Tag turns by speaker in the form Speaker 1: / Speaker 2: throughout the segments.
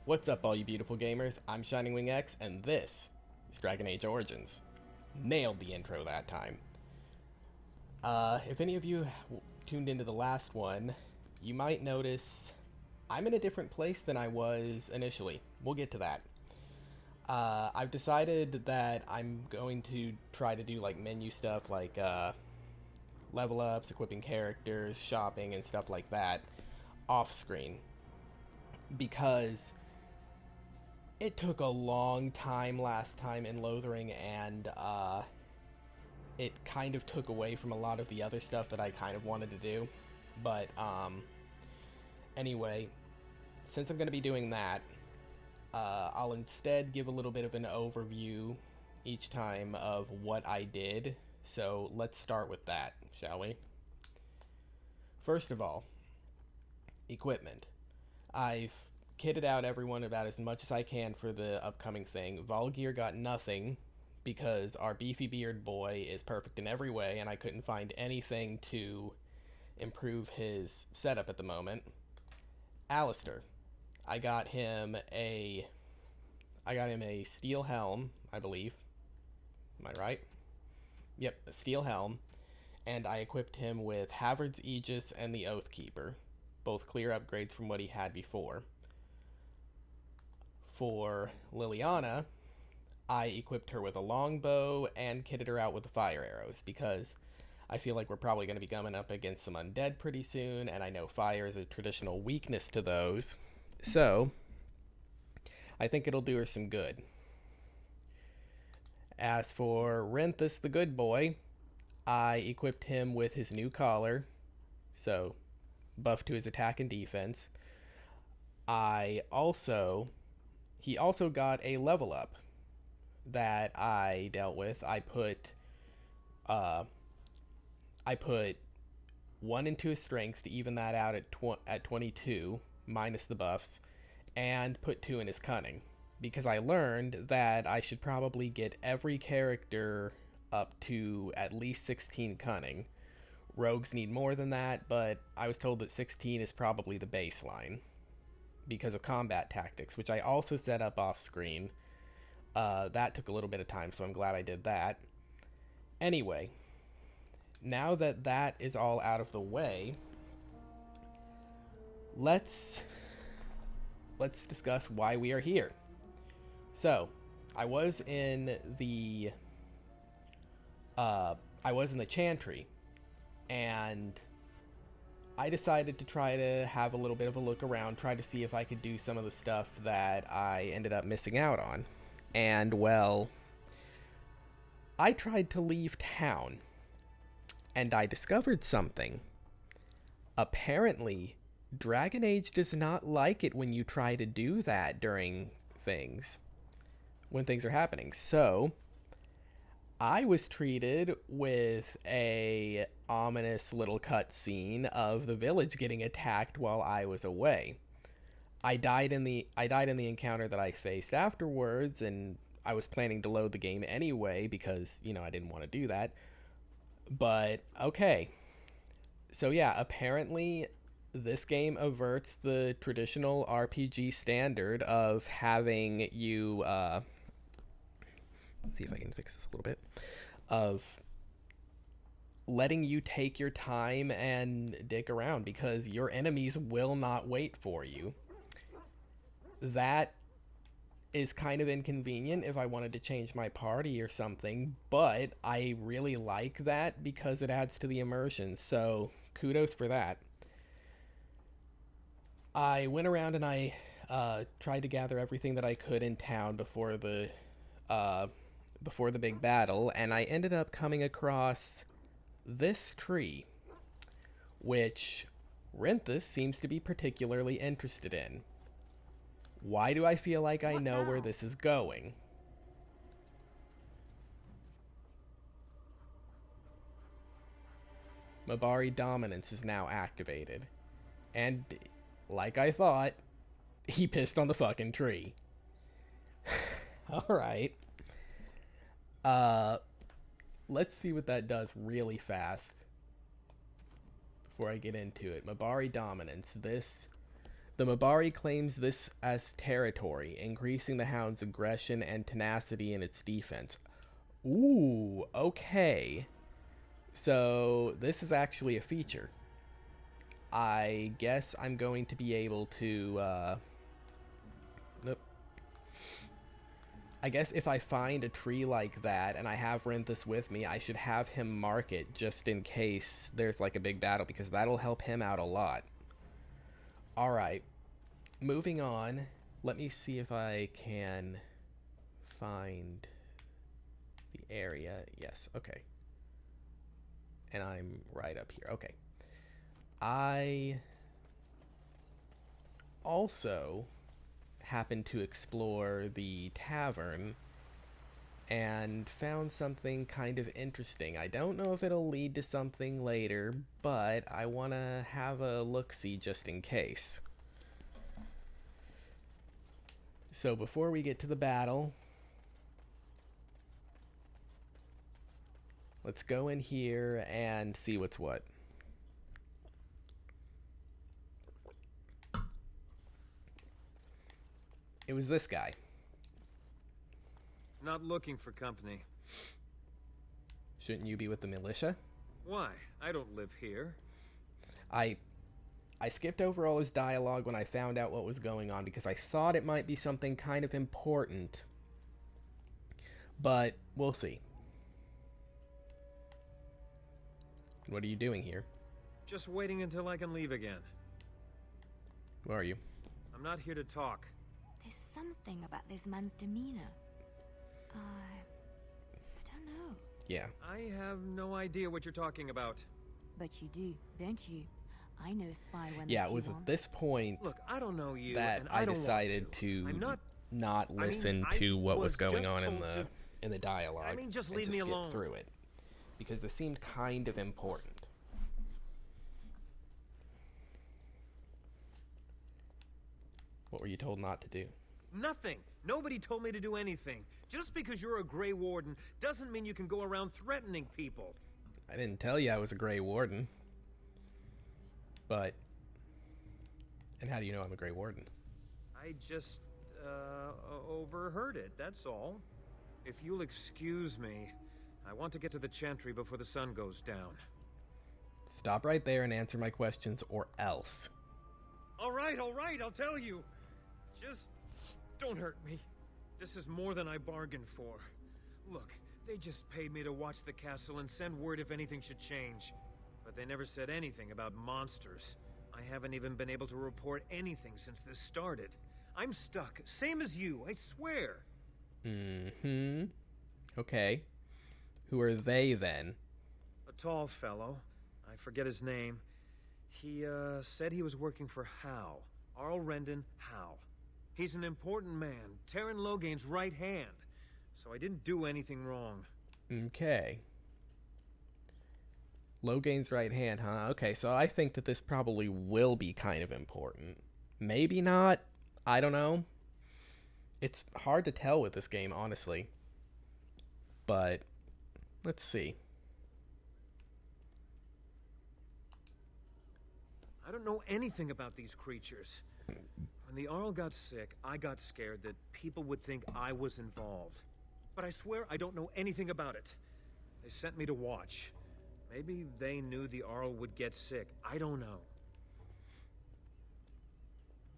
Speaker 1: What's up, all you beautiful gamers? I'm Shining Wing X, and this is Dragon Age Origins. Nailed the intro that time. If any of you tuned into the last one, you might notice I'm in a different place than I was initially. We'll get to that. I've decided that I'm going to try to do like menu stuff like level ups, equipping characters, shopping, and stuff like that off screen because it took a long time last time in Lothering, and it kind of took away from a lot of the other stuff that I kind of wanted to do. But anyway, since I'm going to be doing that, I'll instead give a little bit of an overview each time of what I did. So let's start with that, shall we? First of all, equipment. I've kitted out everyone about as much as I can for the upcoming thing. Volgear got nothing because our beefy beard boy is perfect in every way, and I couldn't find anything to improve his setup at the moment. Alistair, I got him a steel helm, I believe. Am I right? Yep, a steel helm. And I equipped him with Havard's Aegis and the Oathkeeper, both clear upgrades from what he had before. For Liliana, I equipped her with a longbow and kitted her out with the fire arrows because I feel like we're probably going to be coming up against some undead pretty soon, and I know fire is a traditional weakness to those. So, I think it'll do her some good. As for Renthus the good boy, I equipped him with his new collar, so buff to his attack and defense. He also got a level up that I dealt with. I put one into his strength to even that out at 22 minus the buffs, and put 2 in his cunning because I learned that I should probably get every character up to at least 16 cunning. Rogues need more than that, but I was told that 16 is probably the baseline because of combat tactics, which I also set up off screen. That took a little bit of time, so I'm glad I did that. Anyway, now that that is all out of the way, let's discuss why we are here. So, I was in the Chantry, and I decided to try to have a little bit of a look around, try to see if I could do some of the stuff that I ended up missing out on. And, well, I tried to leave town, and I discovered something. Apparently, Dragon Age does not like it when you try to do that during when things are happening. So, I was treated with a ominous little cutscene of the village getting attacked while I was away. I died in the encounter that I faced afterwards, and I was planning to load the game anyway because, I didn't want to do that. But okay. So yeah, apparently this game averts the traditional RPG standard of having you let's see if I can fix this a little bit, of letting you take your time and dick around because your enemies will not wait for you. That is kind of inconvenient if I wanted to change my party or something, but I really like that because it adds to the immersion, so kudos for that. I went around and I tried to gather everything that I could in town before the big battle, and I ended up coming across this tree, which Renthus seems to be particularly interested in. Why do I feel like I know where this is going? Mabari Dominance is now activated. And, like I thought, he pissed on the fucking tree. Alright. Let's see what that does really fast before I get into it. Mabari Dominance. This The Mabari claims this as territory, increasing the hound's aggression and tenacity in its defense. Ooh, okay. So this is actually a feature. I guess I'm going to be able to, nope. I guess if I find a tree like that and I have Renthus with me, I should have him mark it just in case there's like a big battle, because that'll help him out a lot. Alright, moving on. Let me see if I can find the area. Yes, okay. And I'm right up here. Okay. I also happened to explore the tavern and found something kind of interesting. I don't know if it'll lead to something later, but I want to have a look-see just in case. So before we get to the battle, let's go in here and see what's what. It was this guy.
Speaker 2: Not looking for company.
Speaker 1: Shouldn't you be with the militia?
Speaker 2: Why? I don't live here.
Speaker 1: I skipped over all his dialogue when I found out what was going on because I thought it might be something kind of important. But we'll see. What are you doing here?
Speaker 2: Just waiting until I can leave again.
Speaker 1: Who are you?
Speaker 2: I'm not here to talk.
Speaker 3: There's something about this man's demeanor. I don't know.
Speaker 1: Yeah.
Speaker 2: I have no idea what you're talking about.
Speaker 3: But you do, don't you? I know spy when
Speaker 1: Yeah, it was at this point
Speaker 2: Look, I don't know you,
Speaker 1: that
Speaker 2: and
Speaker 1: I
Speaker 2: don't
Speaker 1: decided
Speaker 2: want
Speaker 1: to
Speaker 2: I'm
Speaker 1: not listen to what was going on in the dialogue.
Speaker 2: I mean, just
Speaker 1: and
Speaker 2: leave me
Speaker 1: skip
Speaker 2: alone.
Speaker 1: through it because this seemed kind of important. What were you told not to do?
Speaker 2: Nothing. Nobody told me to do anything. Just because you're a Grey Warden doesn't mean you can go around threatening people.
Speaker 1: I didn't tell you I was a Grey Warden. But... And how do you know I'm a Grey Warden?
Speaker 2: I just, overheard it, that's all. If you'll excuse me, I want to get to the Chantry before the sun goes down.
Speaker 1: Stop right there and answer my questions, or else.
Speaker 2: All right, I'll tell you. Just don't hurt me. This is more than I bargained for. Look, they just paid me to watch the castle and send word if anything should change. But they never said anything about monsters. I haven't even been able to report anything since this started. I'm stuck, same as you, I swear.
Speaker 1: Mm-hmm. Okay. Who are they, then?
Speaker 2: A tall fellow. I forget his name. He, said he was working for Howe. Arl Rendon Howe. He's an important man, Terran Loghain's right hand. So I didn't do anything wrong.
Speaker 1: Okay. Loghain's right hand, huh? Okay, so I think that this probably will be kind of important. Maybe not. I don't know. It's hard to tell with this game, honestly. But, let's see.
Speaker 2: I don't know anything about these creatures. When the Arl got sick, I got scared that people would think I was involved. But I swear I don't know anything about it. They sent me to watch. Maybe they knew the Arl would get sick. I don't know.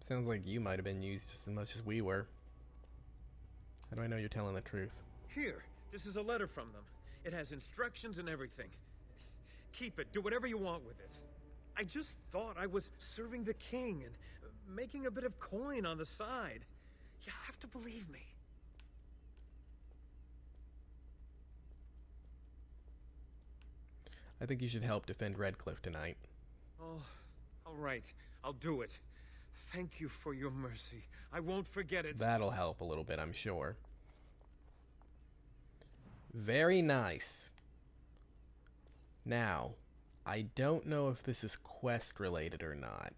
Speaker 1: Sounds like you might have been used just as much as we were. How do I know you're telling the truth?
Speaker 2: Here, this is a letter from them. It has instructions and everything. Keep it. Do whatever you want with it. I just thought I was serving the king and making a bit of coin on the side. You have to believe me.
Speaker 1: I think you should help defend Redcliffe tonight.
Speaker 2: Oh, all right. I'll do it. Thank you for your mercy. I won't forget it.
Speaker 1: That'll help a little bit, I'm sure. Very nice. Now, I don't know if this is quest related or not.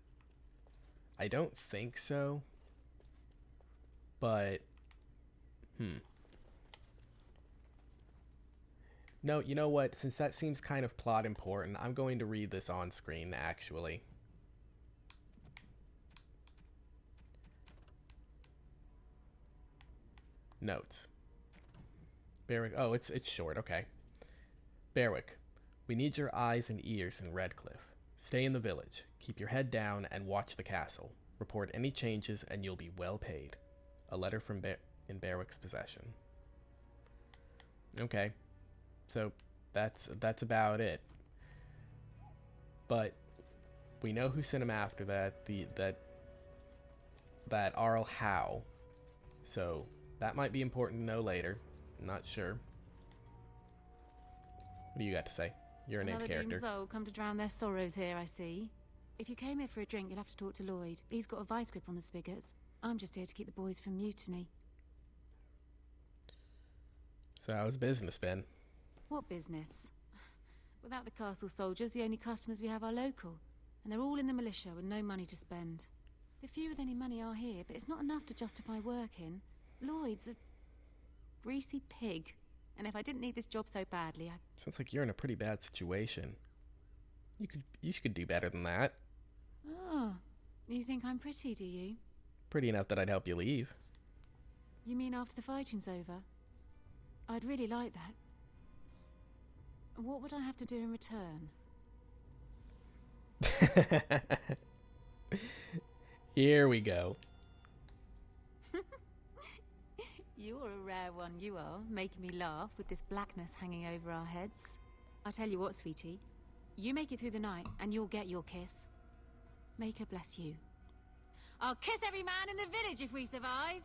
Speaker 1: I don't think so. But, No, you know what? Since that seems kind of plot important, I'm going to read this on screen, actually. Notes. Berwick. Oh, it's short. Okay. Berwick, we need your eyes and ears in Redcliffe. Stay in the village. Keep your head down and watch the castle. Report any changes and you'll be well paid. A letter from in Berwick's possession. Okay. So that's about it. But we know who sent him after that. That Arl Howe. So that might be important to know later. I'm not sure. What do you got to say? You're a named
Speaker 3: Another
Speaker 1: character.
Speaker 3: doomed soul come to drown their sorrows here, I see. If you came here for a drink, you'll have to talk to Lloyd. He's got a vice grip on the spigots. I'm just here to keep the boys from mutiny.
Speaker 1: So how's business been?
Speaker 3: What business? Without the castle soldiers, the only customers we have are local. And they're all in the militia with no money to spend. The few with any money are here, but it's not enough to justify working. Lloyd's a greasy pig. And if I didn't need this job so badly,
Speaker 1: Sounds like you're in a pretty bad situation. You could do better than that.
Speaker 3: Oh, you think I'm pretty, do you?
Speaker 1: Pretty enough that I'd help you leave.
Speaker 3: You mean after the fighting's over? I'd really like that. What would I have to do in return?
Speaker 1: Here we go.
Speaker 3: You're a rare one, you are, making me laugh with this blackness hanging over our heads. I'll tell you what, sweetie. You make it through the night, and you'll get your kiss. Make her bless you. I'll kiss every man in the village if we survive.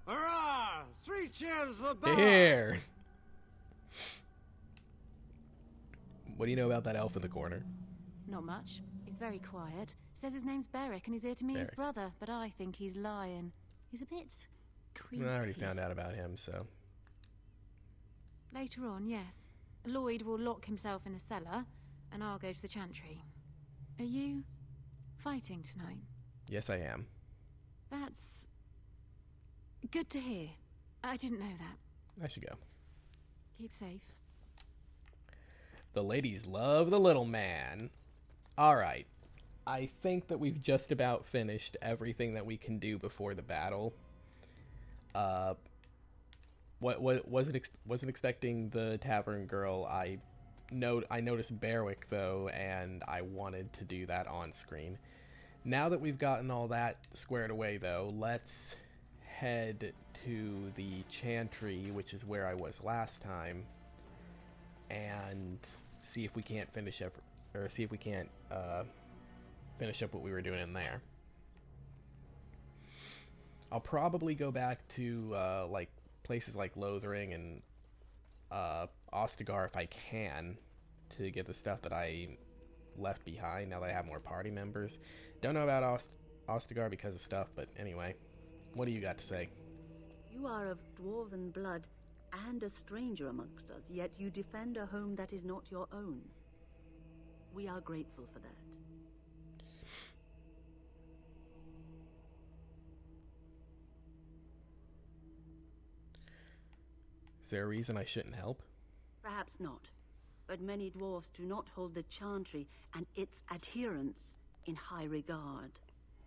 Speaker 2: Hurrah! 3 cheers for Bob!
Speaker 1: Here. What do you know about that elf in the corner?
Speaker 3: Not much. He's very quiet. Says his name's Beric, and he's here to meet his
Speaker 1: Beric.
Speaker 3: brother, but I think he's lying. He's a bit creepy.
Speaker 1: I already found out about him, so...
Speaker 3: Later on, yes. Lloyd will lock himself in the cellar, and I'll go to the chantry. Are you fighting tonight?
Speaker 1: Yes, I am.
Speaker 3: That's good to hear. I didn't know that.
Speaker 1: I should go.
Speaker 3: Keep safe.
Speaker 1: The ladies love the little man. Alright. I think that we've just about finished everything that we can do before the battle. Wasn't expecting the tavern girl. I noticed Berwick though, and I wanted to do that on screen. Now that we've gotten all that squared away though, let's head to the chantry, which is where I was last time, and see if we can't finish up what we were doing in there. I'll probably go back to like places like Lothering and Ostagar if I can, to get the stuff that I left behind now that I have more party members. Don't know about Ostagar because of stuff, but anyway, what do you got to say?
Speaker 4: You are of dwarven blood and a stranger amongst us, yet you defend a home that is not your own. We are grateful for that.
Speaker 1: Is there a reason I shouldn't help?
Speaker 4: Perhaps not, but many dwarves do not hold the chantry and its adherents in high regard.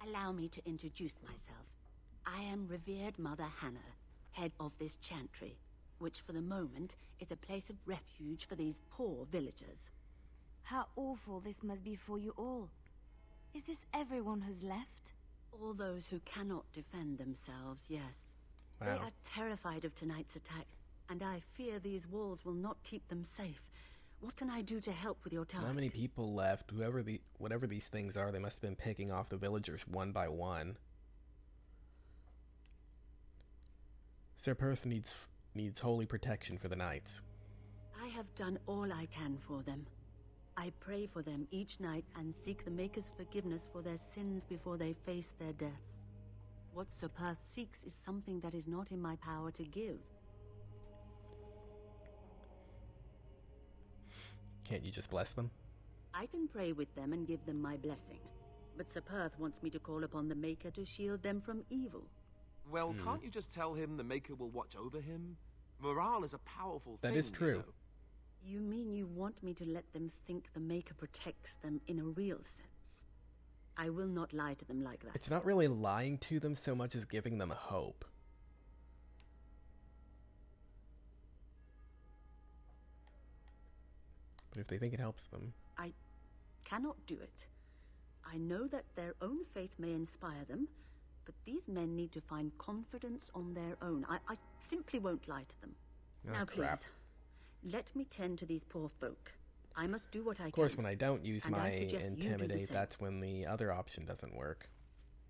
Speaker 4: Allow me to introduce myself. I am revered Mother Hannah, head of this chantry, which for the moment is a place of refuge for these poor villagers.
Speaker 3: How awful this must be for you all. Is this everyone who's left?
Speaker 4: All those who cannot defend themselves, yes.
Speaker 1: Wow.
Speaker 4: They are terrified of tonight's attack, and I fear these walls will not keep them safe. What can I do to help with your task?
Speaker 1: Not many people left. Whatever these things are, they must have been picking off the villagers one by one. Sir Perth needs holy protection for the knights.
Speaker 4: I have done all I can for them. I pray for them each night and seek the Maker's forgiveness for their sins before they face their deaths. What Sir Perth seeks is something that is not in my power to give.
Speaker 1: Can't you just bless them?
Speaker 4: I can pray with them and give them my blessing, but Sir Perth wants me to call upon the Maker to shield them from evil.
Speaker 5: Well, can't you just tell him the Maker will watch over him? Morale is a powerful thing.
Speaker 1: That is true.
Speaker 5: You know.
Speaker 4: You mean you want me to let them think the Maker protects them in a real sense? I will not lie to them like that.
Speaker 1: It's not really lying to them so much as giving them hope. But if they think it helps them...
Speaker 4: I cannot do it. I know that their own faith may inspire them, but these men need to find confidence on their own. I simply won't lie to them.
Speaker 1: Oh,
Speaker 4: now,
Speaker 1: crap.
Speaker 4: please, let me tend to these poor folk. I must do what I can.
Speaker 1: Of course, when I don't use
Speaker 4: and I
Speaker 1: my
Speaker 4: suggest you do the
Speaker 1: intimidate,
Speaker 4: same.
Speaker 1: that's when the other option doesn't work.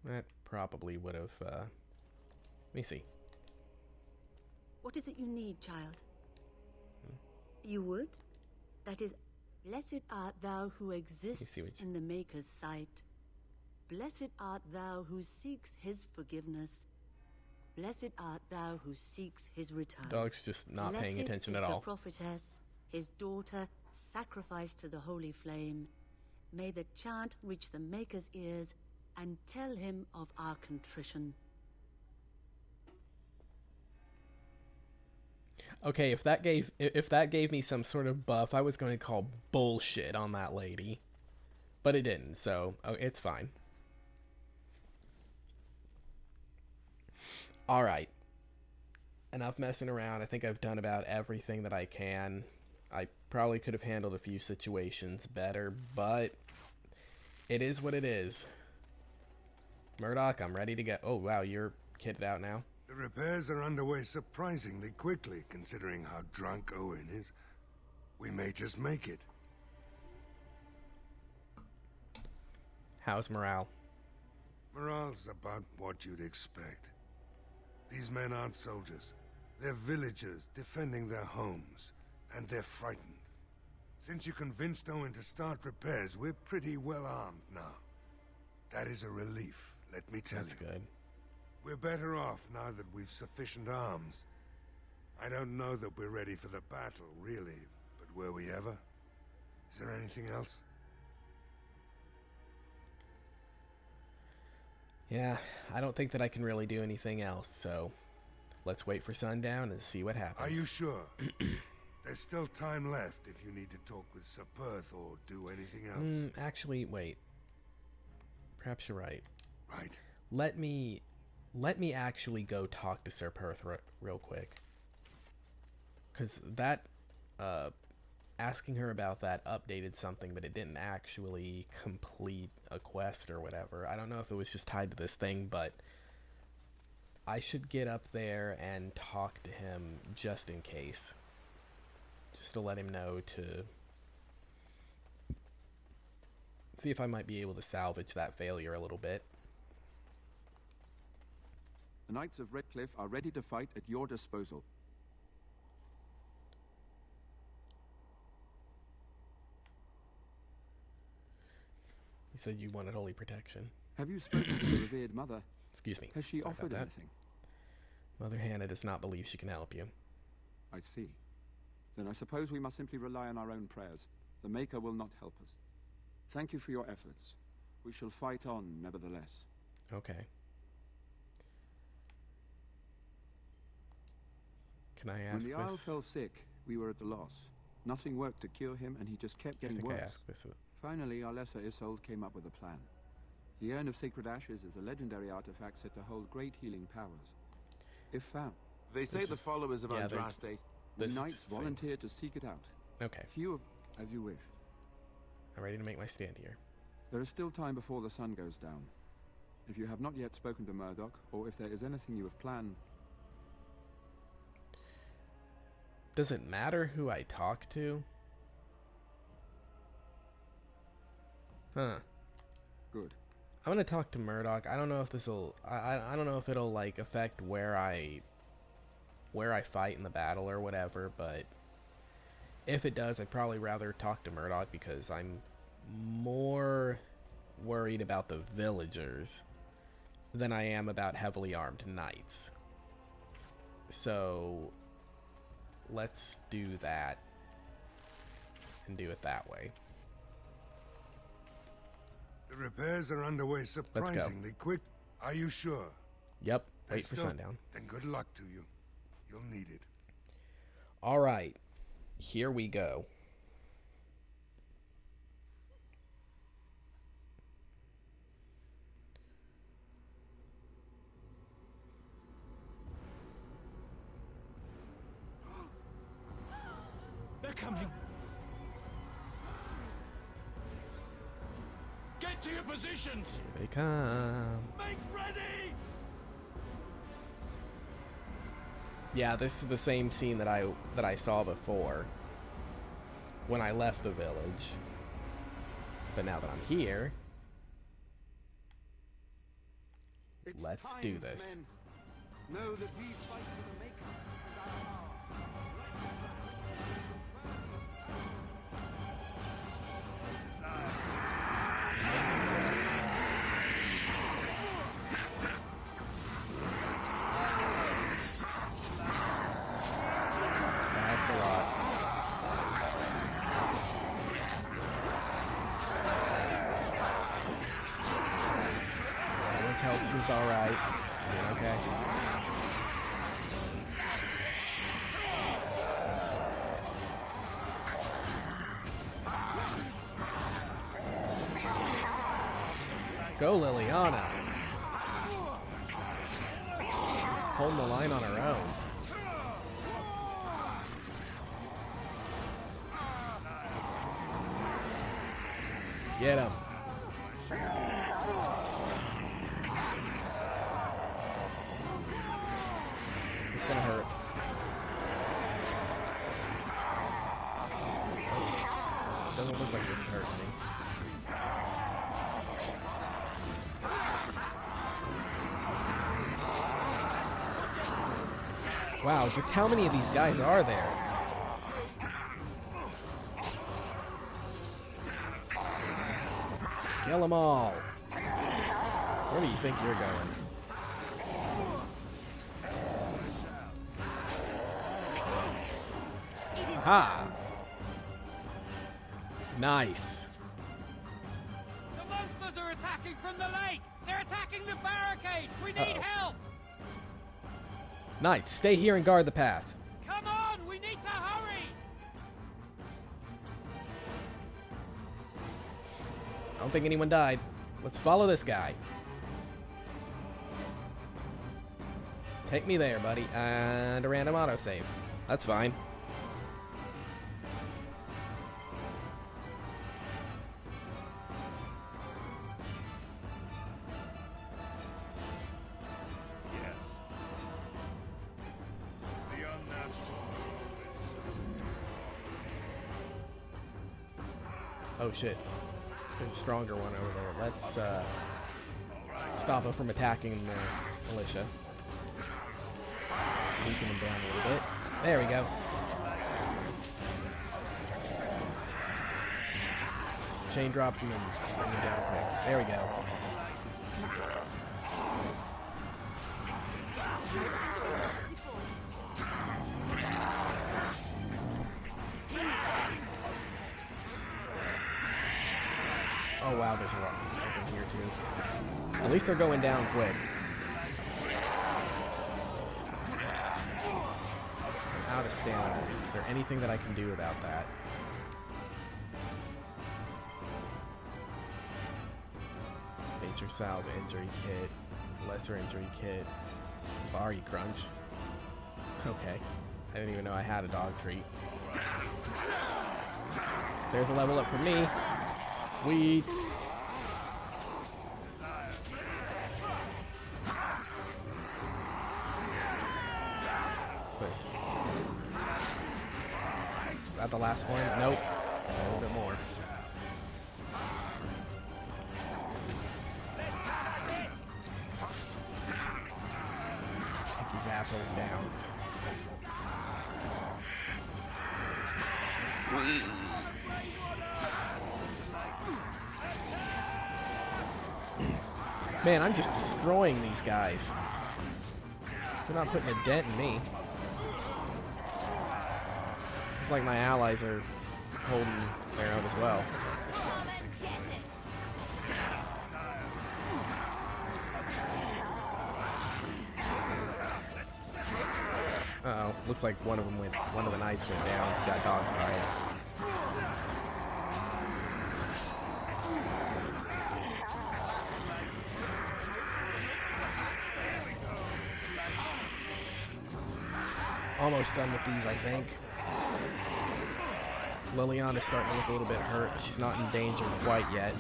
Speaker 1: That probably would have, let me see.
Speaker 4: What is it you need, child? You would? That is, blessed art thou who exists in the Maker's sight. Blessed art thou who seeks his forgiveness. Blessed art thou who seeks his return.
Speaker 1: Dog's just not paying attention at all.
Speaker 4: Blessed is the prophetess, his daughter, sacrificed to the holy flame. May the chant reach the Maker's ears and tell him of our contrition.
Speaker 1: Okay, if that gave me some sort of buff, I was going to call bullshit on that lady. But it didn't, so it's fine. Alright. Enough messing around. I think I've done about everything that I can. I probably could have handled a few situations better, but it is what it is. Murdoch, I'm ready to go. Oh, wow, you're kitted out now?
Speaker 6: The repairs are underway surprisingly quickly, considering how drunk Owen is. We may just make it.
Speaker 1: How's morale?
Speaker 6: Morale's about what you'd expect. These men aren't soldiers. They're villagers defending their homes, and they're frightened. Since you convinced Owen to start repairs, we're pretty well armed now. That is a relief, let me tell you.
Speaker 1: That's good.
Speaker 6: We're better off now that we've sufficient arms. I don't know that we're ready for the battle, really, but were we ever? Is there anything else?
Speaker 1: Yeah, I don't think that I can really do anything else, so let's wait for sundown and see what happens.
Speaker 6: Are you sure? There's still time left if you need to talk with Sir Perth or do anything else.
Speaker 1: Actually, wait. Perhaps you're right.
Speaker 6: Right.
Speaker 1: Let me actually go talk to Sir Perth real quick. Because that, asking her about that updated something, but it didn't actually complete a quest or whatever. I don't know if it was just tied to this thing, but I should get up there and talk to him just in case. Just to let him know to see if I might be able to salvage that failure a little bit.
Speaker 7: The Knights of Redcliffe are ready to fight at your disposal.
Speaker 1: You said you wanted holy protection.
Speaker 7: Have you spoken to the revered mother?
Speaker 1: Excuse me.
Speaker 7: Has she
Speaker 1: Sorry
Speaker 7: offered
Speaker 1: about that.
Speaker 7: anything?
Speaker 1: Mother Hannah does not believe she can help you.
Speaker 7: I see. Then I suppose we must simply rely on our own prayers. The Maker will not help us. Thank you for your efforts. We shall fight on, nevertheless.
Speaker 1: Okay. Can I ask
Speaker 7: When the Isle
Speaker 1: this?
Speaker 7: fell sick, we were at a loss. Nothing worked to cure him, and he just kept
Speaker 1: I
Speaker 7: getting
Speaker 1: think
Speaker 7: worse.
Speaker 1: I asked this.
Speaker 7: Finally, our lesser Isolde came up with a plan. The Urn of Sacred Ashes is a legendary artifact said to hold great healing powers. If found,
Speaker 5: They say the followers of Undeath,
Speaker 7: the
Speaker 1: This is
Speaker 7: knights
Speaker 1: just the same.
Speaker 7: volunteered to seek it out.
Speaker 1: Okay.
Speaker 7: Few of, as you wish.
Speaker 1: I'm ready to make my stand here.
Speaker 7: There is still time before the sun goes down. If you have not yet spoken to Murdoch, or if there is anything you have planned...
Speaker 1: Does it matter who I talk to? Huh.
Speaker 7: Good.
Speaker 1: I'm gonna talk to Murdoch. I don't know if this'll... I don't know if it'll, like, affect where I fight in the battle or whatever, but... If it does, I'd probably rather talk to Murdoch because I'm more worried about the villagers than I am about heavily armed knights. So... let's do that. And do it that way.
Speaker 6: The repairs are underway surprisingly quick. Are you sure?
Speaker 1: Yep. Wait
Speaker 6: There's
Speaker 1: for
Speaker 6: still-
Speaker 1: sundown.
Speaker 6: Then good luck to you. You'll need it.
Speaker 1: Alright. Here we go.
Speaker 2: They're coming.
Speaker 5: to your positions!
Speaker 1: Here they come.
Speaker 5: Make ready!
Speaker 1: Yeah, this is the same scene that I saw before when I left the village. But now that I'm here, let's do this.
Speaker 7: Know that we fight for the Maker and our
Speaker 1: That's a lot. Everyone's health seems alright. Doing okay. Go, Liliana. Holding the line on her own. Get him. It's gonna hurt. Doesn't look like this is hurting me. Wow, just how many of these guys are there? Kill them all. Where do you think you're going? Ha! Nice.
Speaker 8: The monsters are attacking from the lake! They're attacking the barricades! We need help!
Speaker 1: Knights, stay here and guard the path.
Speaker 8: Come on! We need to hurry!
Speaker 1: I don't think anyone died. Let's follow this guy. Take me there, buddy. And a random autosave. That's fine.
Speaker 6: Yes. The unnatural.
Speaker 1: Oh shit. There's a stronger one over there. Let's stop him from attacking the militia. Weaken him down a little bit. There we go. Chain drop him and bring him down quick. There we go. Oh wow, there's a lot up in here too. At least they're going down quick. I'm out of stamina. Is there anything that I can do about that? Major salve injury kit, lesser injury kit, Bari crunch. Okay, I didn't even know I had a dog treat. There's a level up for me. Sweet. What's this? Is that the last one? Nope. A little bit more. Take these assholes down. Man, I'm just destroying these guys. They're not putting a dent in me. Seems like my allies are holding their own as well. Uh-oh. Looks like one of the knights went down. Got dogtied. Almost done with these, I think. Liliana's starting to look a little bit hurt, but she's not in danger quite yet.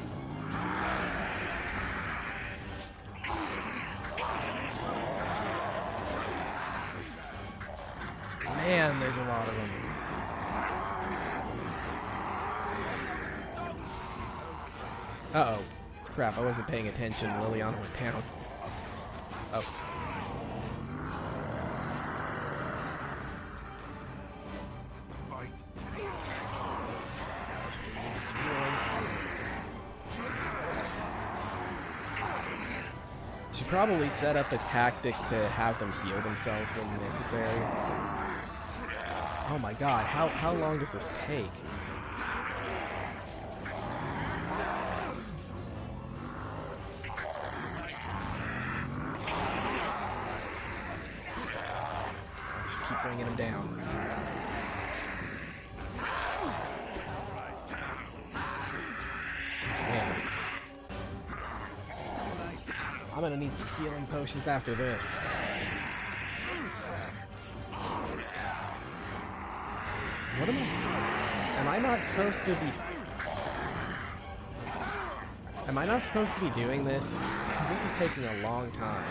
Speaker 1: and there's a lot of them. Uh-oh. Crap, I wasn't paying attention. Liliana went down. Oh. Alistair needs healing. Should probably set up a tactic to have them heal themselves when necessary. Oh my god, how long does this take? Just keep bringing him down. Man. I'm gonna need some healing potions after this. What am I saying? Am I not supposed to be... Am I not supposed to be doing this? Because this is taking a long time.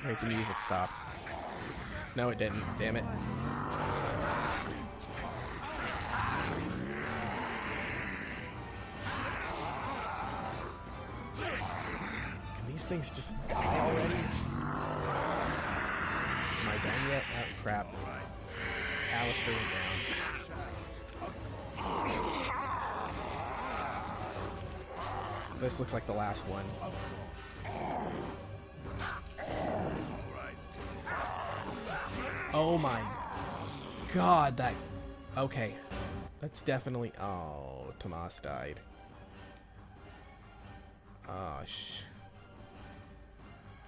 Speaker 1: Wait, the music stopped. No, it didn't. Damn it. These things just die already? Am I done yet? Oh, crap. Alistair went down. This looks like the last one. Oh my god, that... Okay. That's definitely... Oh, Tomas died. Oh,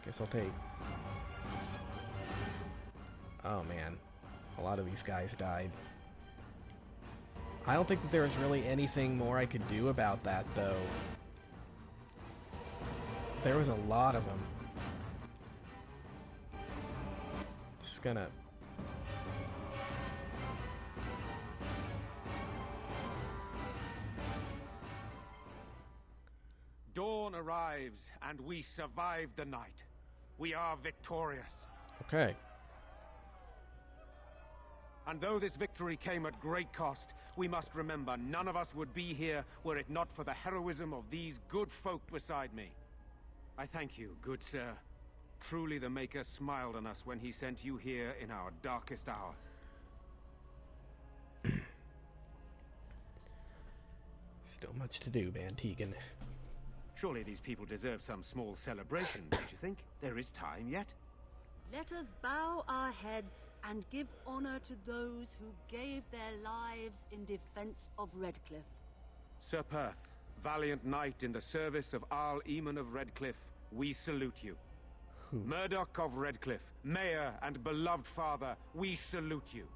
Speaker 1: Guess I'll take... Oh man, a lot of these guys died. I don't think that there was really anything more I could do about that, though. There was a lot of them. Just gonna...
Speaker 9: Dawn arrives, and we survive the night. We are victorious.
Speaker 1: Okay.
Speaker 9: And though this victory came at great cost, we must remember none of us would be here were it not for the heroism of these good folk beside me. I thank you, good sir. Truly the Maker smiled on us when he sent you here in our darkest hour.
Speaker 1: Still much to do, Van Tegan.
Speaker 9: Surely these people deserve some small celebration, don't you think? There is time yet.
Speaker 4: Let us bow our heads and give honor to those who gave their lives in defense of Redcliffe.
Speaker 9: Sir Perth, valiant knight in the service of Arl Eamon of Redcliffe, we salute you. Murdoch of Redcliffe, mayor and beloved father, we salute you.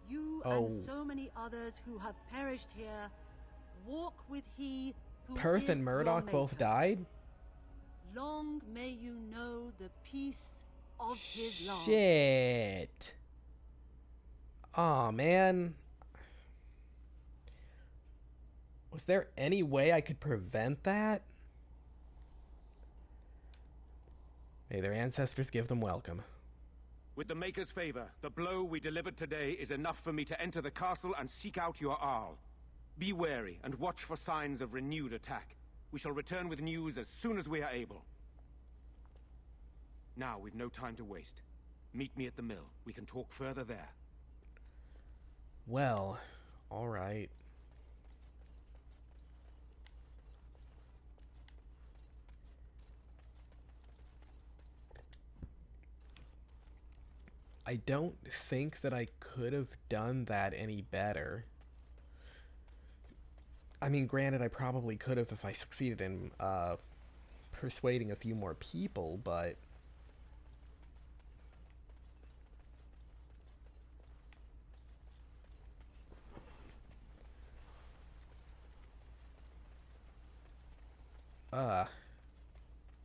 Speaker 4: You and so many others who have perished here, walk with he who
Speaker 1: Perth
Speaker 4: is
Speaker 1: and Murdoch
Speaker 4: your
Speaker 1: both
Speaker 4: maker.
Speaker 1: died?
Speaker 4: Long may you know the peace of his love.
Speaker 1: Shit. Aw, man. Was there any way I could prevent that? May their ancestors give them welcome.
Speaker 9: With the Maker's favor, the blow we delivered today is enough for me to enter the castle and seek out your Arl. Be wary and watch for signs of renewed attack. We shall return with news as soon as we are able. Now, we've no time to waste. Meet me at the mill. We can talk further there.
Speaker 1: Well, alright. I don't think that I could have done that any better. I mean, granted, I probably could have if I succeeded in persuading a few more people, but...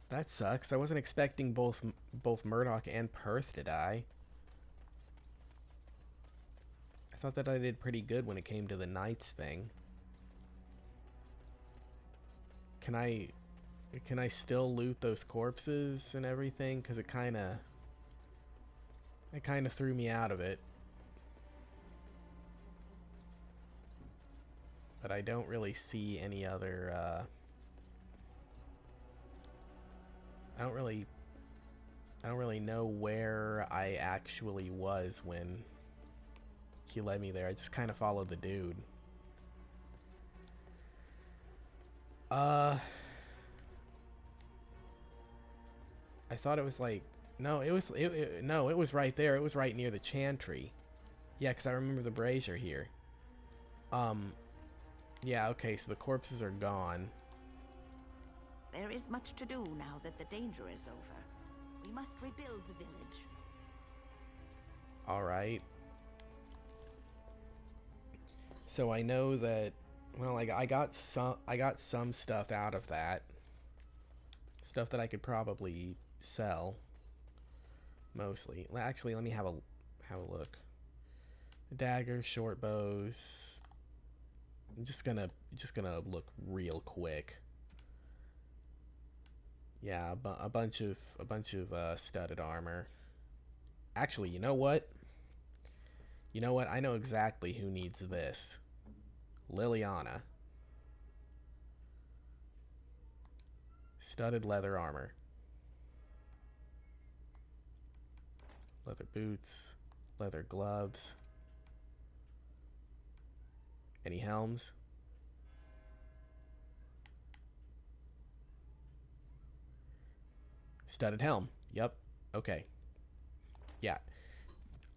Speaker 1: that sucks. I wasn't expecting both Murdoch and Perth to die. I thought that I did pretty good when it came to the Knights thing. Can I Can I still loot those corpses and everything? Because it kind of threw me out of it. But I don't really see any other, I don't really know where I actually was when he led me there. I just kind of followed the dude. I thought it was like, no, it was right there. It was right near the chantry. Yeah, because I remember the brazier here. Yeah, okay, so the corpses are gone.
Speaker 10: There is much to do now that the danger is over. We must rebuild the village.
Speaker 1: All right. So I know that, well, I got some stuff out of that. Stuff that I could probably sell. Mostly. Actually, let me have a look. Dagger, short bows. I'm just gonna look real quick. Yeah, a bunch of studded armor. Actually, you know what? I know exactly who needs this. Liliana. Studded leather armor. Leather boots. Leather gloves. Any helms? Studded helm. Yep. Okay. Yeah.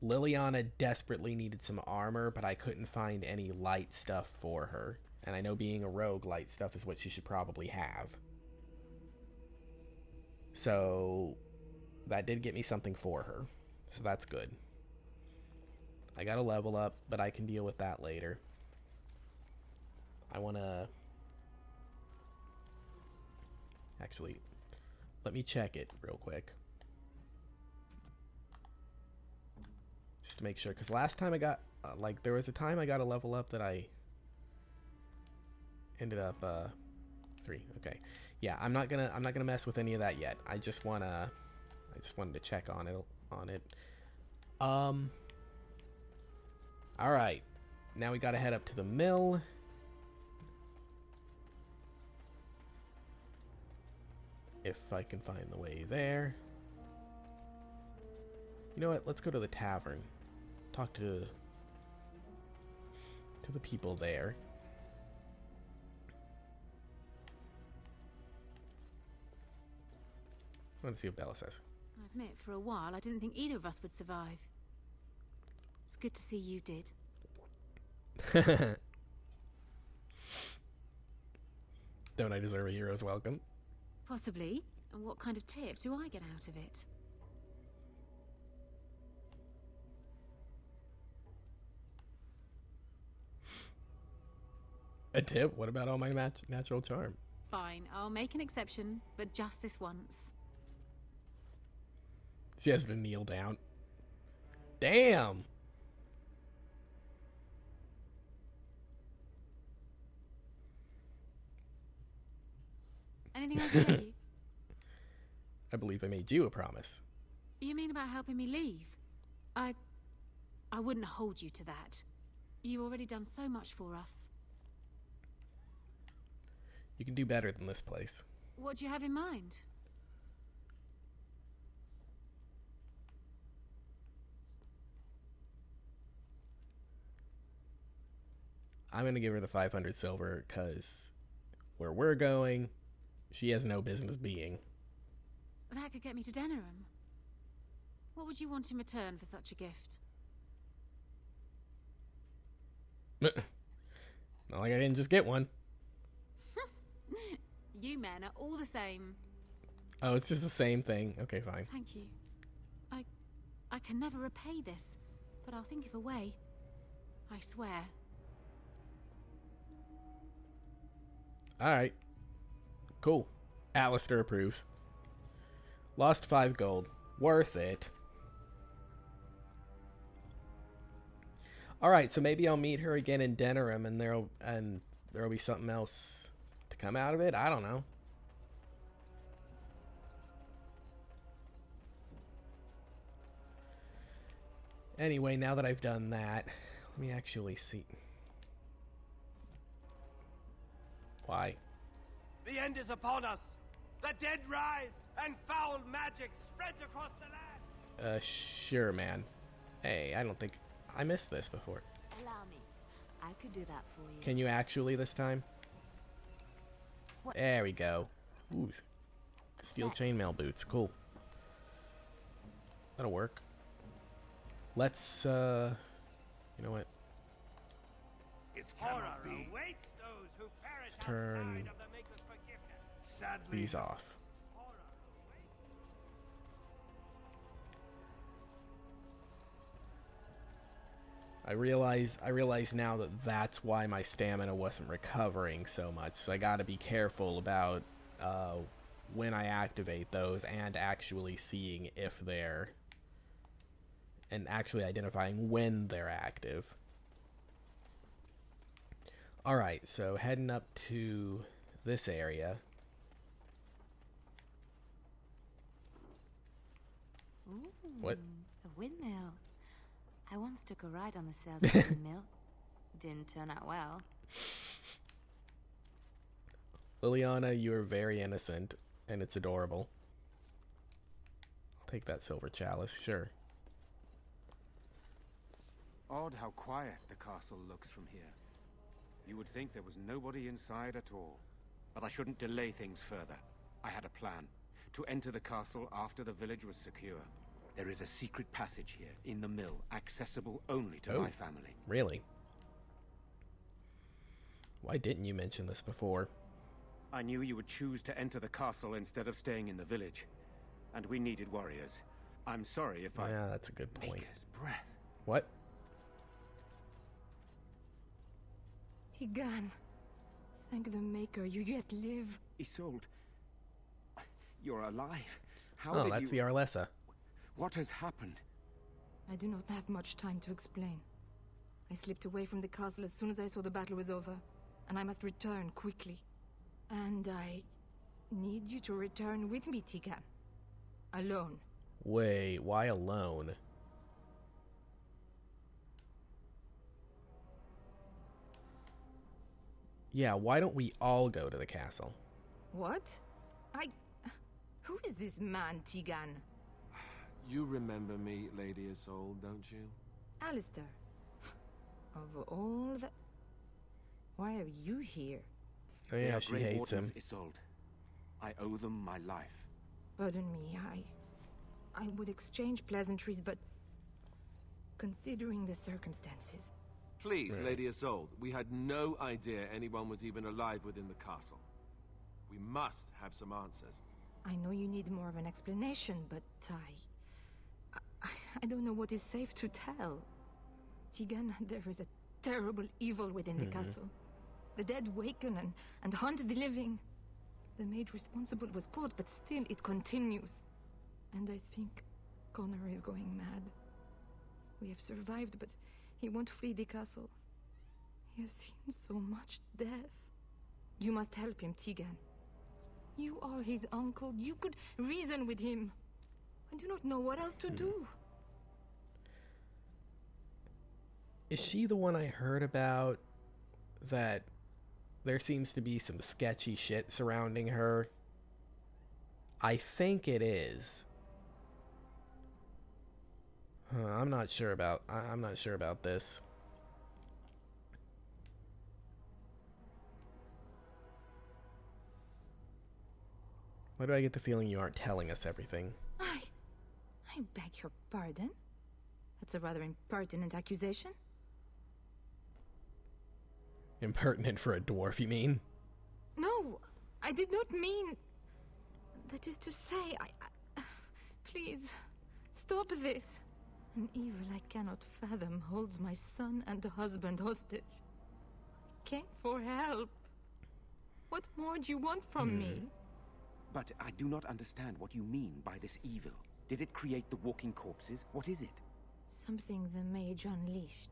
Speaker 1: Liliana desperately needed some armor, but I couldn't find any light stuff for her. And I know being a rogue, light stuff is what she should probably have. So that did get me something for her. So that's good. I got to level up, but I can deal with that later. I want to... Actually, let me check it real quick. Just to make sure, because last time I got... like, there was a time I got a level up that I... ended up, 3. Okay. Yeah, I'm not gonna mess with any of that yet. I just wanted to check on it. Alright. Now we gotta head up to the mill. If I can find the way there. You know what? Let's go to the tavern. Talk to the people there. I want to see what Bella says.
Speaker 3: I admit, for a while, I didn't think either of us would survive. It's good to see you did.
Speaker 1: Don't I deserve a hero's welcome?
Speaker 3: Possibly. And what kind of tip do I get out of it?
Speaker 1: A tip? What about all my natural charm?
Speaker 3: Fine, I'll make an exception, but just this once.
Speaker 1: She has to kneel down. Damn!
Speaker 3: Anything I can tell you?
Speaker 1: I believe I made you a promise.
Speaker 3: You mean about helping me leave? I wouldn't hold you to that. You've already done so much for us.
Speaker 1: You can do better than this place.
Speaker 3: What do you have in mind?
Speaker 1: I'm going to give her the 500 silver because where we're going, she has no business being.
Speaker 3: That could get me to Denerim. What would you want in return for such a gift?
Speaker 1: Not like I didn't just get one.
Speaker 3: You men are all the same.
Speaker 1: Oh, it's just the same thing. Okay, fine.
Speaker 3: Thank you. I can never repay this, but I'll think of a way. I swear.
Speaker 1: Alright. Cool. Alistair approves. Lost 5 gold. Worth it. Alright, so maybe I'll meet her again in Denerim and there'll be something else to come out of it. I don't know. Anyway, now that I've done that, let me actually see. Why?
Speaker 9: The end is upon us. The dead rise, and foul magic spreads across the land.
Speaker 1: Sure, man. Hey, I don't think I missed this before.
Speaker 4: Allow me. I could do that for you.
Speaker 1: Can you actually this time?
Speaker 4: What?
Speaker 1: There we go. Ooh. Steel chainmail boots. Cool. That'll work. Let's, you know what?
Speaker 6: It
Speaker 9: Horror
Speaker 6: cannot be.
Speaker 9: awaits those who perish
Speaker 1: turn
Speaker 9: outside of the Maker's forgiveness.
Speaker 6: Sadly,
Speaker 1: These off.
Speaker 9: Horror awaits.
Speaker 1: I realize now that that's why my stamina wasn't recovering so much. So I gotta be careful about when I activate those and actually seeing if they're... and actually identifying when they're active. Alright, so heading up to this area.
Speaker 4: Ooh,
Speaker 1: What?
Speaker 4: A windmill. I once took a ride on the sails of the windmill. Didn't turn out well.
Speaker 1: Liliana, you are very innocent, and it's adorable. I'll take that silver chalice, sure.
Speaker 9: Odd how quiet the castle looks from here. You would think there was nobody inside at all. But I shouldn't delay things further. I had a plan. To enter the castle after the village was secure. There is a secret passage here, in the mill, accessible only to my family.
Speaker 1: Really? Why didn't you mention this before?
Speaker 9: I knew you would choose to enter the castle instead of staying in the village. And we needed warriors. I'm sorry if I...
Speaker 1: Yeah, that's a good point.
Speaker 9: Maker's breath.
Speaker 1: What?
Speaker 11: Tigan, thank the Maker you yet live.
Speaker 9: Isolde, you're alive. How
Speaker 1: Oh,
Speaker 9: did
Speaker 1: that's the Arlessa.
Speaker 9: What has happened?
Speaker 11: I do not have much time to explain. I slipped away from the castle as soon as I saw the battle was over, and I must return quickly. And I need you to return with me, Tigan. Alone.
Speaker 1: Wait, why alone? Yeah, why don't we all go to the castle?
Speaker 11: What? Who is this man, Tigan?
Speaker 5: You remember me, Lady Isolde, don't you?
Speaker 11: Alistair. Of all the... Why are you here?
Speaker 1: Oh
Speaker 9: They
Speaker 1: yeah,
Speaker 9: are
Speaker 1: she
Speaker 9: Grey
Speaker 1: hates
Speaker 9: Wardens,
Speaker 1: him.
Speaker 9: Isolde. I owe them my life.
Speaker 11: Pardon me, I would exchange pleasantries, but... considering the circumstances...
Speaker 5: Please,
Speaker 1: Right.
Speaker 5: Lady Isolde, we had no idea anyone was even alive within the castle. We must have some answers.
Speaker 11: I know you need more of an explanation, but I don't know what is safe to tell. Tigan, there is a terrible evil within the castle. The dead waken and hunt the living. The maid responsible was caught, but still it continues. And I think Connor is going mad. We have survived, but he won't flee the castle. He has seen so much death. You must help him, Tigan. You are his uncle. You could reason with him. I do not know what else to do.
Speaker 1: Is she the one I heard about that there seems to be some sketchy shit surrounding her? I think it is. I'm not sure about this. Why do I get the feeling you aren't telling us everything?
Speaker 11: I beg your pardon? That's a rather impertinent accusation.
Speaker 1: Impertinent for a dwarf, you mean?
Speaker 11: No, I did not mean... That is to say, please, stop this. An evil I cannot fathom holds my son and the husband hostage. I came for help. What more do you want from me?
Speaker 9: But I do not understand what you mean by this evil. Did it create the walking corpses? What is it?
Speaker 11: Something the mage unleashed.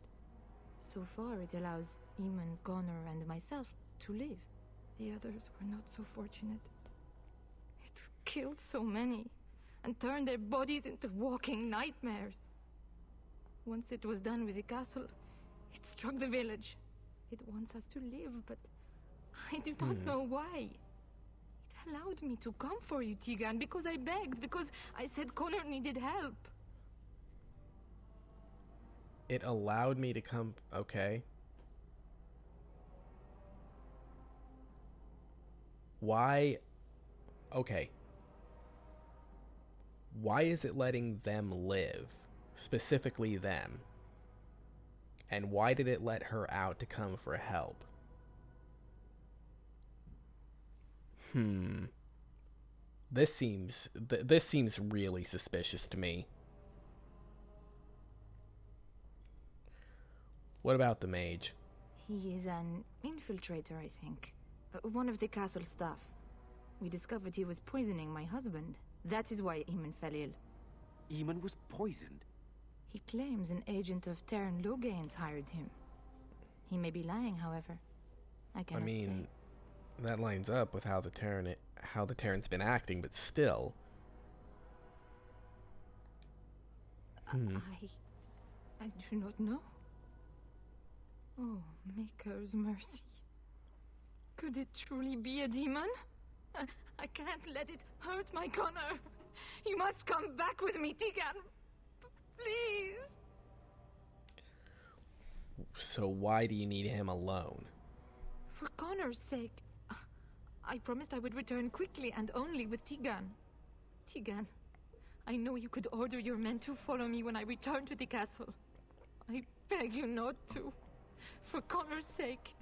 Speaker 11: So far it allows Eamon, Connor, and myself to live. The others were not so fortunate. It killed so many, and turned their bodies into walking nightmares. Once it was done with the castle, it struck the village. It wants us to live, but I do not know why. It allowed me to come for you, Tegan, because I begged, because I said Connor needed help.
Speaker 1: It allowed me to come... Okay. Why... Okay. Why is it letting them live? Specifically them. And why did it let her out to come for help? This seems really suspicious to me. What about the mage?
Speaker 11: He is an infiltrator, I think. One of the castle staff. We discovered he was poisoning my husband. That is why Eamon fell ill.
Speaker 9: Eamon was poisoned?
Speaker 11: He claims an agent of Terran Logain's hired him. He may be lying, however. I cannot say.
Speaker 1: That lines up with how the Terran's been acting, but still.
Speaker 11: I do not know. Oh, Maker's mercy. Could it truly be a demon? I can't let it hurt my Connor. You must come back with me, Tegan. Please.
Speaker 1: So why do you need him alone?
Speaker 11: For Connor's sake. I promised I would return quickly and only with Tegan. Tegan, I know you could order your men to follow me when I return to the castle. I beg you not to. For Connor's sake.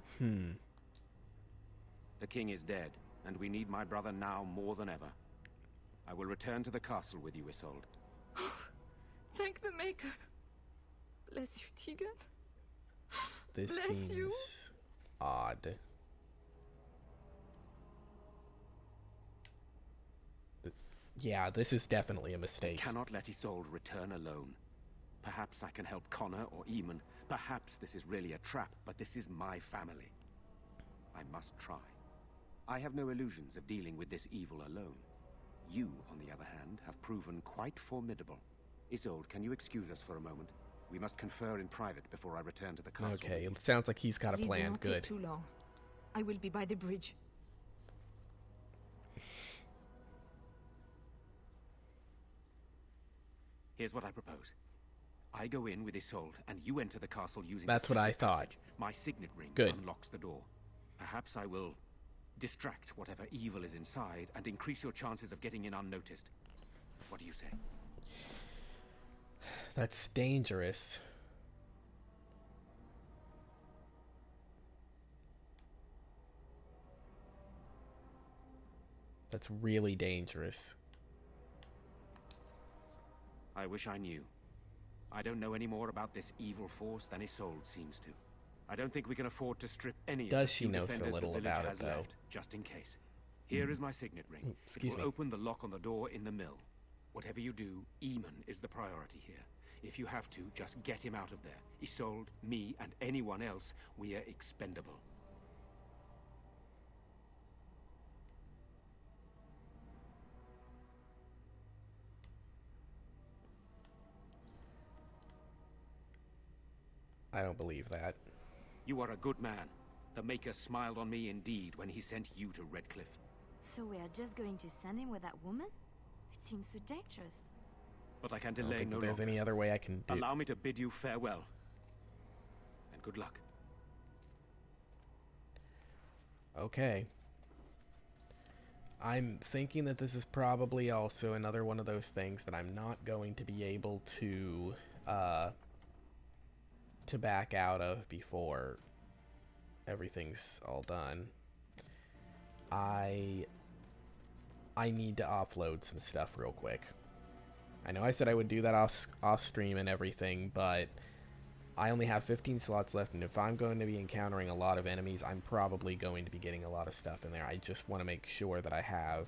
Speaker 9: The king is dead, and we need my brother now more than ever. I will return to the castle with you, Isolde.
Speaker 11: Thank the Maker. Bless you, Tegan.
Speaker 1: This
Speaker 11: Bless
Speaker 1: seems
Speaker 11: you.
Speaker 1: odd. Yeah, this is definitely a mistake.
Speaker 9: I cannot let Isolde return alone. Perhaps I can help Connor or Eamon. Perhaps this is really a trap, but this is my family. I must try. I have no illusions of dealing with this evil alone. You, on the other hand, have proven quite formidable. Isolde, can you excuse us for a moment? We must confer in private before I return to the castle.
Speaker 1: Okay, it sounds like he's got a
Speaker 11: Please
Speaker 1: plan.
Speaker 11: do not
Speaker 1: Good.
Speaker 11: take too long. I will be by the bridge.
Speaker 9: Here's what I propose. I go in with Isolde, and you enter the castle using
Speaker 1: That's
Speaker 9: the
Speaker 1: what I
Speaker 9: secret
Speaker 1: thought.
Speaker 9: passage. My signet ring
Speaker 1: Good.
Speaker 9: unlocks the door. Perhaps I will distract whatever evil is inside and increase your chances of getting in unnoticed. What do you say?
Speaker 1: That's dangerous. That's really dangerous.
Speaker 9: I wish I knew. I don't know any more about this evil force than Isolde seems to. I don't think we can afford to strip any
Speaker 1: Does
Speaker 9: of the
Speaker 1: she
Speaker 9: few
Speaker 1: know so
Speaker 9: defenders
Speaker 1: little
Speaker 9: the village
Speaker 1: about it,
Speaker 9: has
Speaker 1: though?
Speaker 9: left, just in case. Here is my signet ring.
Speaker 1: Excuse
Speaker 9: it will
Speaker 1: me.
Speaker 9: open the lock on the door in the mill. Whatever you do, Eamon is the priority here. If you have to, just get him out of there. Isolde, me, and anyone else, we are expendable.
Speaker 1: I don't believe that.
Speaker 9: You are a good man. The Maker smiled on me indeed when he sent you to Redcliffe.
Speaker 12: So we are just going to send him with that woman? It seems so dangerous.
Speaker 9: But I can
Speaker 1: I don't
Speaker 9: delay
Speaker 1: think
Speaker 9: no
Speaker 1: that there's
Speaker 9: longer.
Speaker 1: any other way I can do.
Speaker 9: Allow me to bid you farewell. And good luck.
Speaker 1: Okay. I'm thinking that this is probably also another one of those things that I'm not going to be able to back out of before everything's all done. I need to offload some stuff real quick. I know I said I would do that off stream and everything, but I only have 15 slots left, and if I'm going to be encountering a lot of enemies, I'm probably going to be getting a lot of stuff in there. I just want to make sure that I have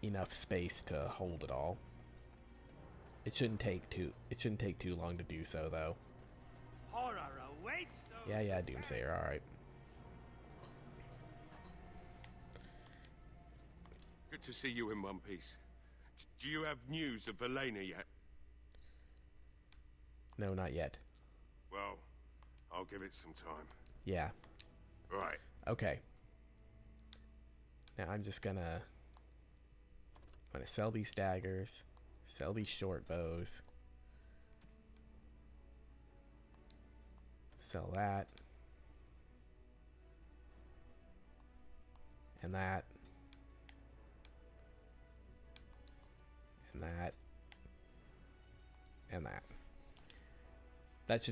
Speaker 1: enough space to hold it all. It shouldn't take too long to do so, though.
Speaker 13: Horror awaits those.
Speaker 1: Yeah, Doomsayer, alright.
Speaker 14: Good to see you in one piece. Do you have news of Velena yet?
Speaker 1: No, not yet.
Speaker 14: Well, I'll give it some time.
Speaker 1: Yeah.
Speaker 14: Right.
Speaker 1: Okay. Now I'm just gonna sell these daggers, sell these short bows, sell that, and that, and that, and that. That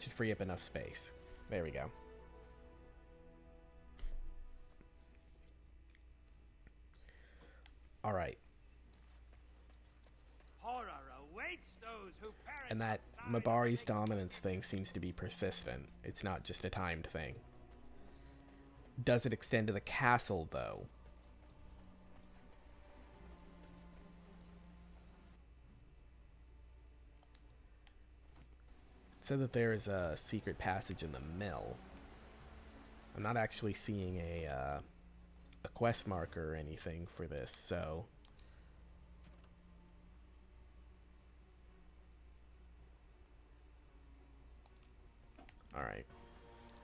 Speaker 1: should free up enough space. There we go. All right.
Speaker 13: Horror awaits those who perish.
Speaker 1: And that Mabari's dominance thing seems to be persistent. It's not just a timed thing. Does it extend to the castle, though? It said that there is a secret passage in the mill. I'm not actually seeing a quest marker or anything for this, so... Alright.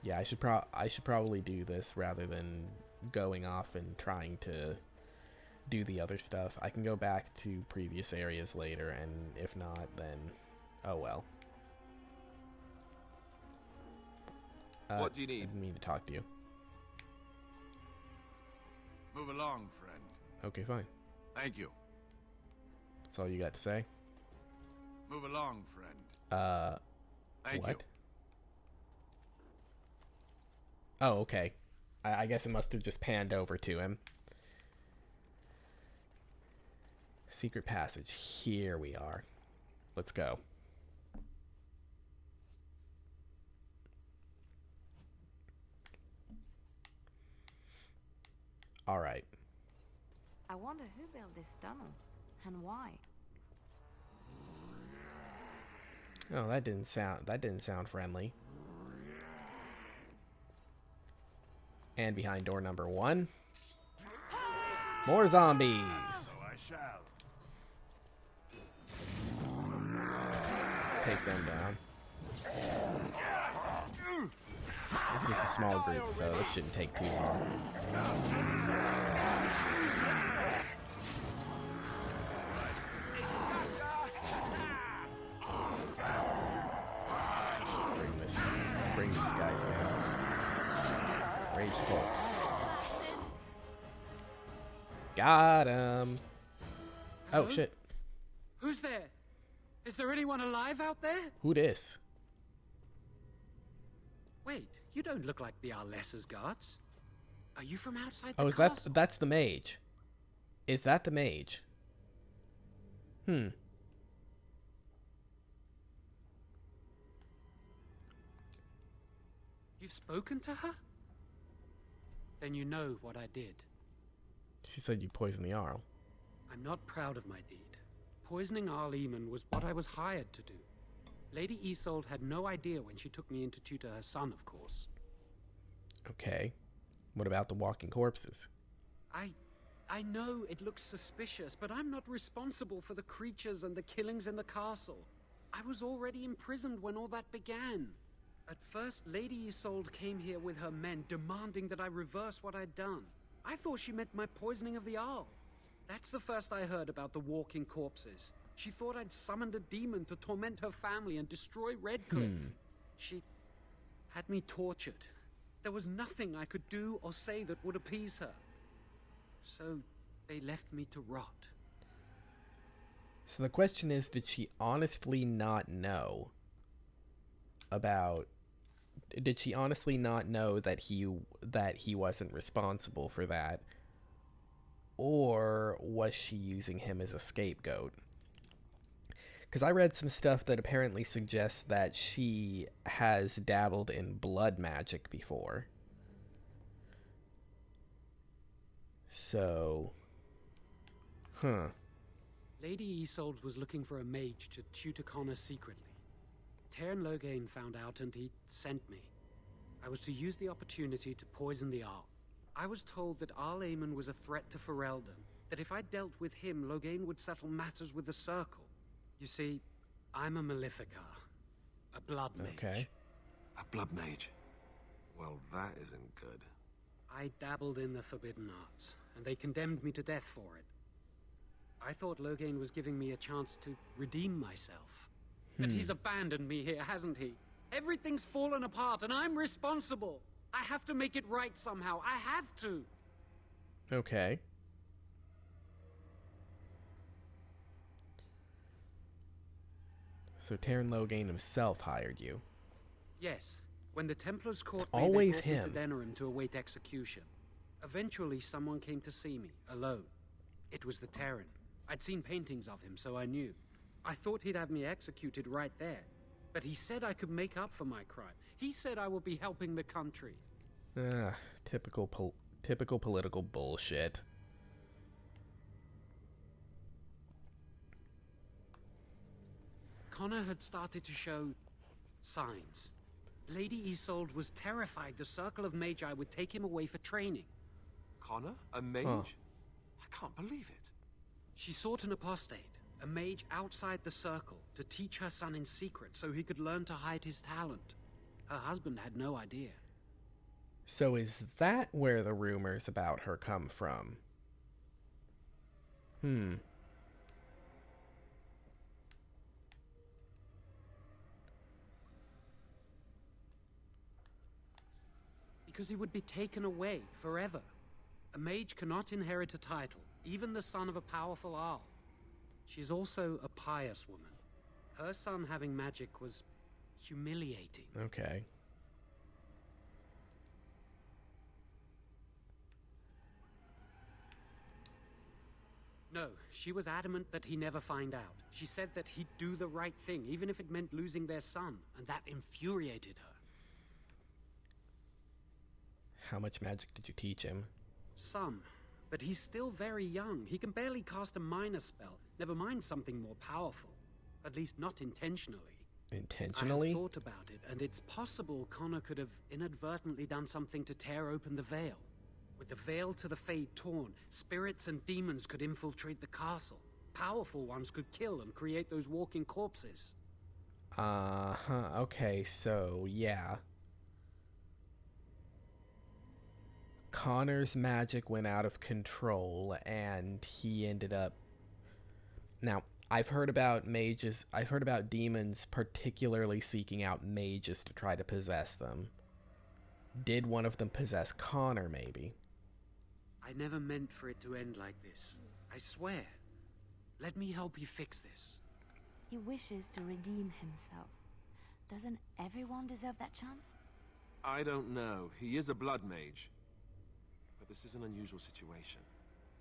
Speaker 1: Yeah, I should probably do this rather than going off and trying to do the other stuff. I can go back to previous areas later, and if not, then oh well.
Speaker 5: What do you need?
Speaker 1: I didn't mean to talk to you.
Speaker 14: Move along, friend.
Speaker 1: Okay, fine.
Speaker 14: Thank you.
Speaker 1: That's all you got to say?
Speaker 14: Move along, friend. Thank
Speaker 1: what?
Speaker 14: you.
Speaker 1: Oh, okay. I guess it must have just panned over to him. Secret passage. Here we are. Let's go. All right.
Speaker 10: I wonder who built this tunnel and why.
Speaker 1: Oh, that didn't sound friendly. And behind door number 1, more zombies.
Speaker 6: So I shall.
Speaker 1: Let's take them down. It's just a small group, so this shouldn't take too long. Bring these guys down. Rage corpse. Got him. Oh shit.
Speaker 8: Who's there? Is there anyone alive out there?
Speaker 1: Who this?
Speaker 8: Wait, you don't look like the Arlessa's guards. Are you from outside the
Speaker 1: Oh, is
Speaker 8: castle?
Speaker 1: that's the mage? Is that the mage? Hmm.
Speaker 8: You've spoken to her? Then you know what I did.
Speaker 1: She said you poisoned the Jarl.
Speaker 8: I'm not proud of my deed. Poisoning Arl Eamon was what I was hired to do. Lady Isolde had no idea when she took me in to tutor her son, of course.
Speaker 1: Okay. What about the walking corpses?
Speaker 8: I know it looks suspicious, but I'm not responsible for the creatures and the killings in the castle. I was already imprisoned when all that began. At first, Lady Isolde came here with her men, demanding that I reverse what I'd done. I thought she meant my poisoning of the Arl. That's the first I heard about the walking corpses. She thought I'd summoned a demon to torment her family and destroy Redcliffe. She had me tortured. There was nothing I could do or say that would appease her. So they left me to rot.
Speaker 1: So the question is, did she honestly not know about... Did she honestly not know that he wasn't responsible for that? Or was she using him as a scapegoat? Because I read some stuff that apparently suggests that she has dabbled in blood magic before. So... Huh.
Speaker 8: Lady Isolde was looking for a mage to tutor Connor secretly. Tairn Loghain found out and he sent me. I was to use the opportunity to poison the Arl. I was told that Arl Eamon was a threat to Ferelden, that if I dealt with him, Loghain would settle matters with the Circle. You see, I'm a Maleficar. A blood mage.
Speaker 1: Okay.
Speaker 5: A blood mage. Well, that isn't good.
Speaker 8: I dabbled in the forbidden arts, and they condemned me to death for it. I thought Loghain was giving me a chance to redeem myself. But he's abandoned me here, hasn't he? Everything's fallen apart, and I'm responsible. I have to make it right somehow. I have to.
Speaker 1: Okay. So Taron Loghain himself hired you.
Speaker 8: Yes. When the Templars caught
Speaker 1: It's
Speaker 8: me,
Speaker 1: always
Speaker 8: they brought
Speaker 1: him.
Speaker 8: me to Denerim to await execution. Eventually, someone came to see me, alone. It was the Terran. I'd seen paintings of him, so I knew. I thought he'd have me executed right there. But he said I could make up for my crime. He said I would be helping the country.
Speaker 1: Typical political bullshit.
Speaker 8: Connor had started to show signs. Lady Isolde was terrified the Circle of Magi would take him away for training.
Speaker 5: Connor? A mage?
Speaker 1: Huh.
Speaker 5: I can't believe it.
Speaker 8: She sought an apostate, a mage outside the Circle, to teach her son in secret so he could learn to hide his talent. Her husband had no idea.
Speaker 1: So is that where the rumors about her come from?
Speaker 8: Because he would be taken away forever. A mage cannot inherit a title, even the son of a powerful Arl. She's also a pious woman. Her son having magic was humiliating.
Speaker 1: Okay.
Speaker 8: No, she was adamant that he never find out. She said that he'd do the right thing, even if it meant losing their son, and that infuriated her.
Speaker 1: How much magic did you teach him?
Speaker 8: Some, but he's still very young. He can barely cast a minor spell, never mind something more powerful. At least not intentionally.
Speaker 1: Intentionally?
Speaker 8: I have thought about it, and it's possible Connor could have inadvertently done something to tear open the veil. With the veil to the Fade torn, spirits and demons could infiltrate the castle. Powerful ones could kill and create those walking corpses.
Speaker 1: Okay, so, yeah. Connor's magic went out of control, and he ended up... Now, I've heard about mages... I've heard about demons particularly seeking out mages to try to possess them. Did one of them possess Connor, maybe?
Speaker 8: I never meant for it to end like this. I swear. Let me help you fix this.
Speaker 12: He wishes to redeem himself. Doesn't everyone deserve that chance?
Speaker 5: I don't know. He is a blood mage. But this is an unusual situation.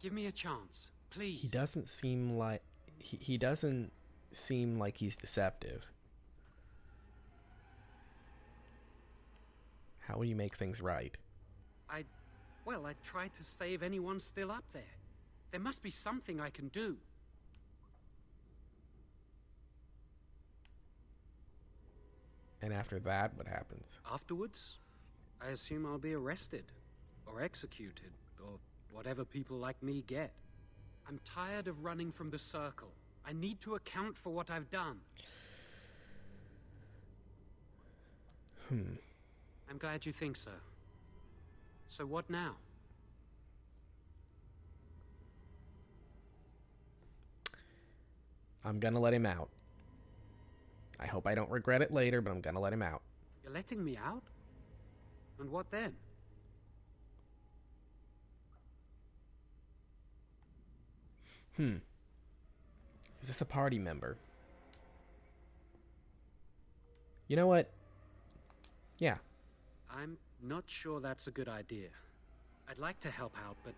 Speaker 8: Give me a chance, please.
Speaker 1: He doesn't seem like... He doesn't seem like he's deceptive. How will you make things right?
Speaker 8: Well, I tried to save anyone still up there. There must be something I can do.
Speaker 1: And after that, what happens?
Speaker 8: Afterwards, I assume I'll be arrested, or executed, or whatever people like me get. I'm tired of running from the Circle. I need to account for what I've done. I'm glad you think so. So what now?
Speaker 1: I'm gonna let him out. I hope I don't regret it later, but I'm gonna let him out.
Speaker 8: You're letting me out? And what then?
Speaker 1: Is this a party member? You know what? Yeah.
Speaker 8: I'm not sure that's a good idea. I'd like to help out, but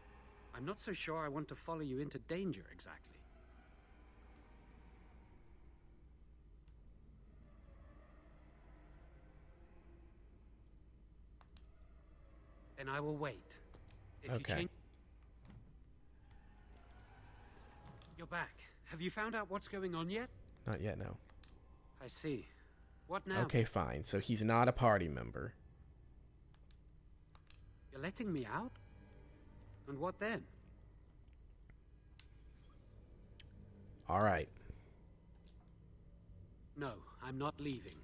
Speaker 8: I'm not so sure I want to follow you into danger exactly. Then I will wait. If you
Speaker 1: Okay.
Speaker 8: change... You're back. Have you found out what's going on yet?
Speaker 1: Not yet, no.
Speaker 8: I see. What now?
Speaker 1: Okay, fine. So he's not a party member.
Speaker 8: You're letting me out? And what then?
Speaker 1: All right.
Speaker 8: No, I'm not leaving.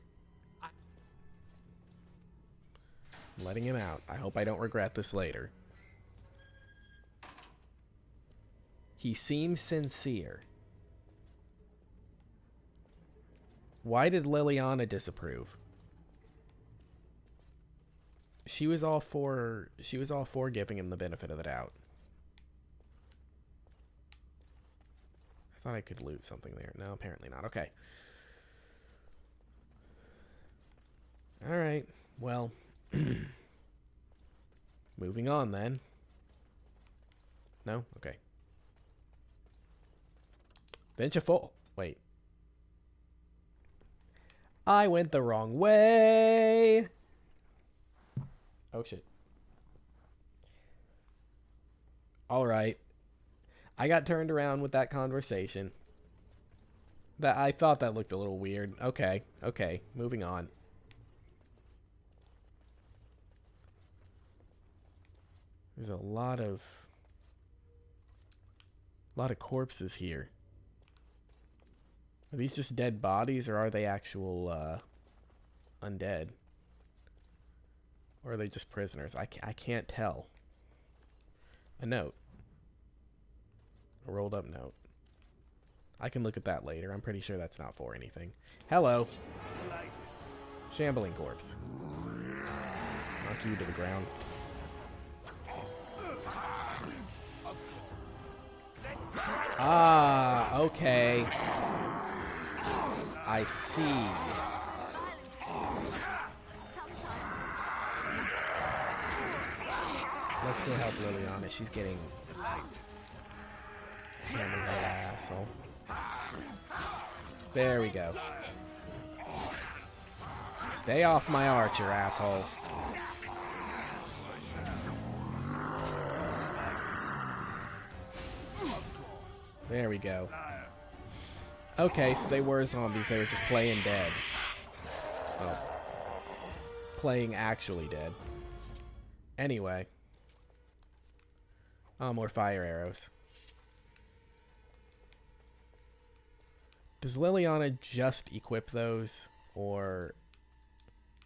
Speaker 1: letting him out. I hope I don't regret this later. He seems sincere. Why did Liliana disapprove? She was all for giving him the benefit of the doubt. I thought I could loot something there. No, apparently not. Okay. All right. Well, moving on then. No? Okay. Venture full. Wait. I went the wrong way. Oh, shit. All right. I got turned around with that conversation. That I thought that looked a little weird. Okay. Okay. Moving on. There's a lot of corpses here. Are these just dead bodies, or are they actual undead? Or are they just prisoners? I can't tell. A note. A rolled up note. I can look at that later. I'm pretty sure that's not for anything. Hello. Shambling corpse. Knock you to the ground. Ah, okay. I see. Let's go help Liliana. She's getting hammered by that asshole. There we go. Stay off my archer, asshole. There we go. Okay, so they were zombies. They were just playing dead. Oh. Playing actually dead. Anyway. Oh, more fire arrows. Does Liliana just equip those? Or...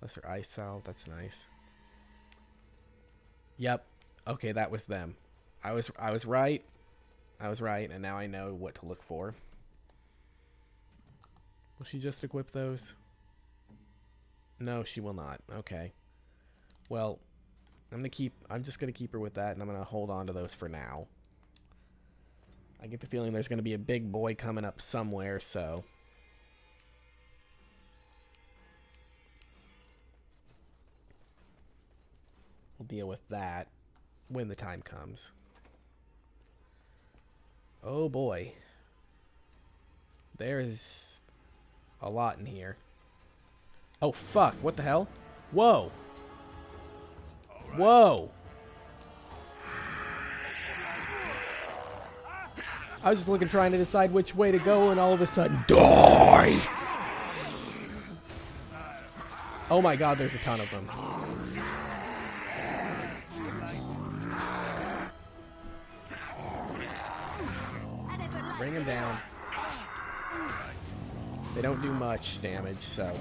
Speaker 1: lesser ice salve? That's nice. Yep. Okay, that was them. I was right. I was right, and now I know what to look for. Will she just equip those? No, she will not. Okay. Well, I'm just gonna keep her with that, and I'm gonna hold on to those for now. I get the feeling there's gonna be a big boy coming up somewhere, so we'll deal with that when the time comes. Oh boy. There is a lot in here. Oh fuck, what the hell? Whoa! Whoa! I was just looking, trying to decide which way to go, and all of a sudden, die! Oh my god, there's a ton of them. Bring them down. They don't do much damage, so...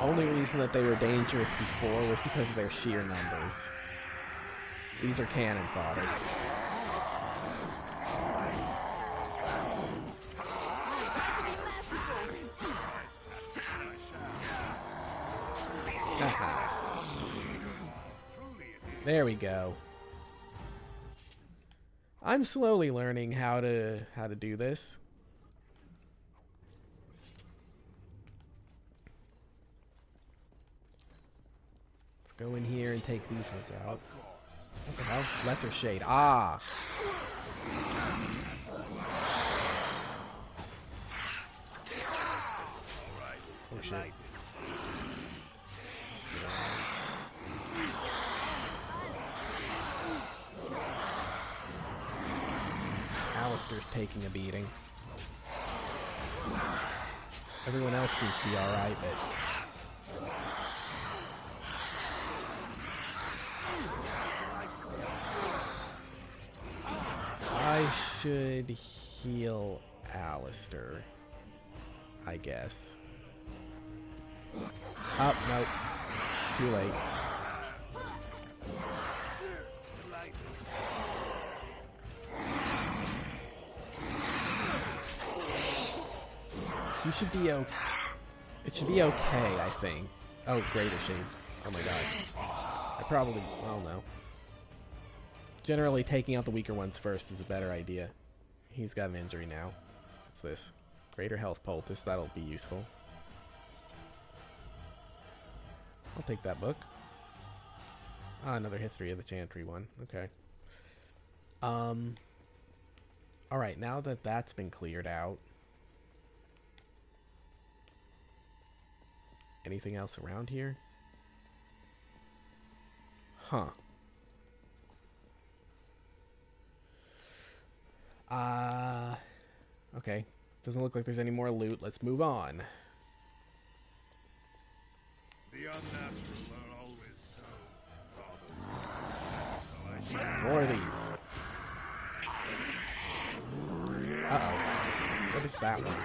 Speaker 1: only reason that they were dangerous before was because of their sheer numbers. These are cannon fodder. There we go. I'm slowly learning how to do this. Let's go in here and take these ones out. What the hell? Lesser shade. Ah! Oh shit. Alistair's taking a beating. Everyone else seems to be alright, but... I should heal Alistair. I guess. Oh, nope. Too late. You should be okay. It should be okay, I think. Oh, greater shame. Oh my god. I probably... well, no. Generally, taking out the weaker ones first is a better idea. He's got an injury now. What's this? Greater health poultice. That'll be useful. I'll take that book. Ah, another history of the Chantry one. Okay. Alright, now that that's been cleared out. Anything else around here? Huh. Okay. Doesn't look like there's any more loot. Let's move on.
Speaker 6: The unnatural are always so bothersome.
Speaker 1: More of these. Uh-oh. What is that one?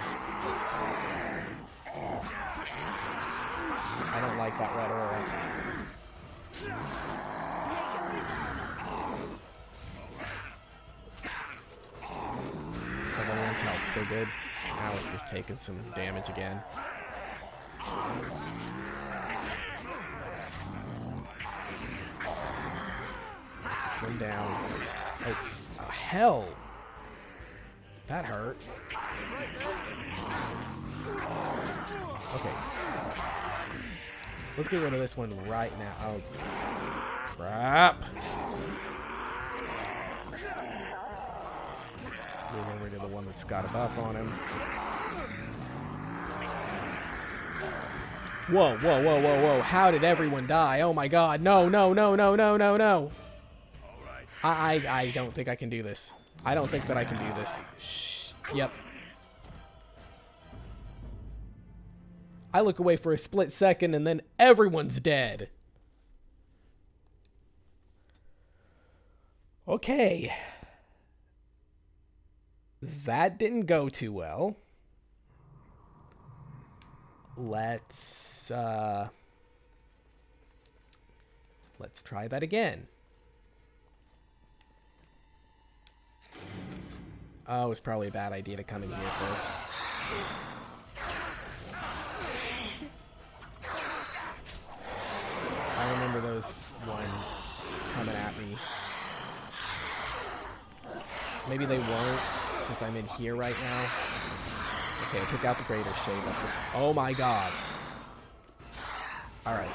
Speaker 1: I don't like that red aura. Everyone's health still good. Alice was taking some damage again. This one down. Oh, hell! That hurt. Okay. Let's get rid of this one right now. Oh, crap. Move over to the one that's got a buff on him. Whoa, whoa, whoa, whoa, whoa. How did everyone die? Oh my god. No, no, no, no, no, no, no. I don't think I can do this. I don't think that I can do this. Shh. Yep. I look away for a split second and then everyone's dead. Okay. That didn't go too well. Let's try that again. Oh, it's probably a bad idea to come in here first. I remember those ones coming at me. Maybe they won't, since I'm in here right now. Okay, I took out the greater shade. That's it. Oh my god. Alright.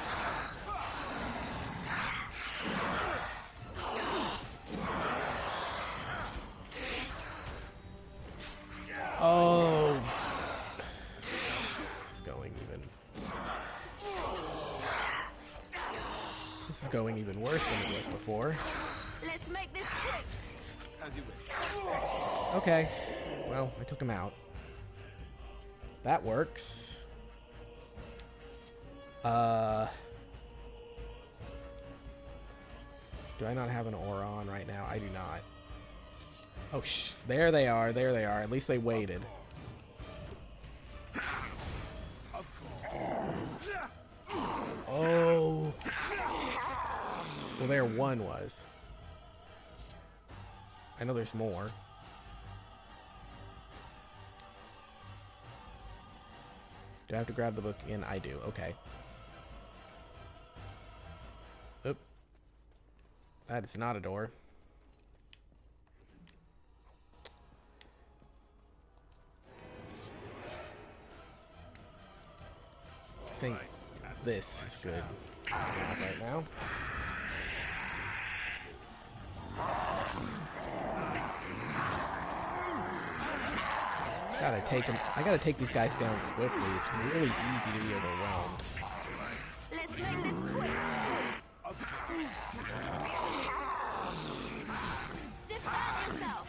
Speaker 1: Oh. This is going even... This is going even worse than it was before.
Speaker 10: Let's make this quick.
Speaker 5: As you wish.
Speaker 1: Okay. Well, I took him out. That works. Do I not have an aura on right now? I do not. Oh, there they are. There they are. At least they waited. Oh. Well, there one was. I know there's more. Do I have to grab the book again? I do. Okay. Oop. That is not a door. I think this is good right now. Gotta take him. I gotta take these guys down quickly. It's really easy to be overwhelmed.
Speaker 10: Let's make this quick. Defend yourself.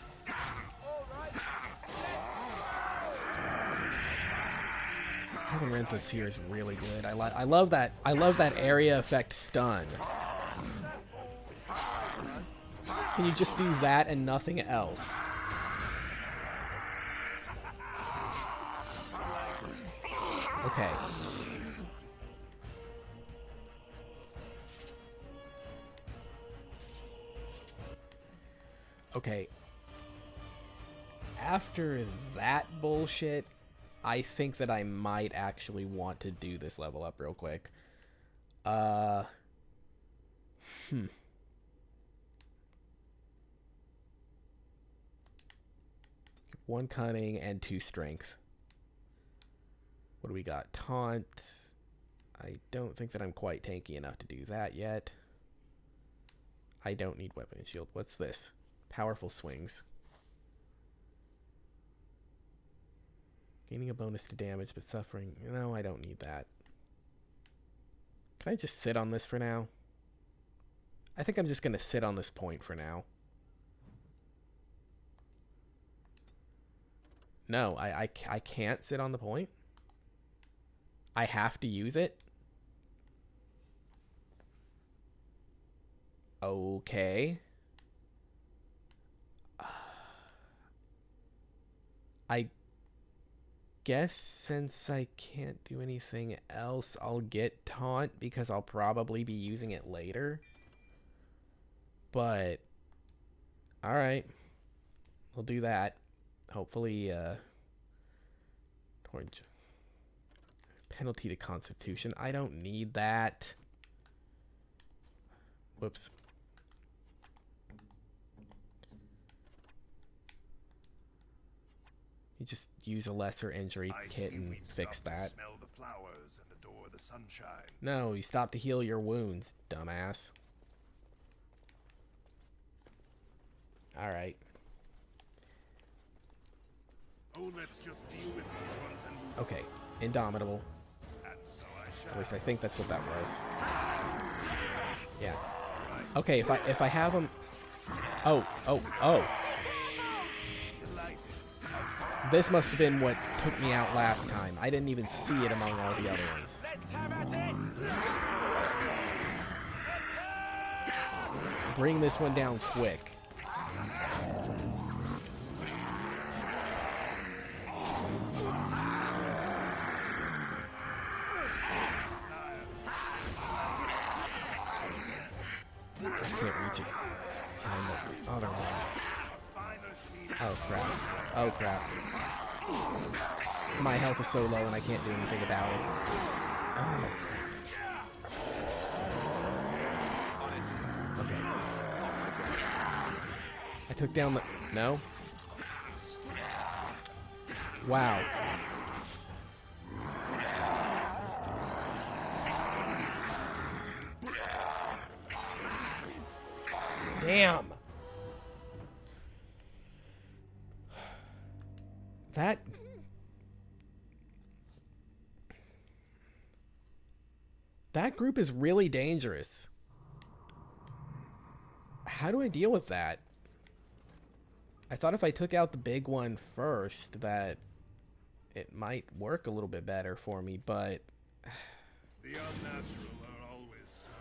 Speaker 1: Having Renthus here is really good. I love that. I love that area effect stun. Can you just do that and nothing else? Okay. Okay. After that bullshit, I think that I might actually want to do this level up real quick. One cunning and 2 strength. What do we got? Taunt. I don't think that I'm quite tanky enough to do that yet. I don't need weapon and shield. What's this? Powerful swings. Gaining a bonus to damage, but suffering. No, I don't need that. Can I just sit on this for now? I think I'm just going to sit on this point for now. No, I can't sit on the point. I have to use it. Okay. I guess since I can't do anything else, I'll get taunt because I'll probably be using it later. But alright. We'll do that. Hopefully, orange. Penalty to Constitution. I don't need that. Whoops. You just use a lesser injury kit and fix that.
Speaker 6: Smell the flowers and adore the sunshine.
Speaker 1: No, you stop to heal your wounds, dumbass. Alright.
Speaker 6: Oh, let's just deal with these ones and move
Speaker 1: Okay, Indomitable.
Speaker 6: on. And so I shall.
Speaker 1: At least I think that's what that was. Yeah. Okay, if I have them. Oh. This must have been what took me out last time. I didn't even see it among all the other ones. Bring this one down quick. I can't reach it. Oh, no. Other one. Oh, crap. Oh, crap. My health is so low and I can't do anything about it. Oh. Okay. I took down the... No? Wow. Damn. That group is really dangerous. How do I deal with that? I thought if I took out the big one first that it might work a little bit better for me, but
Speaker 6: The unnatural are always so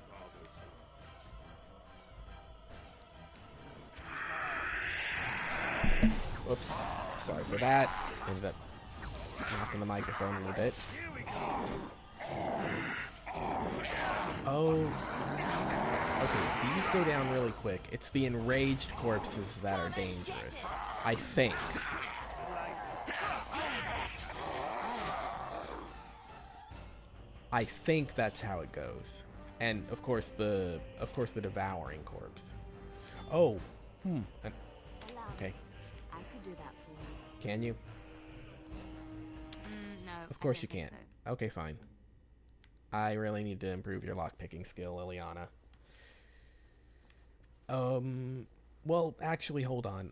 Speaker 6: bothersome.
Speaker 1: whoops. Sorry for that. Ended up knocking the microphone a little bit. Oh. Okay, these go down really quick. It's the enraged corpses that are dangerous. I think. I think that's how it goes. And of course the devouring corpse. Oh. Okay.
Speaker 12: I could do that for you.
Speaker 1: Can you?
Speaker 12: No.
Speaker 1: Of course you can't. So. Okay, fine. I really need to improve your lockpicking skill, Liliana. Well, actually, hold on.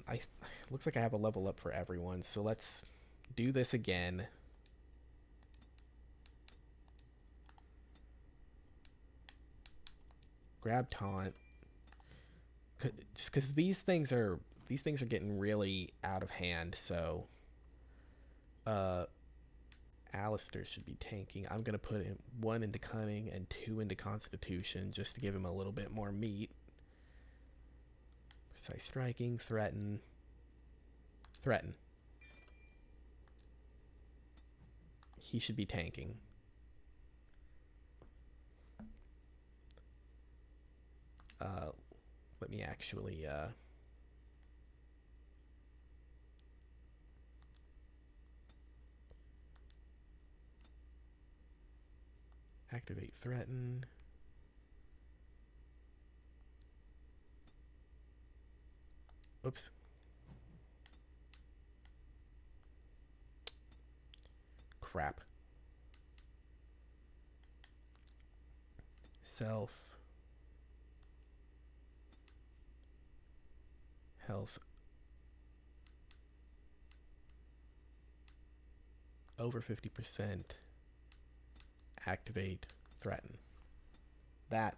Speaker 1: Looks like I have a level up for everyone, so let's do this again. Grab taunt. Just because these things are getting really out of hand, so Alistair should be tanking. I'm gonna put in 1 into cunning and 2 into constitution just to give him a little bit more meat. Precise striking, threaten. he should be tanking. Let me actually activate threaten. Oops. Crap. Self. Health. Over 50%. Activate threaten. That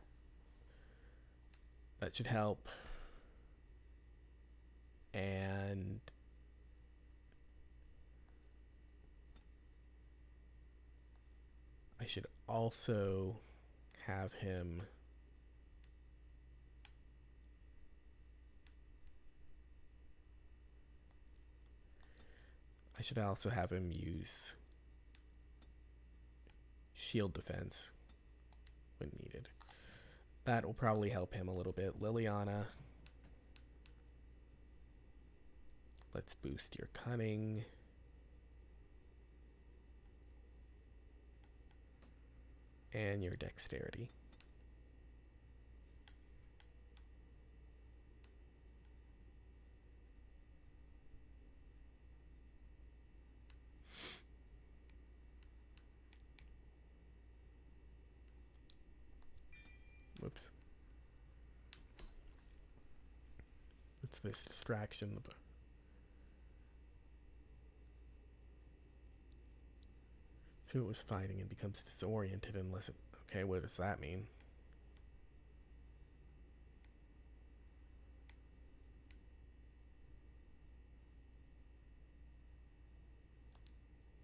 Speaker 1: should help. And I should also have him use shield defense when needed. That will probably help him a little bit. Liliana, let's boost your cunning. And your dexterity. Whoops. What's this distraction? So it was fighting and becomes disoriented unless it... Okay, what does that mean?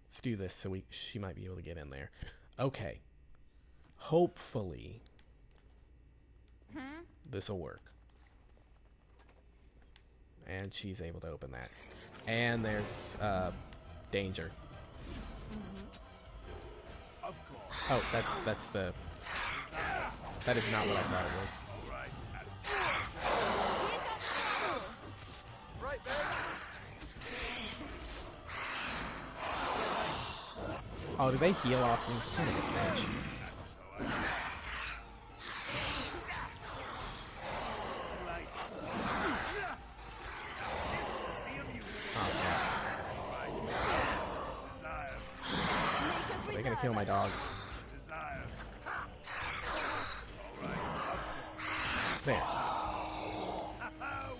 Speaker 1: Let's do this so she might be able to get in there. Okay. Hopefully this will work. And she's able to open that. And there's danger. Oh, that's the... That is not what I thought it was.
Speaker 5: Right there.
Speaker 1: Oh, do they heal off me? Son of a bitch. They're gonna kill my dog. There.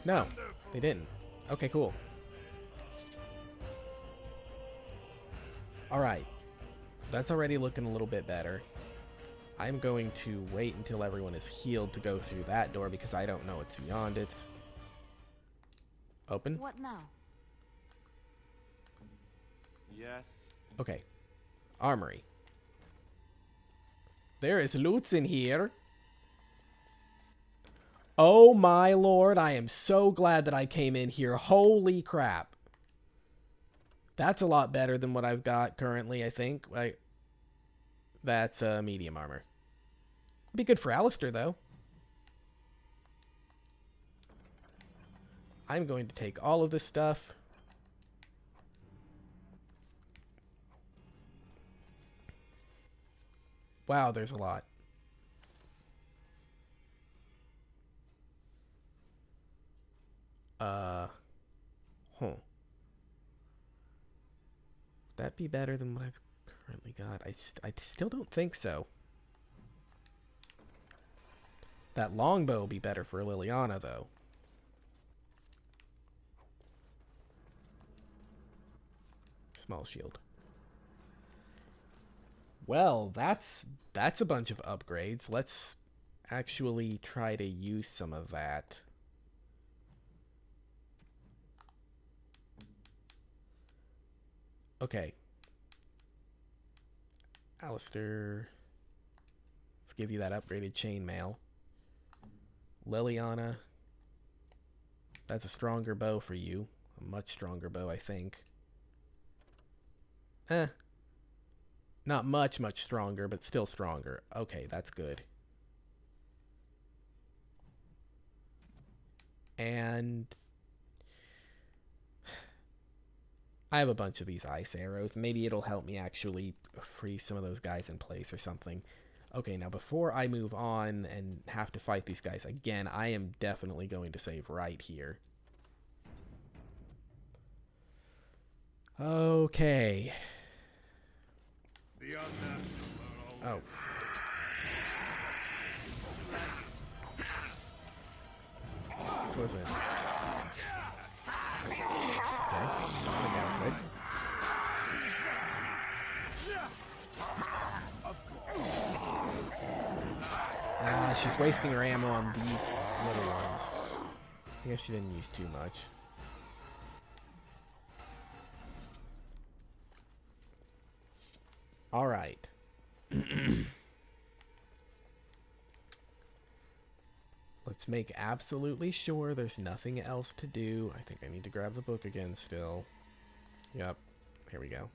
Speaker 1: No, they didn't. Okay, cool. Alright. That's already looking a little bit better. I'm going to wait until everyone is healed to go through that door because I don't know what's beyond it. Open?
Speaker 12: What now?
Speaker 5: Yes.
Speaker 1: Okay. Armory. There is loots in here. Oh my lord, I am so glad that I came in here. Holy crap. That's a lot better than what I've got currently, I think. That's medium armor. Be good for Alistair, though. I'm going to take all of this stuff. Wow, there's a lot. Would that be better than what I've currently got? I still don't think so. That longbow will be better for Liliana, though. Small shield. Well, that's a bunch of upgrades. Let's actually try to use some of that. Okay. Alistair. Let's give you that upgraded chainmail. Liliana. That's a stronger bow for you. A much stronger bow, I think. Not much stronger, but still stronger. Okay, that's good. And I have a bunch of these ice arrows. Maybe it'll help me actually freeze some of those guys in place or something. Okay, now before I move on and have to fight these guys again, I am definitely going to save right here. Okay. Oh. This wasn't... Okay. I got it. She's wasting her ammo on these little ones. I guess she didn't use too much. All right. Let's make absolutely sure there's nothing else to do. I think I need to grab the book again still. Yep. Here we go.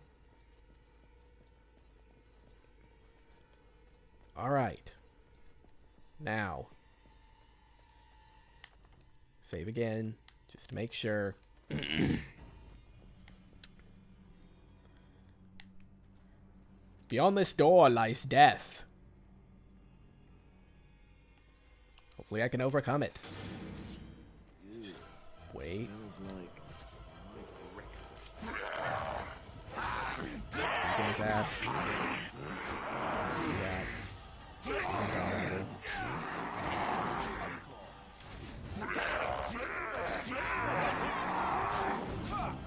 Speaker 1: All right. Now. Save again, just to make sure. Beyond this door lies death. Hopefully I can overcome it. Just wait. Look his ass. Yeah.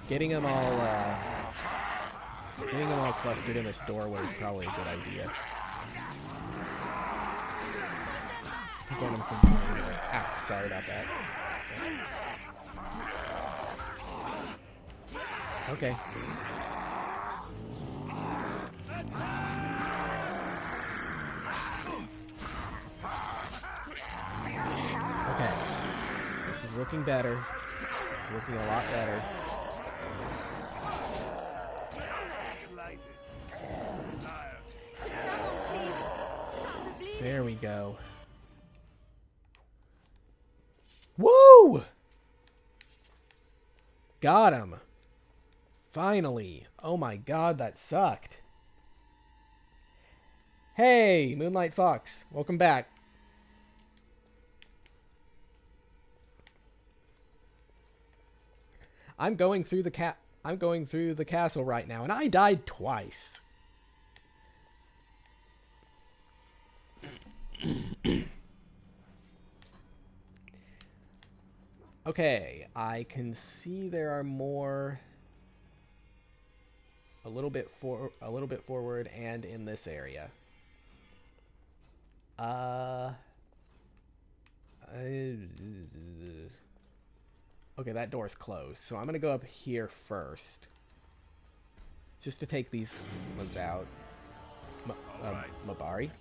Speaker 1: Getting them all clustered in this doorway is probably a good idea. Get them from here. Ah, sorry about that. Okay. Okay. This is looking better. This is looking a lot better. There we go. Woo! Got him. Finally. Oh my god, that sucked. Hey, Moonlight Fox. Welcome back. I'm going through the castle right now, and I died twice. Okay, I can see there are more a little bit forward and in this area. Okay, that door's closed, so I'm gonna go up here first, just to take these ones out. Mabari?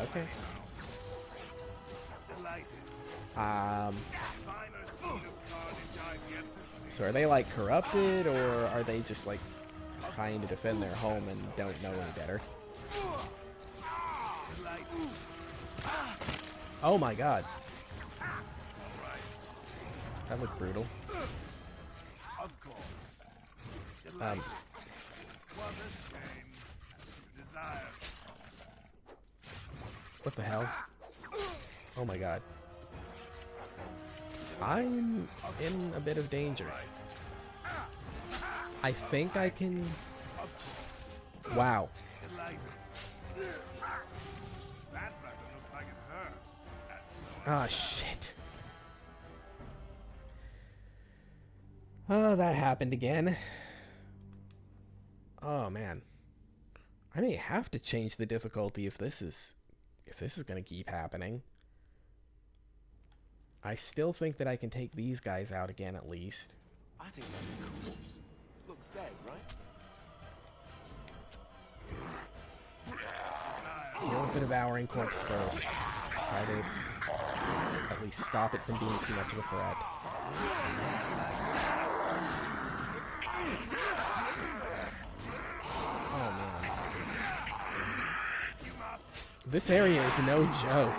Speaker 1: Okay. So are they like corrupted, or are they just like trying to defend their home and don't know any better? Oh my god. That looked brutal. What the hell? Oh my god. I'm in a bit of danger. I think I can... Wow. Ah, shit. Oh, that happened again. Oh, man. I may have to change the difficulty if this is going to keep happening. I still think that I can take these guys out again at least.
Speaker 5: I think that's a corpse. Looks dead, right?
Speaker 1: Deal with the devouring corpse first. Try to at least stop it from being too much of a threat. This area is no joke.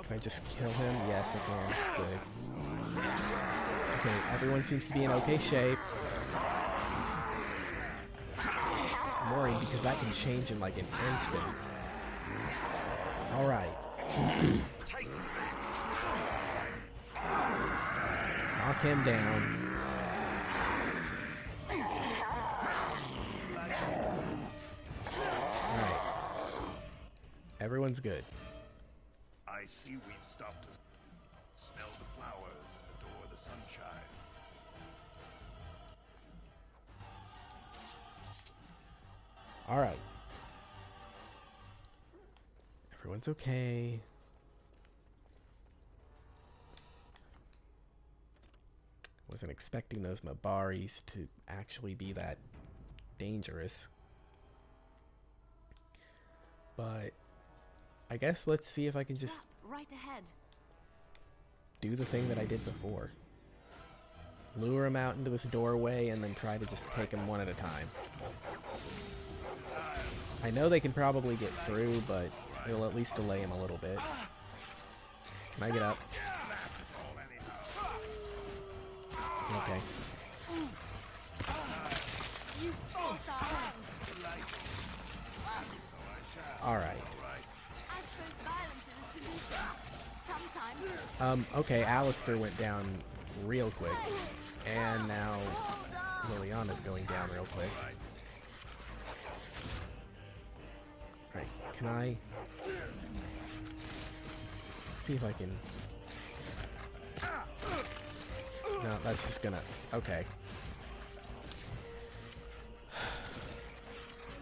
Speaker 1: Can I just kill him? Yes, I can. Good. Okay, everyone seems to be in okay shape. I'm worried because that can change in like an instant. Alright. Knock him down. Alright. Everyone's good.
Speaker 13: I see we've stopped to smell the flowers and adore the sunshine.
Speaker 1: Alright. Everyone's okay. Wasn't expecting those Mabaris to actually be that dangerous. But I guess let's see if I can just
Speaker 10: right ahead.
Speaker 1: do the thing that I did before. Lure him out into this doorway and then try to just take him one at a time. I know they can probably get through, but it'll at least delay him a little bit. Can I get up? Okay. Alright. Okay, Alistair went down real quick. And now Liliana's going down real quick. Alright, can I see if I can... No, that's just gonna... Okay.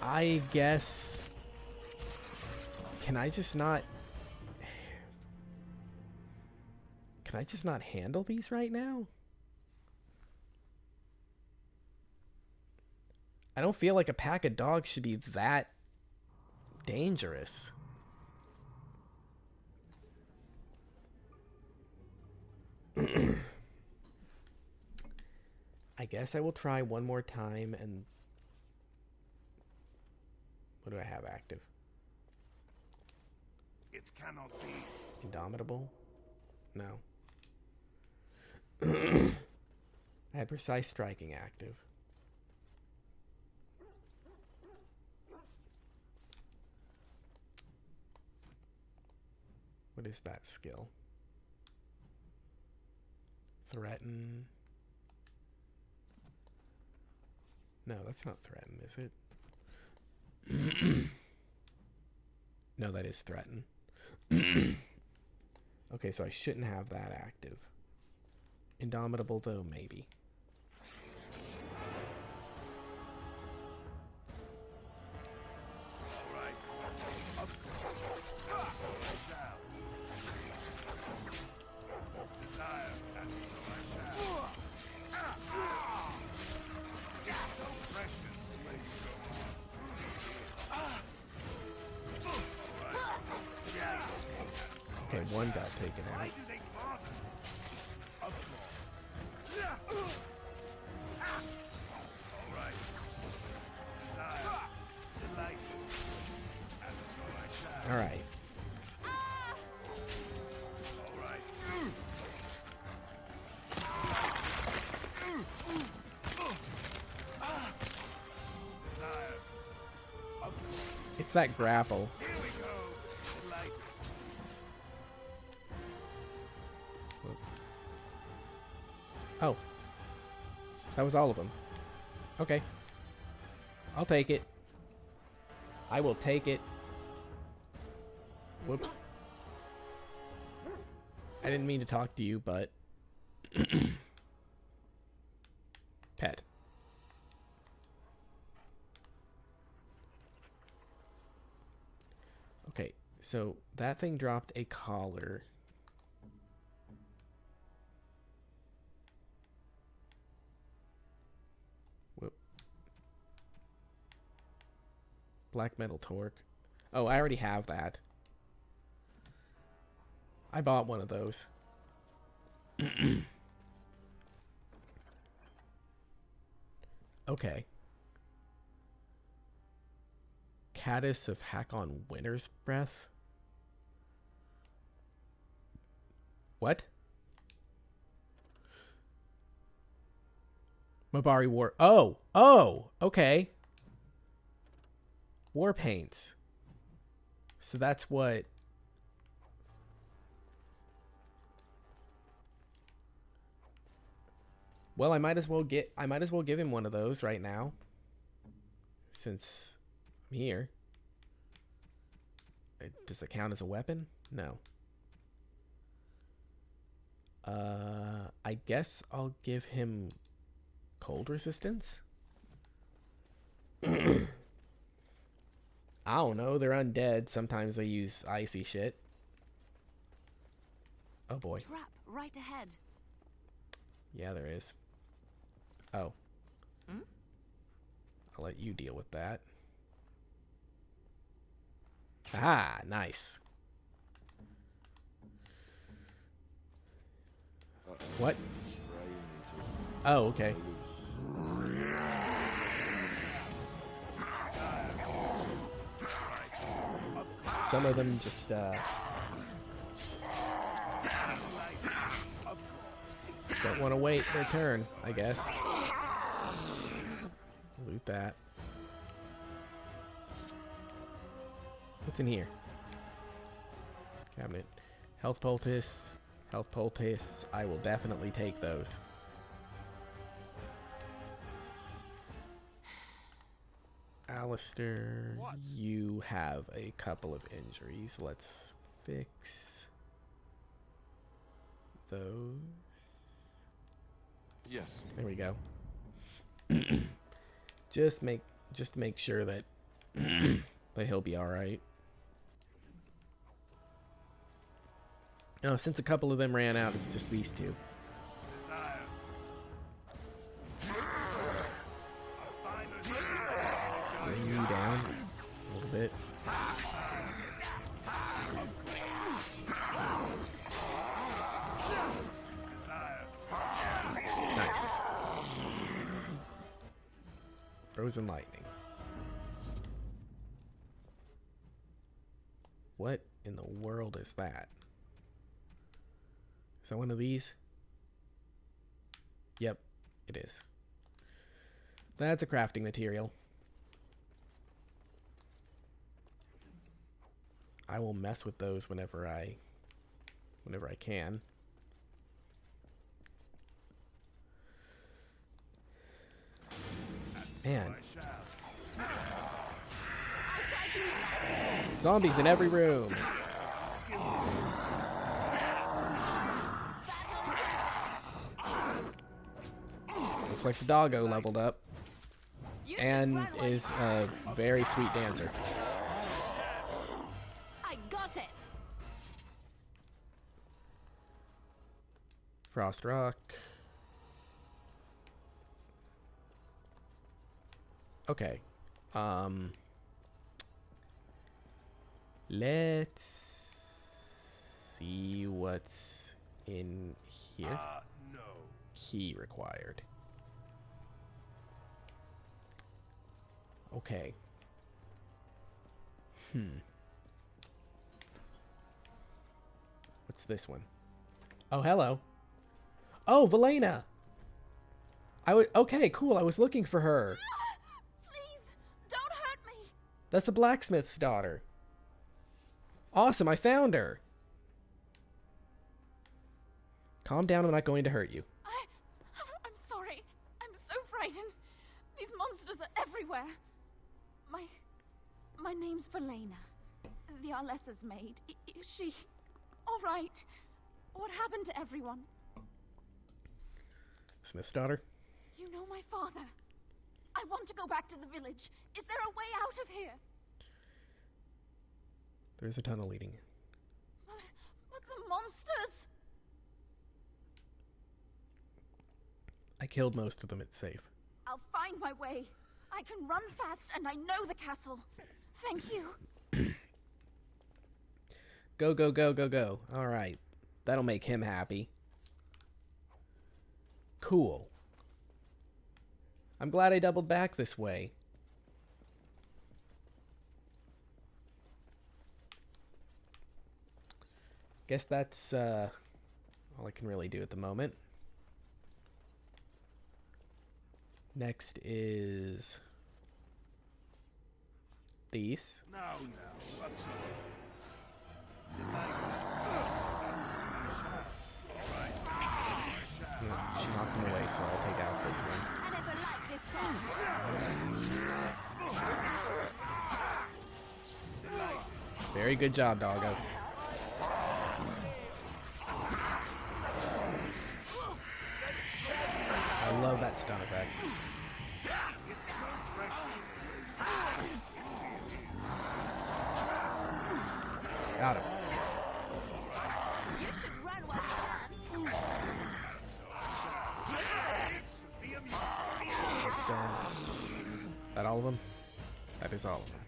Speaker 1: I guess... Can I just not handle these right now? I don't feel like a pack of dogs should be that dangerous. I guess I will try one more time and... What do I have active?
Speaker 13: It cannot be.
Speaker 1: Indomitable? No. I had precise striking active. What is that skill? Threaten. No, that's not threaten, is it? No, that is threaten. Okay, so I shouldn't have that active. Indomitable, though, maybe. Okay, one got taken out. All right. It's that grapple. Oh. That was all of them. Okay. I'll take it. I will take it. Whoops. I didn't mean to talk to you, but... Pet. Okay, so that thing dropped a collar. Whoop. Black metal torque. Oh, I already have that. I bought one of those. Okay. Caddis of Hakon Winter's Breath? What? Mabari War. Oh! Oh! Okay. War paints. So that's what... Well, I might as well give him one of those right now. Since I'm here. Does it count as a weapon? No. I guess I'll give him cold resistance. I don't know, they're undead. Sometimes they use icy shit. Oh boy.
Speaker 10: Trap right ahead.
Speaker 1: Yeah, there is. Oh.
Speaker 10: Hmm?
Speaker 1: I'll let you deal with that. Ah, nice. What? Oh, okay. Some of them just, don't want to wait their turn, I guess. Loot that. What's in here? Cabinet. Health poultice. Health poultice. I will definitely take those. Alistair, you have a couple of injuries. Let's fix those.
Speaker 5: Yes.
Speaker 1: There we go. just make sure that that he'll be all right. Oh, since a couple of them ran out, it's just these two. Bring you down a little bit. Nice. Frozen lightning. What in the world is that? Is that one of these? Yep, it is. That's a crafting material. I will mess with those whenever I can. Man. Zombies in every room. Looks like the doggo leveled up and is a very sweet dancer.
Speaker 10: I got it.
Speaker 1: Frost Rock. Okay. Let's see what's in here.
Speaker 13: No.
Speaker 1: Key required. Okay. What's this one? Oh, hello. Oh, Valena. Okay, cool. I was looking for her.
Speaker 10: Please, don't hurt me.
Speaker 1: That's the blacksmith's daughter. Awesome, I found her. Calm down, I'm not going to hurt you.
Speaker 3: I'm sorry. I'm so frightened. These monsters are everywhere. My name's Valena. The Arlessa's maid. Is she all right? What happened to everyone?
Speaker 1: Smith's daughter?
Speaker 3: You know my father. I want to go back to the village. Is there a way out of here?
Speaker 1: There's a tunnel leading.
Speaker 3: But the monsters!
Speaker 1: I killed most of them. It's safe.
Speaker 3: I'll find my way. I can run fast and I know the castle. Thank you.
Speaker 1: Go, go, go, go, go. All right. That'll make him happy. Cool. I'm glad I doubled back this way. Guess that's all I can really do at the moment. Next is these.
Speaker 13: No, what's all
Speaker 1: Yeah, she knocked him away, so I'll take out this one. Very good job, doggo. I love that stun effect. Got him.
Speaker 10: You should run while you can.
Speaker 1: Stun. That all of them? That is all of them.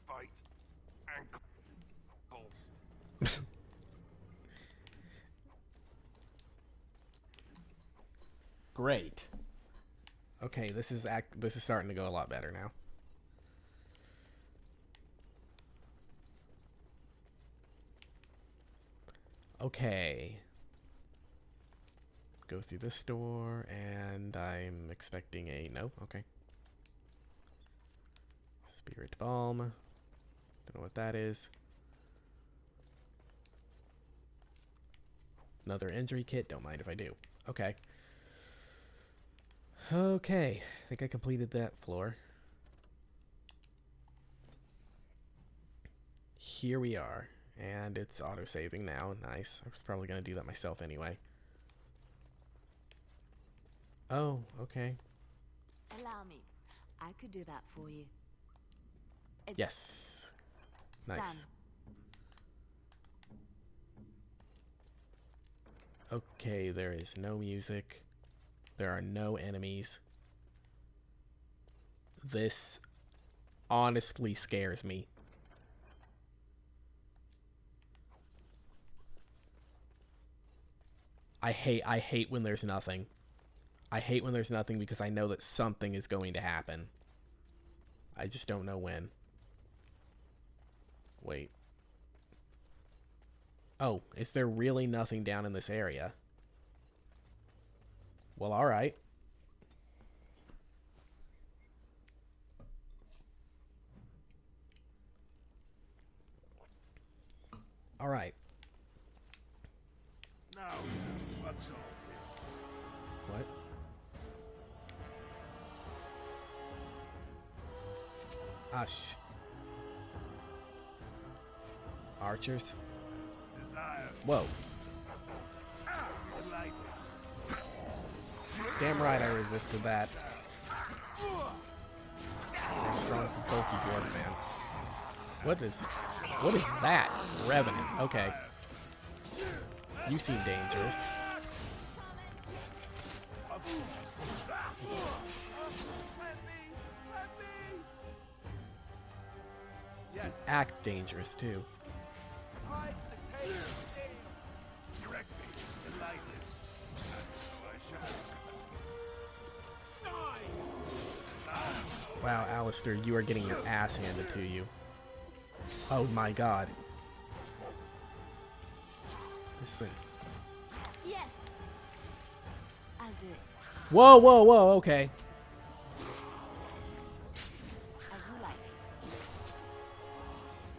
Speaker 13: Fight and pulse.
Speaker 1: Great. Okay, this is starting to go a lot better now. Okay. Go through this door, and I'm expecting a no. Okay. Spirit Balm. Don't know what that is. Another injury kit. Don't mind if I do. Okay. Okay. I think I completed that floor. Here we are. And it's auto-saving now. Nice. I was probably going to do that myself anyway. Oh, okay.
Speaker 12: Allow me. I could do that for you.
Speaker 1: Yes. Nice.
Speaker 12: Done.
Speaker 1: Okay, there is no music. There are no enemies. This honestly scares me. I hate when there's nothing. I hate when there's nothing because I know that something is going to happen. I just don't know when. Wait. Oh, is there really nothing down in this area? Well, alright. Alright.
Speaker 13: Now, what's all this?
Speaker 1: What? Archers?
Speaker 13: Desire.
Speaker 1: Whoa.
Speaker 13: Delight.
Speaker 1: Damn right I resisted that. I'm strong for bulky dwarf, man. What is that? Revenant. Okay. You seem dangerous. You act dangerous too.
Speaker 13: Direct me. Delighted. And so I shall.
Speaker 1: Wow, Alistair, you are getting your ass handed to you. Oh my god. Listen.
Speaker 12: Yes. I'll do it.
Speaker 1: Whoa, whoa, whoa, okay.
Speaker 12: As you like.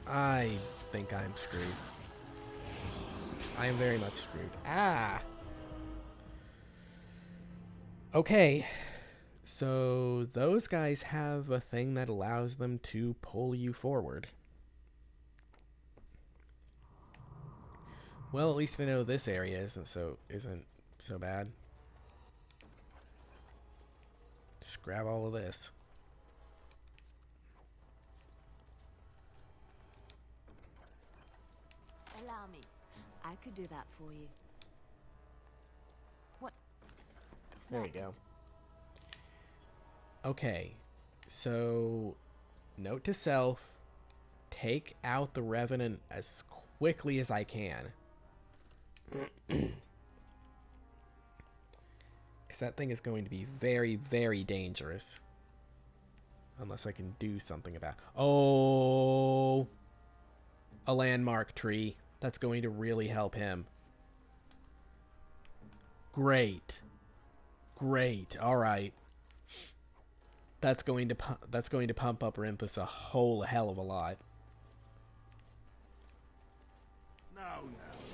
Speaker 1: I think I'm screwed. I am very much screwed. Ah! Okay. So, those guys have a thing that allows them to pull you forward. Well, at least I know this area isn't so bad. Just grab all of this.
Speaker 12: Allow me. I could do that for you. What?
Speaker 1: There we go. Okay. So, note to self, take out the Revenant as quickly as I can. Because that thing is going to be very, very dangerous. Unless I can do something about... Oh! A landmark tree. That's going to really help him. Great. Great. Alright. That's going to pump up Orinthus a whole hell of a lot.
Speaker 13: Now,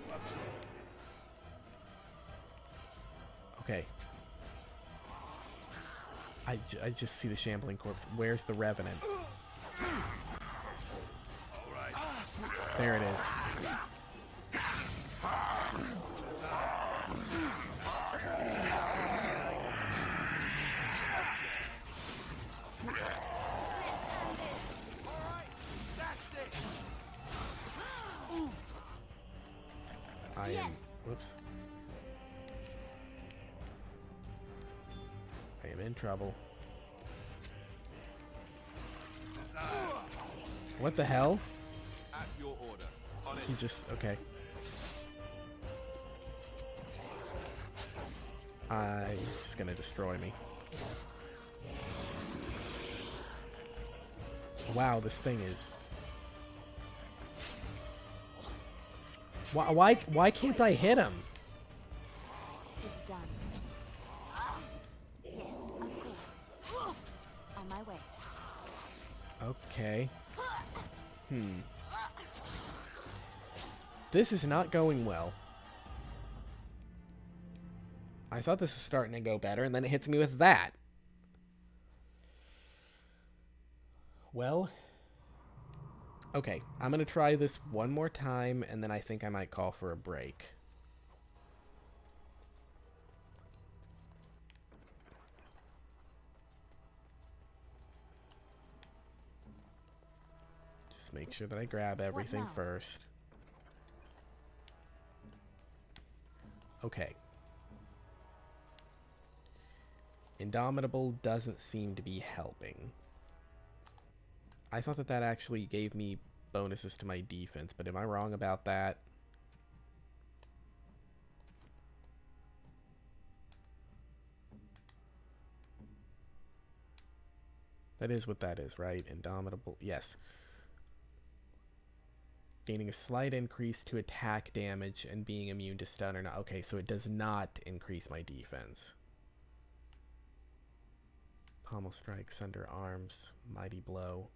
Speaker 13: what's all this?
Speaker 1: Okay. I just see the shambling corpse. Where's the Revenant? There it is. I am... Whoops. I am in trouble. What the hell?
Speaker 5: At your order. On it.
Speaker 1: He just... Okay. He's just gonna destroy me. Wow, this thing is... Why can't I hit him?
Speaker 12: It's done. Yes, of course. On my way.
Speaker 1: Okay. This is not going well. I thought this was starting to go better, and then it hits me with that. Well... Okay, I'm going to try this one more time, and then I think I might call for a break. Just make sure that I grab everything first. Okay. Indomitable doesn't seem to be helping. I thought that actually gave me bonuses to my defense, but am I wrong about that? That is what that is, right? Indomitable. Yes. Gaining a slight increase to attack damage and being immune to stun or not. Okay, so it does not increase my defense. Pommel strike, sunder arms, mighty blow.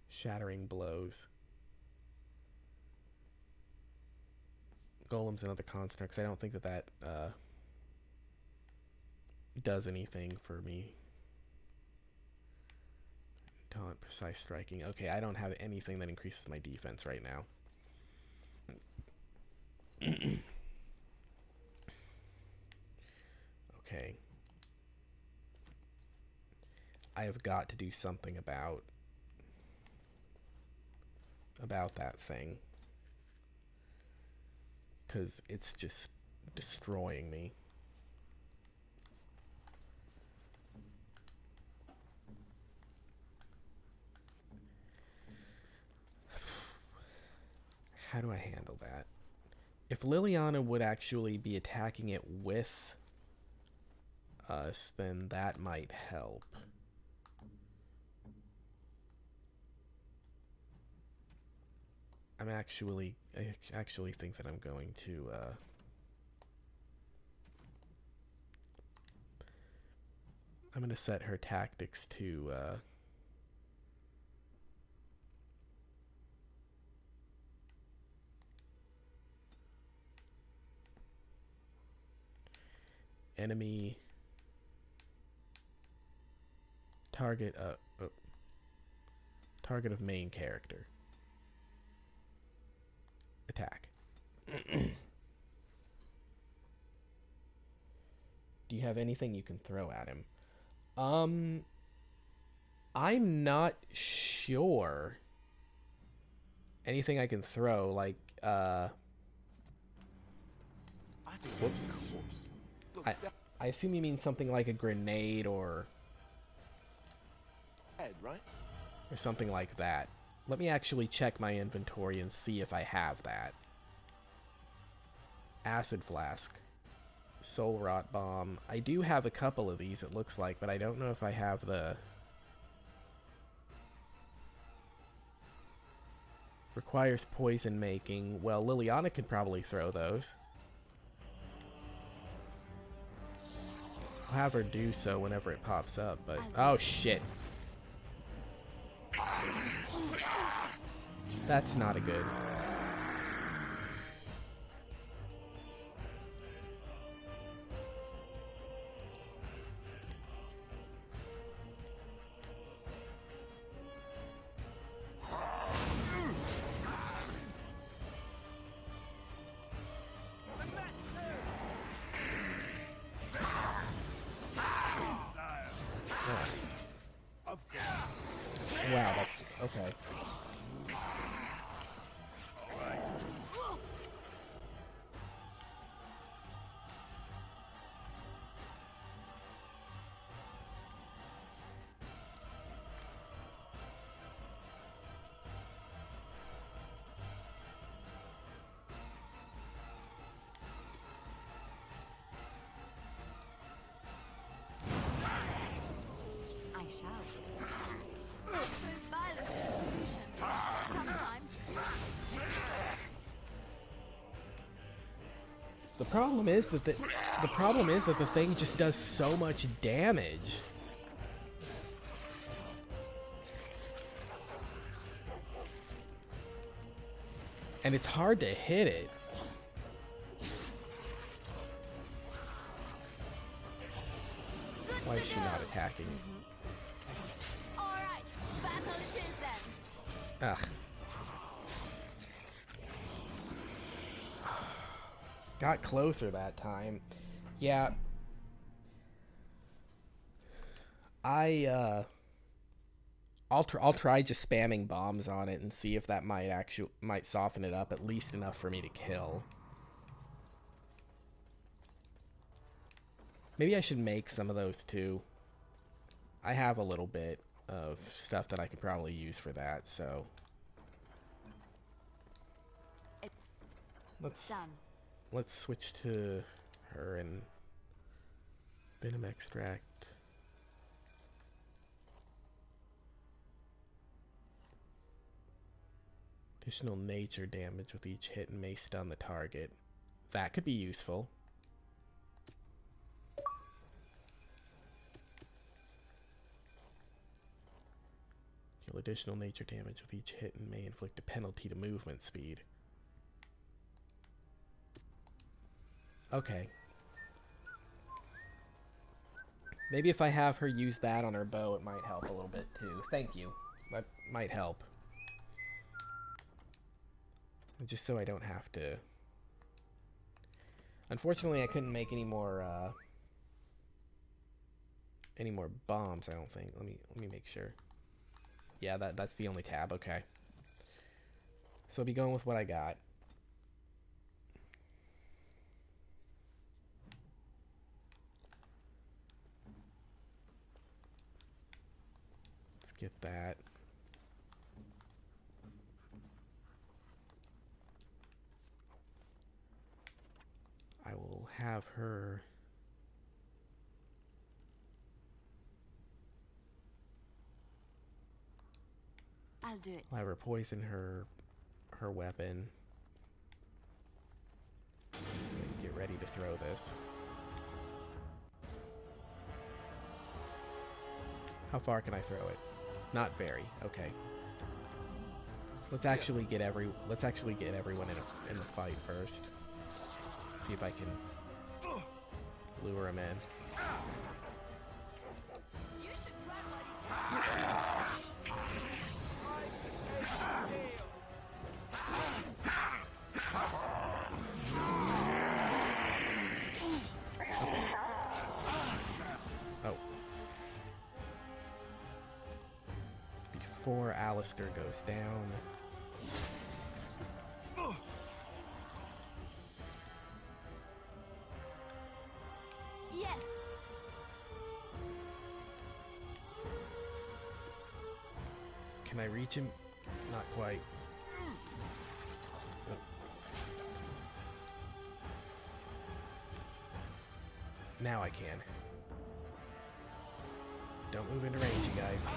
Speaker 1: Shattering blows. Golems and other constructs. I don't think that does anything for me. Taunt, precise striking. Okay, I don't have anything that increases my defense right now. Okay. I have got to do something about that thing. Because it's just destroying me. How do I handle that? If Liliana would actually be attacking it with us, then that might help. I actually think that I'm going to I'm going to set her tactics to enemy target target of main character. Attack. Do you have anything you can throw at him? I'm not sure. Anything I can throw, like, whoops. I assume you mean something like a grenade or...
Speaker 5: Head, right?
Speaker 1: or something like that. Let me actually check my inventory and see if I have that. Acid flask. Soul rot bomb. I do have a couple of these, it looks like, but I don't know if I have the... Requires poison making. Well, Liliana could probably throw those. I'll have her do so whenever it pops up, but... Oh, shit. That's not a good... Wow, that's... okay.
Speaker 12: I shall.
Speaker 1: The problem is that the thing just does so much damage. And it's hard to hit it. Why is she not attacking?
Speaker 12: Alright, battle it is then.
Speaker 1: Ugh. Got closer that time. Yeah. I'll try just spamming bombs on it and see if that might soften it up at least enough for me to kill. Maybe I should make some of those too. I have a little bit of stuff that I could probably use for that, so let's switch to her and venom extract. Additional nature damage with each hit and may stun the target. That could be useful. Deal additional nature damage with each hit and may inflict a penalty to movement speed. Okay. Maybe if I have her use that on her bow, it might help a little bit too. Thank you. That might help. Just so I don't have to... Unfortunately, I couldn't make any more bombs, I don't think. Let me make sure. Yeah, that's the only tab, okay. So I'll be going with what I got. Let's get that. I will have her...
Speaker 12: I'll do it.
Speaker 1: I'll have her poison her weapon. Get ready to throw this. How far can I throw it? Not very. Okay. Let's actually get everyone in the fight first. See if I can lure him in. Oh. Before Alistair goes down.
Speaker 12: Yes.
Speaker 1: Can I reach him? Not quite. Oh. Now I can. Don't move into range, you guys.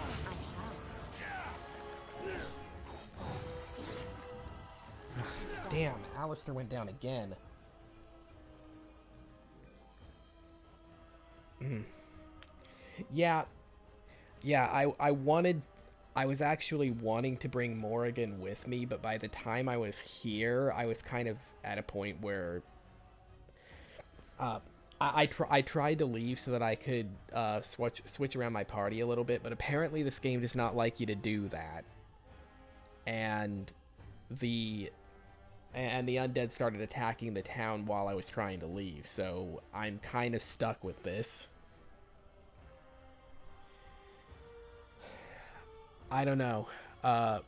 Speaker 1: Damn, Alistair went down again. Yeah, I was actually wanting to bring Morrigan with me, but by the time I was here, I was kind of at a point where I tried to leave so that I could switch around my party a little bit, but apparently this game does not like you to do that. And the undead started attacking the town while I was trying to leave, so I'm kind of stuck with this. I don't know. I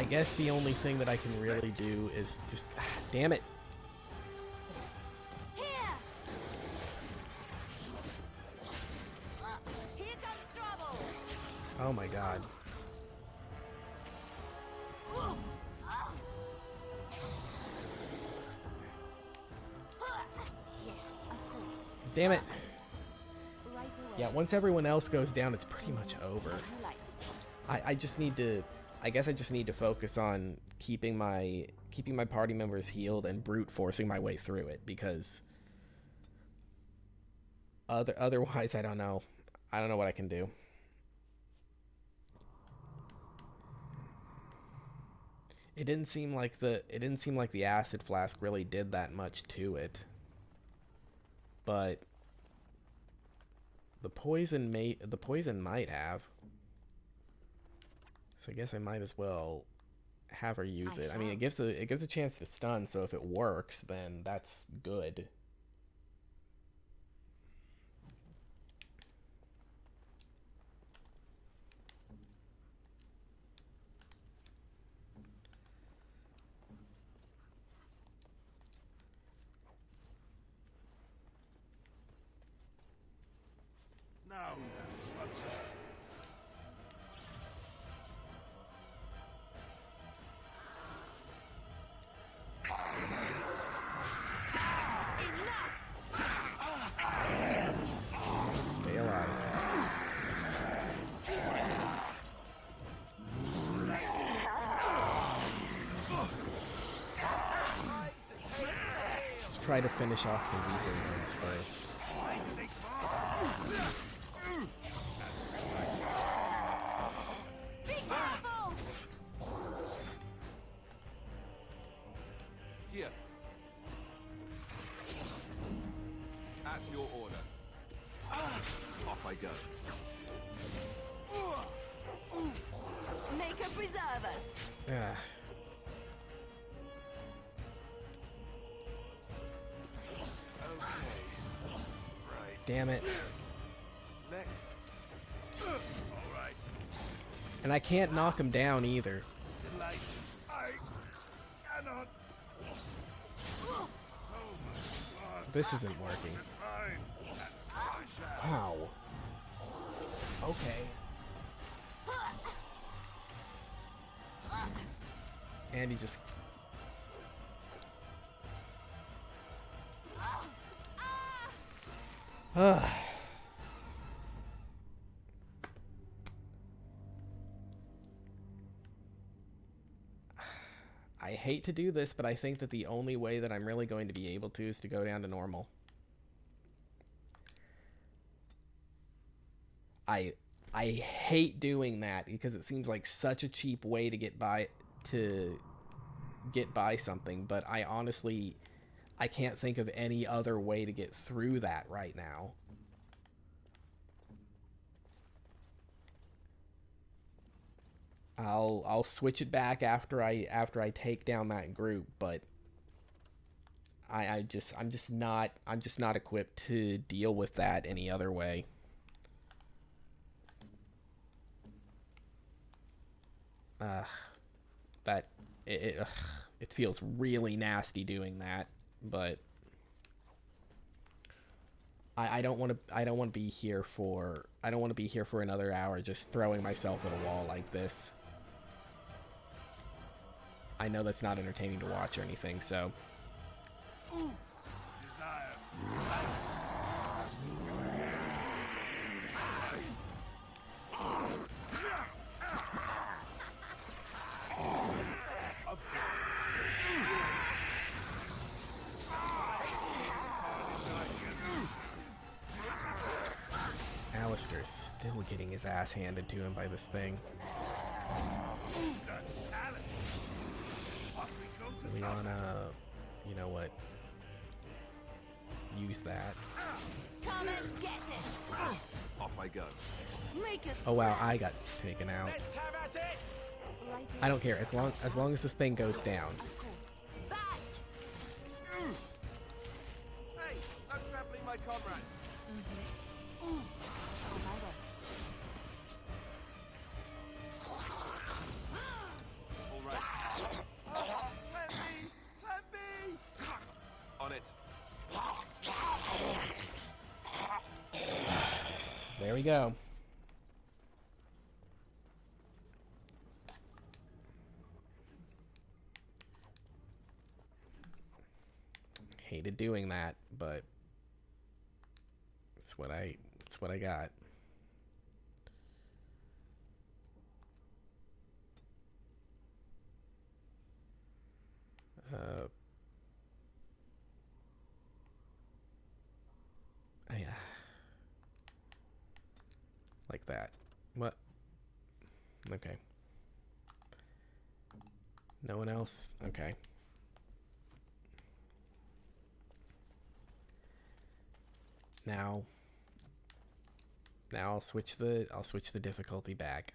Speaker 1: guess the only thing that I can really do is just... Damn it.
Speaker 10: Here comes trouble.
Speaker 1: Oh my god. Damn it. Yeah, once everyone else goes down, it's pretty much over. I just need to... I guess I just need to focus on keeping my party members healed and brute forcing my way through it, because otherwise I don't know. I don't know what I can do. It didn't seem like the acid flask really did that much to it. But the poison might have. So I guess I might as well have her use it. I mean, it gives a chance to stun, so if it works, then that's good.
Speaker 13: Now, Sponsor.
Speaker 1: Stay alive. Let's try to finish off the weaker ones first.
Speaker 10: Be careful!
Speaker 5: Here. At your order. Off I go.
Speaker 10: Make her preserve us.
Speaker 1: Ah. Damn it.
Speaker 5: Next.
Speaker 13: All right.
Speaker 1: And I can't knock him down either.
Speaker 13: Delight. I cannot. So much blood.
Speaker 1: This isn't working.
Speaker 13: Fine. And so I shall.
Speaker 1: Wow. Okay. And he just... I hate to do this, but I think that the only way that I'm really going to be able to is to go down to normal. I hate doing that because it seems like such a cheap way to get by something, but I honestly can't think of any other way to get through that right now. I'll switch it back after I take down that group, but I'm just not equipped to deal with that any other way. It feels really nasty doing that, but I don't want to. I don't want to be here for. I don't want to be here for another hour just throwing myself at a wall like this. I know that's not entertaining to watch or anything, so. Alistair's still getting his ass handed to him by this thing. So we wanna, you know what? Use that.
Speaker 10: Come and get it.
Speaker 5: Off I go.
Speaker 10: Make us
Speaker 1: Oh wow, I got taken out. I don't care as long as this thing goes down.
Speaker 5: Hey, I'm trampling my comrade. All right. Let me. On it.
Speaker 1: There we go. Hated doing that, but it's what I got. Like that. What? Okay. No one else? Okay. Now I'll switch the difficulty back.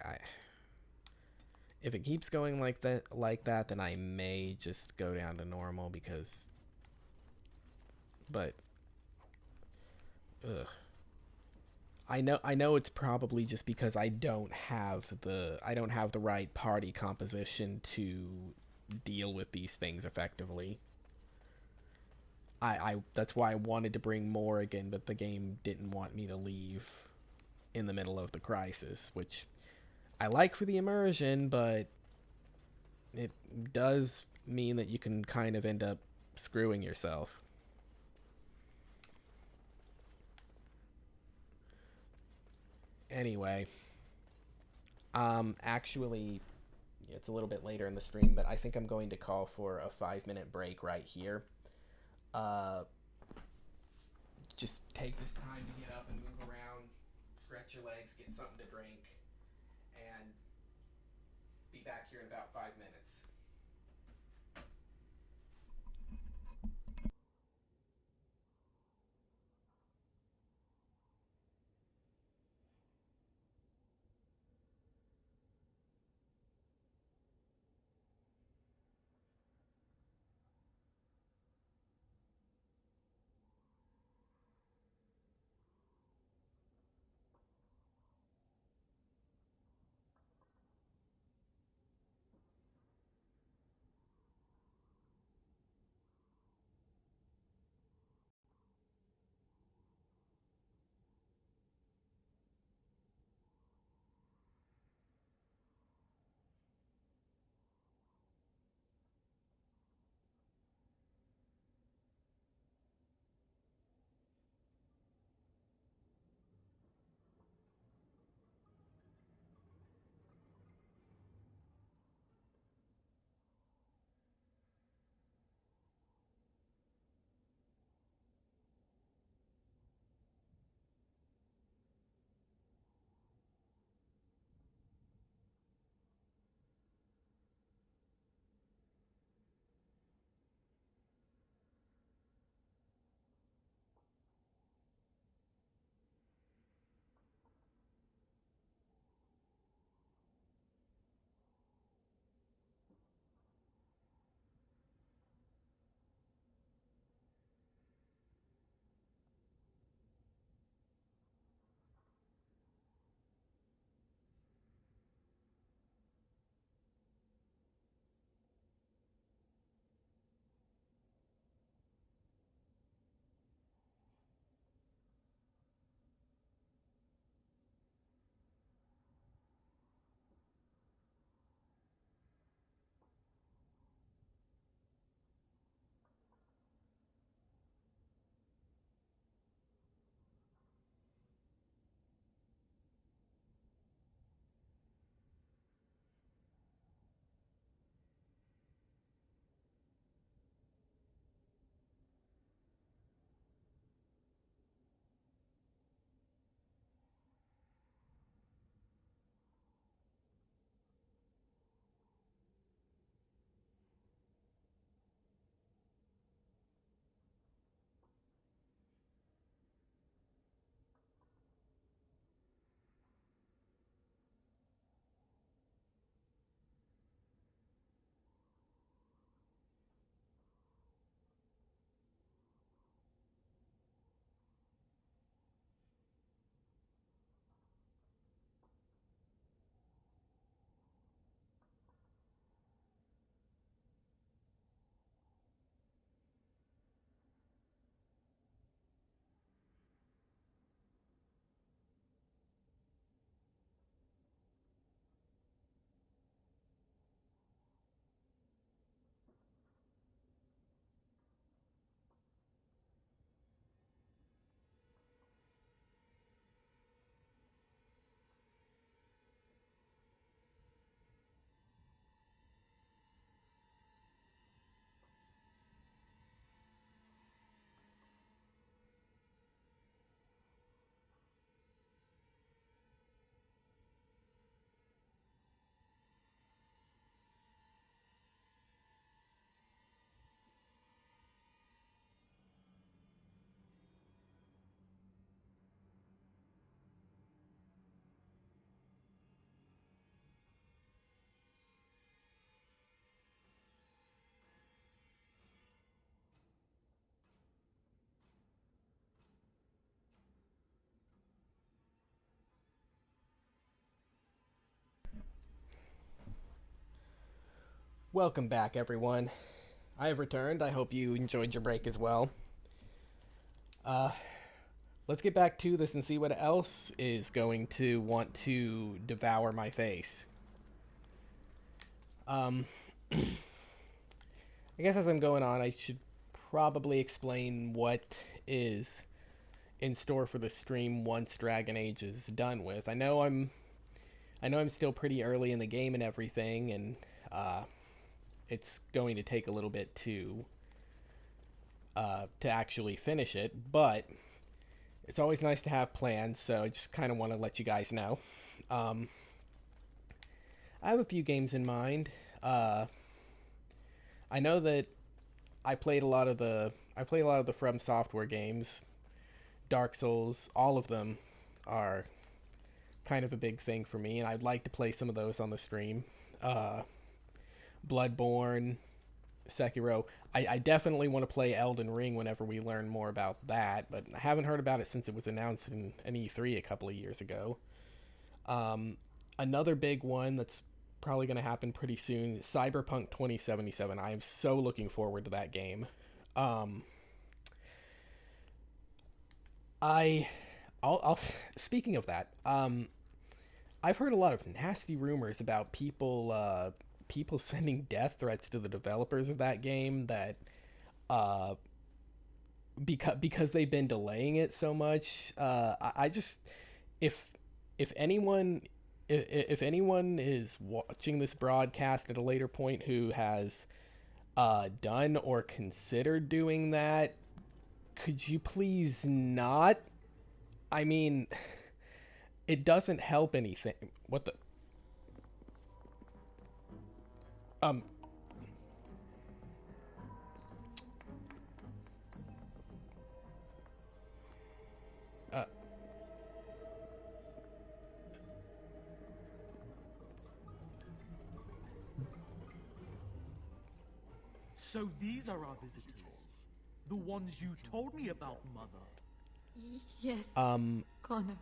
Speaker 1: If it keeps going like that, then I may just go down to normal because. But, ugh. I know it's probably just because I don't have the right party composition to deal with these things effectively. That's why I wanted to bring Morrigan, but the game didn't want me to leave in the middle of the crisis, which I like for the immersion, but it does mean that you can kind of end up screwing yourself. Anyway, actually, it's a little bit later in the stream, but I think I'm going to call for a 5-minute break right here. Just take this time to get up and move around, stretch your legs, get something to drink, and be back here in about 5 minutes. Welcome back, everyone. I have returned. I hope you enjoyed your break as well. Let's get back to this and see what else is going to want to devour my face. I guess as I'm going on, I should probably explain what is in store for the stream once Dragon Age is done with. I know I'm still pretty early in the game and everything, and it's going to take a little bit to actually finish it, but it's always nice to have plans, so I just kind of want to let you guys know. I have a few games in mind. I know that I played a lot of the From Software games. Dark Souls, all of them are kind of a big thing for me, and I'd like to play some of those on the stream. Bloodborne, Sekiro. I definitely want to play Elden Ring whenever we learn more about that, but I haven't heard about it since it was announced in an E3 a couple of years ago. Another big one that's probably going to happen pretty soon, Cyberpunk 2077. I am so looking forward to that game. Speaking of that, I've heard a lot of nasty rumors about people sending death threats to the developers of that game that because they've been delaying it so much. I just if anyone is watching this broadcast at a later point who has done or considered doing that, could you please not? I mean, it doesn't help anything. What the?
Speaker 15: So these are our visitors. The ones you told me about, Mother.
Speaker 11: Yes, Connor.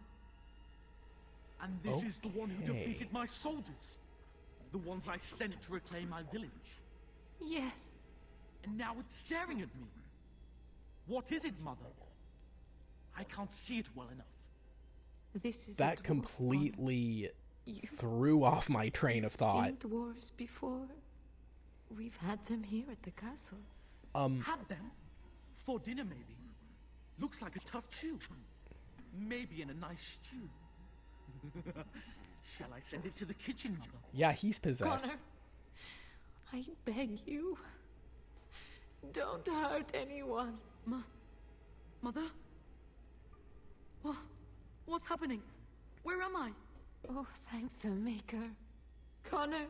Speaker 15: And this is the one who defeated my soldiers. The ones I sent to reclaim my village.
Speaker 11: Yes.
Speaker 15: And now it's staring at me. What is it, Mother? I can't see it well enough.
Speaker 11: This is
Speaker 1: that completely threw off my train of thought.
Speaker 11: Seen dwarves before? We've had them here at the castle.
Speaker 15: Had them? For dinner, maybe. Looks like a tough chew. Maybe in a nice stew. Shall I send it to the kitchen, Mother?
Speaker 1: Yeah, he's possessed.
Speaker 11: Connor, I beg you. Don't hurt anyone.
Speaker 15: Mother? What's happening? Where am I?
Speaker 11: Oh, thank the Maker. Connor,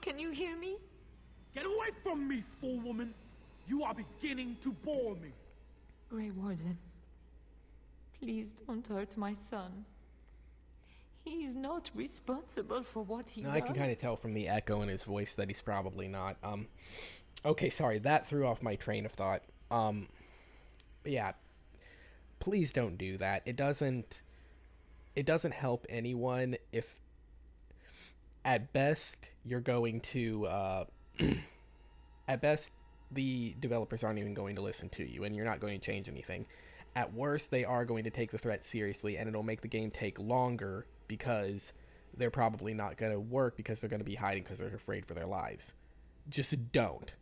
Speaker 11: can you hear me?
Speaker 15: Get away from me, fool woman! You are beginning to bore me.
Speaker 11: Grey Warden, please don't hurt my son. He is not responsible for what he does.
Speaker 1: I can kind of tell from the echo in his voice that he's probably not. Okay, sorry, that threw off my train of thought. But yeah, please don't do that. It doesn't help anyone if, at best, you're going to, at best, the developers aren't even going to listen to you, and you're not going to change anything. At worst, they are going to take the threat seriously, and it'll make the game take longer because they're probably not going to work because they're going to be hiding because they're afraid for their lives. Just don't.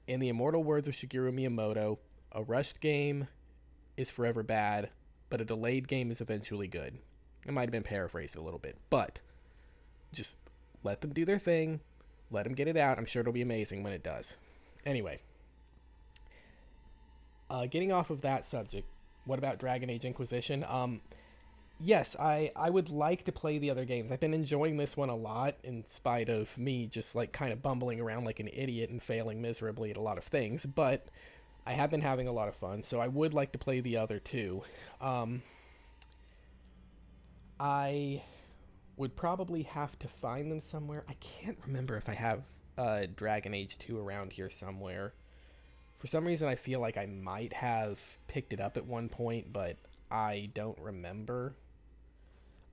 Speaker 1: In the immortal words of Shigeru Miyamoto, a rushed game is forever bad, but a delayed game is eventually good. It might have been paraphrased a little bit, but just let them do their thing. Let them get it out. I'm sure it'll be amazing when it does. Anyway. Getting off of that subject, what about Dragon Age Inquisition? Yes, I would like to play the other games. I've been enjoying this one a lot, in spite of me just like kind of bumbling around like an idiot and failing miserably at a lot of things, but I have been having a lot of fun, so I would like to play the other two. I would probably have to find them somewhere. I can't remember if I have Dragon Age 2 around here somewhere. For some reason, I feel like I might have picked it up at one point, but I don't remember.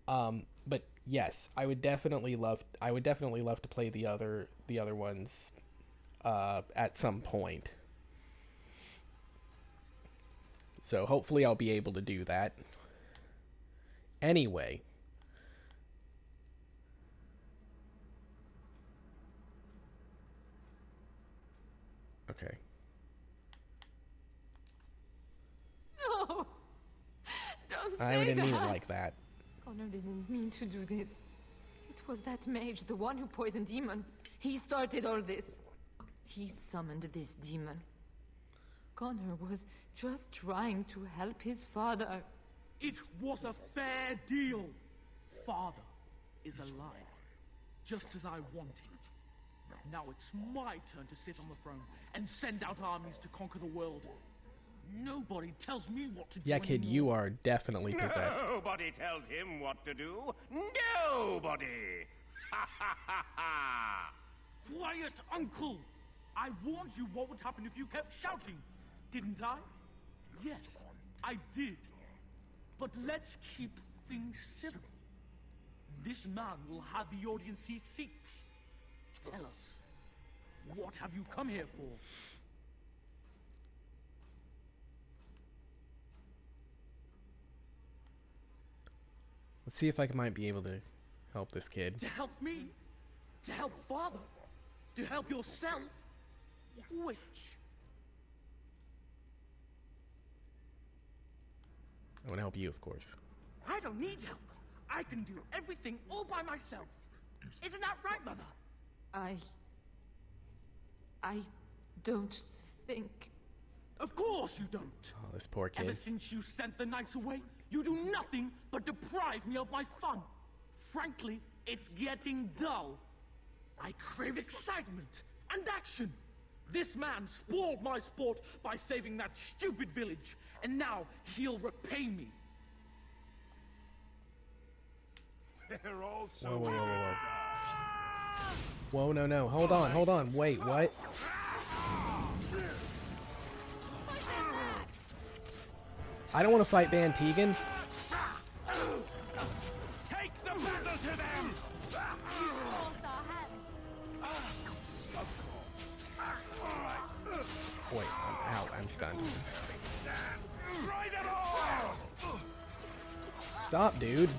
Speaker 1: But yes, I would definitely love to play the other ones at some point. So hopefully I'll be able to do that. Anyway, okay.
Speaker 11: No! Don't say
Speaker 1: I didn't mean it
Speaker 11: that.
Speaker 1: like that.
Speaker 11: Connor didn't mean to do this. It was that mage, the one who poisoned Demon. He started all this. He summoned this demon. Connor was just trying to help his father.
Speaker 15: It was a fair deal. Father is alive, just as I wanted. Now it's my turn to sit on the throne and send out armies to conquer the world. Nobody tells me what to do.
Speaker 1: Yeah, kid,
Speaker 15: anymore.
Speaker 1: you are definitely possessed.
Speaker 16: Nobody tells him what to do. Nobody! Ha ha ha ha!
Speaker 15: Quiet, Uncle! I warned you what would happen if you kept shouting, didn't I? Yes, I did. But let's keep things civil. This man will have the audience he seeks. Tell us, what have you come here for?
Speaker 1: Let's see if I might be able to help this kid.
Speaker 15: To help me? To help Father? To help yourself? Which?
Speaker 1: I want to help you, of course.
Speaker 15: I don't need help. I can do everything all by myself. Isn't that right, Mother?
Speaker 11: I don't think...
Speaker 15: Of course you don't.
Speaker 1: Oh, this poor kid.
Speaker 15: Ever since you sent the knights away, you do nothing but deprive me of my fun. Frankly, it's getting dull. I crave excitement and action. This man spoiled my sport by saving that stupid village, and now he'll repay me.
Speaker 13: They're all so
Speaker 1: Whoa, whoa, whoa, whoa, whoa. Whoa, no. Hold on. Wait, what? I don't want to fight Van Tegan.
Speaker 16: Take the battle to them!
Speaker 1: Wait, I'm out. I'm stunned.
Speaker 16: Try them all!
Speaker 1: Stop, dude.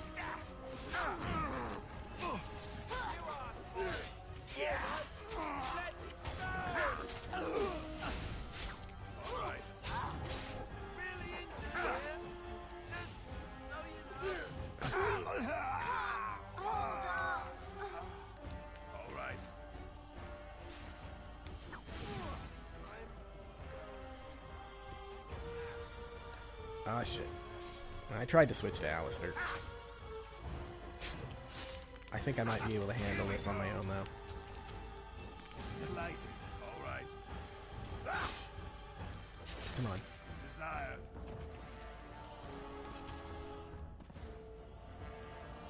Speaker 1: Ah, shit. I tried to switch to Alistair. I think I might be able to handle this on my own, though.
Speaker 13: Delighted. All right.
Speaker 1: Come on.
Speaker 13: Desire.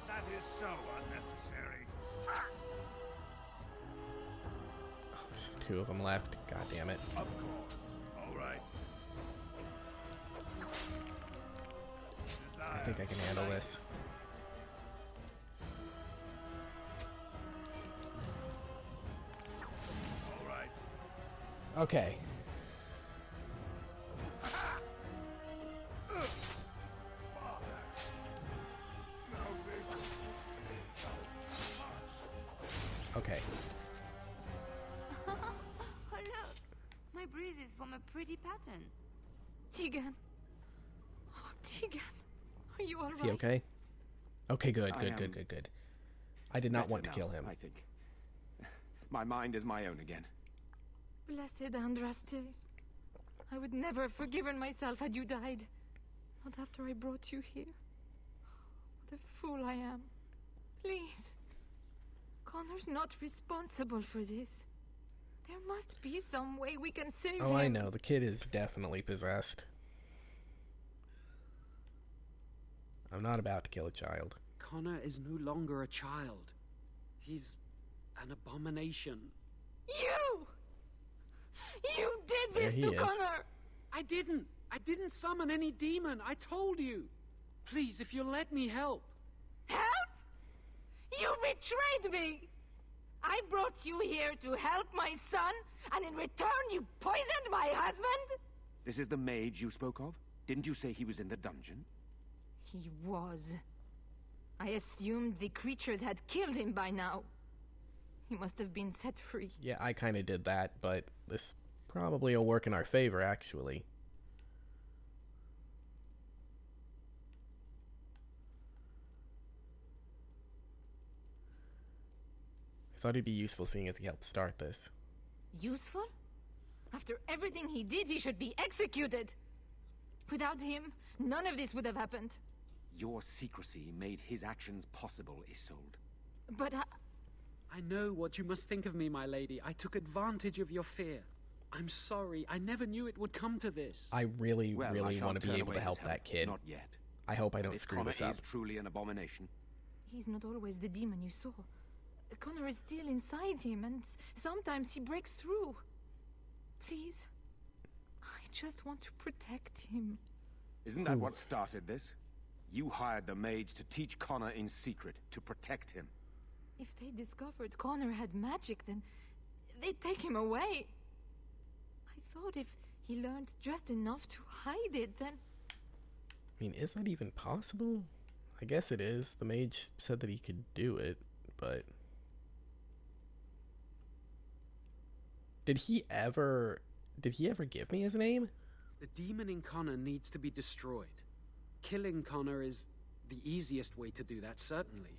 Speaker 13: That is so unnecessary.
Speaker 1: Oh, there's two of them left. God damn it.
Speaker 13: Of course. All right.
Speaker 1: I think I can handle this.
Speaker 13: All right.
Speaker 1: Okay. Okay.
Speaker 12: Oh, look! My bruises form a pretty pattern.
Speaker 11: Tegan. Oh, Tegan. Are you all right?
Speaker 1: Is he okay? Okay, good.
Speaker 7: I
Speaker 1: I did not
Speaker 7: better
Speaker 1: want to
Speaker 7: now,
Speaker 1: kill him.
Speaker 7: I think. My mind is my own again.
Speaker 11: Blessed Andraste. I would never have forgiven myself had you died. Not after I brought you here. What a fool I am. Please. Connor's not responsible for this. There must be some way we can save him.
Speaker 1: Oh, I know. The kid is definitely possessed. I'm not about to kill a child.
Speaker 8: Connor is no longer a child. He's an abomination.
Speaker 11: You! You did
Speaker 1: There
Speaker 11: this
Speaker 1: he
Speaker 11: to
Speaker 1: is.
Speaker 11: Connor!
Speaker 8: I didn't summon any demon. I told you. Please, if you'll let me help.
Speaker 11: Help? You betrayed me! I brought you here to help my son, and in return you poisoned my husband?
Speaker 7: This is the mage you spoke of? Didn't you say he was in the dungeon?
Speaker 11: He was. I assumed the creatures had killed him by now. He must have been set free.
Speaker 1: Yeah, I kind of did that, but this probably will work in our favor, actually. I thought it'd be useful seeing as he helped start this.
Speaker 11: Useful? After everything he did, he should be executed! Without him, none of this would have happened.
Speaker 7: Your secrecy made his actions possible, Isolde.
Speaker 11: But
Speaker 8: I know what you must think of me, my lady. I took advantage of your fear. I'm sorry. I never knew it would come to this.
Speaker 1: I really want to be able to help that kid.
Speaker 7: Not yet.
Speaker 1: I hope I don't screw this up.
Speaker 7: Is truly an abomination.
Speaker 11: He's not always the demon you saw. Connor is still inside him, and sometimes he breaks through. Please, I just want to protect him.
Speaker 7: Isn't that what started this? You hired the mage to teach Connor in secret, to protect him.
Speaker 11: If they discovered Connor had magic, then they'd take him away. I thought if he learned just enough to hide it, then...
Speaker 1: I mean, is that even possible? I guess it is. The mage said that he could do it, but... Did he ever give me his name?
Speaker 8: The demon in Connor needs to be destroyed. Killing Connor is the easiest way to do that, certainly.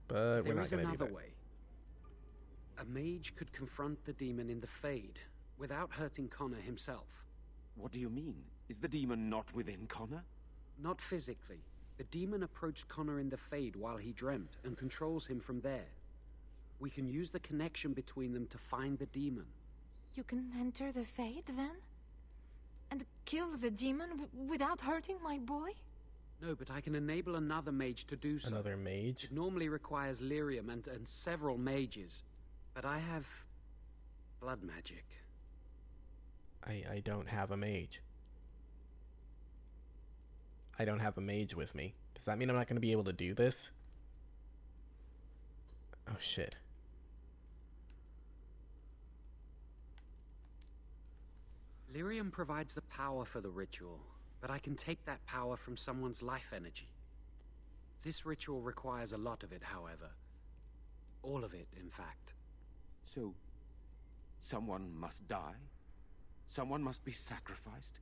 Speaker 1: But we're not
Speaker 8: there is
Speaker 1: going to do
Speaker 8: another
Speaker 1: that.
Speaker 8: way. A mage could confront the demon in the Fade without hurting Connor himself.
Speaker 7: What do you mean? Is the demon not within Connor?
Speaker 8: Not physically. The demon approached Connor in the Fade while he dreamt and controls him from there. We can use the connection between them to find the demon.
Speaker 11: You can enter the Fade, then? And kill the demon without hurting my boy?
Speaker 8: No, but I can enable another mage to do so.
Speaker 1: Another mage?
Speaker 8: It normally requires lyrium and several mages. But I have... blood magic.
Speaker 1: I don't have a mage. I don't have a mage with me. Does that mean I'm not going to be able to do this? Oh, shit.
Speaker 8: Lyrium provides the power for the ritual, but I can take that power from someone's life energy. This ritual requires a lot of it, however. All of it, in fact.
Speaker 7: So, someone must die? Someone must be sacrificed?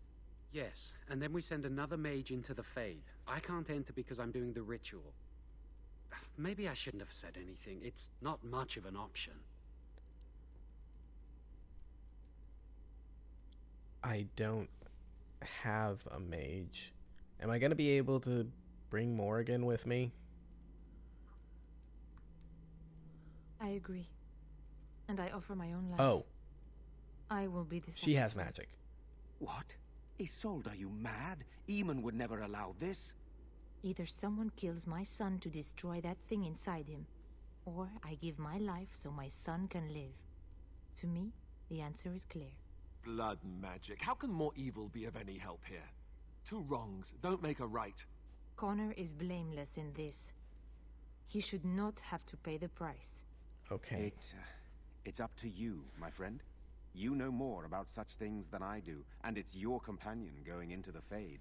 Speaker 8: Yes, and then we send another mage into the Fade. I can't enter because I'm doing the ritual. Maybe I shouldn't have said anything. It's not much of an option.
Speaker 1: I don't have a mage. Am I going to be able to bring Morrigan with me?
Speaker 11: I agree. And I offer my own life.
Speaker 1: Oh.
Speaker 11: I will be the
Speaker 1: She has
Speaker 11: sacrifice.
Speaker 1: magic.
Speaker 7: What? Isolde, are you mad? Eamon would never allow this.
Speaker 11: Either someone kills my son to destroy that thing inside him, or I give my life so my son can live. To me, the answer is clear.
Speaker 5: Blood magic. How can more evil be of any help here? Two wrongs don't make a right.
Speaker 11: Connor is blameless in this. He should not have to pay the price.
Speaker 1: Okay.
Speaker 7: It's up to you, my friend. You know more about such things than I do, and it's your companion going into the Fade.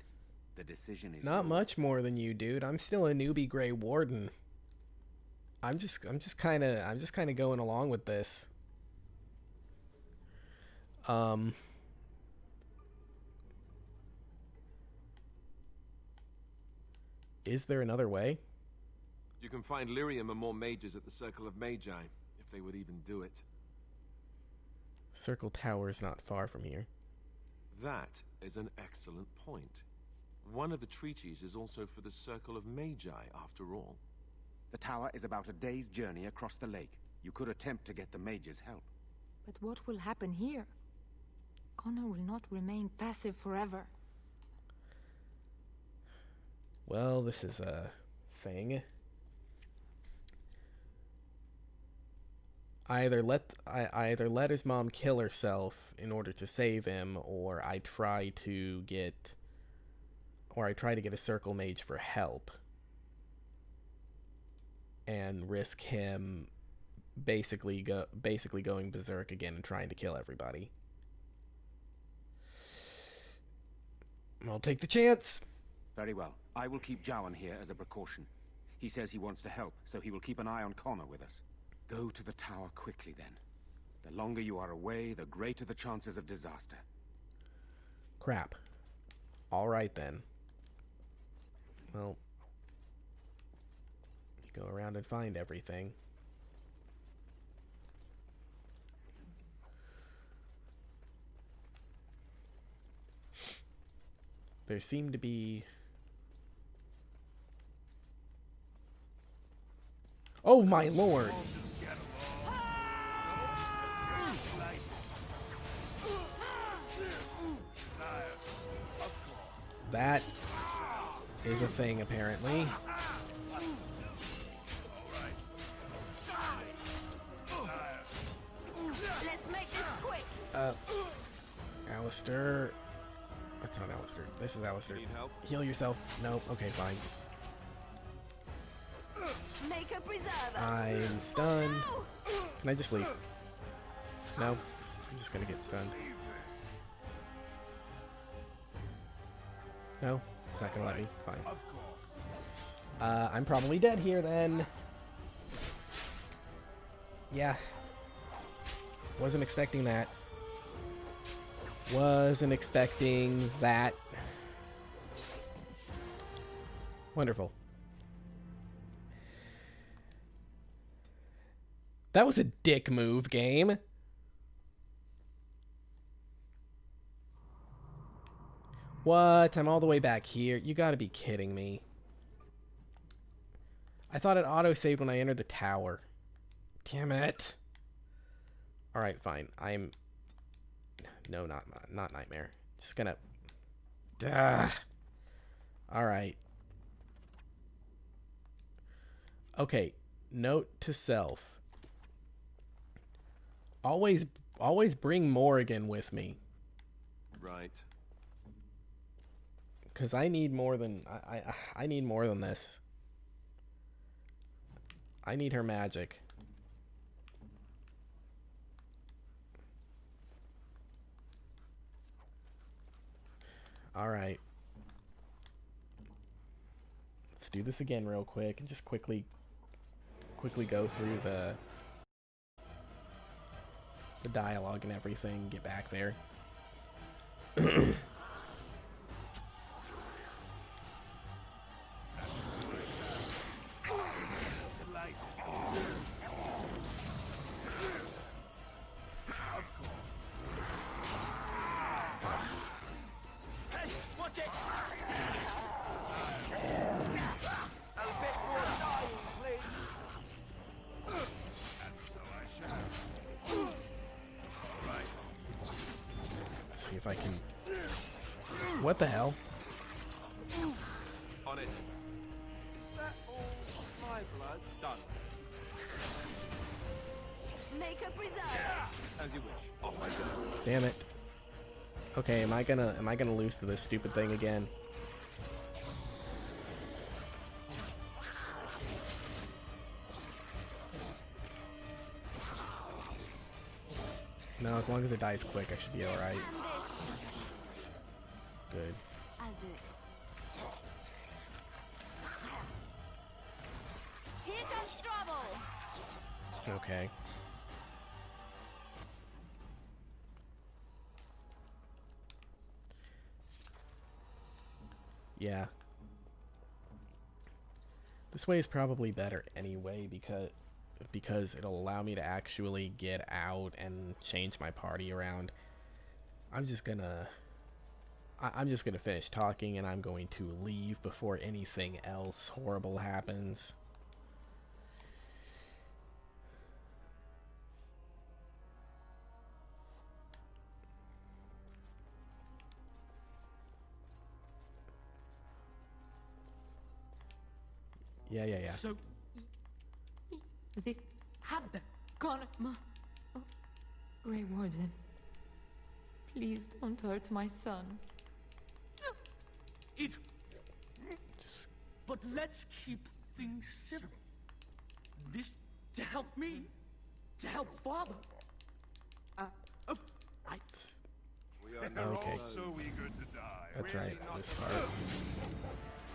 Speaker 7: The decision is
Speaker 1: Not much more than you, dude. I'm still a newbie Grey Warden. I'm just kind of going along with this. Is there another way?
Speaker 5: You can find lyrium and more mages at the Circle of Magi, if they would even do it.
Speaker 1: Circle Tower is not far from here.
Speaker 5: That is an excellent point. One of the treaties is also for the Circle of Magi, after all.
Speaker 7: The tower is about a day's journey across the lake. You could attempt to get the mages' help.
Speaker 11: But what will happen here? Connor will not remain passive forever.
Speaker 1: Well, this is a thing. I either let his mom kill herself in order to save him, or I try to get a circle mage for help. and risk him basically going berserk again and trying to kill everybody. I'll take the chance.
Speaker 9: Very well. I will keep Jowan here as a precaution. He says he wants to help, so he will keep an eye on Connor with us. Go to the tower quickly, then. The longer you are away, the greater the chances of disaster.
Speaker 1: Crap. All right, then. Well, you go around and find everything. There seem to be... Oh my lord! That is a thing, apparently.
Speaker 10: Let's make this quick.
Speaker 1: Alistair. That's not Alistair. This is Alistair.
Speaker 5: Need help?
Speaker 1: Heal yourself. No. Okay, fine.
Speaker 10: Make a preserver.
Speaker 1: I'm stunned. Can I just leave? No. I'm just gonna get stunned. No, it's not gonna let me. Fine. I'm probably dead here then. Yeah. Wasn't expecting that. Wasn't expecting that. Wonderful. That was a dick move, game. What? I'm all the way back here. You gotta be kidding me. I thought it auto-saved when I entered the tower. Damn it. Alright, fine. I'm... No, not Nightmare. Just gonna... Duh. Alright. Okay. Note to self. Always bring Morrigan with me.
Speaker 5: Right.
Speaker 1: Because I need more than... I need more than this. I need her magic. Alright. Let's do this again real quick and just quickly go through the dialogue and everything, get back there. See if I can... What the hell?
Speaker 5: On it. Is that all my blood? Done.
Speaker 10: Make a preserver.
Speaker 5: As you wish. Off I go.
Speaker 1: Damn it. Okay, am I gonna lose to this stupid thing again? No, as long as it dies quick, I should be alright. Good.
Speaker 10: I'll do it. Here comes trouble.
Speaker 1: Okay. Yeah. This way is probably better anyway because it'll allow me to actually get out and change my party around. I'm just gonna finish talking and I'm going to leave before anything else horrible happens. Yeah.
Speaker 11: So, this had gone. Oh, Grey Warden, please don't hurt my son.
Speaker 15: But let's keep things civil. This to help me? To help Father?
Speaker 13: We are not
Speaker 1: Okay.
Speaker 13: all so eager to die.
Speaker 1: That's
Speaker 13: Really
Speaker 1: right,
Speaker 13: not
Speaker 1: this
Speaker 13: the
Speaker 1: part.
Speaker 13: first.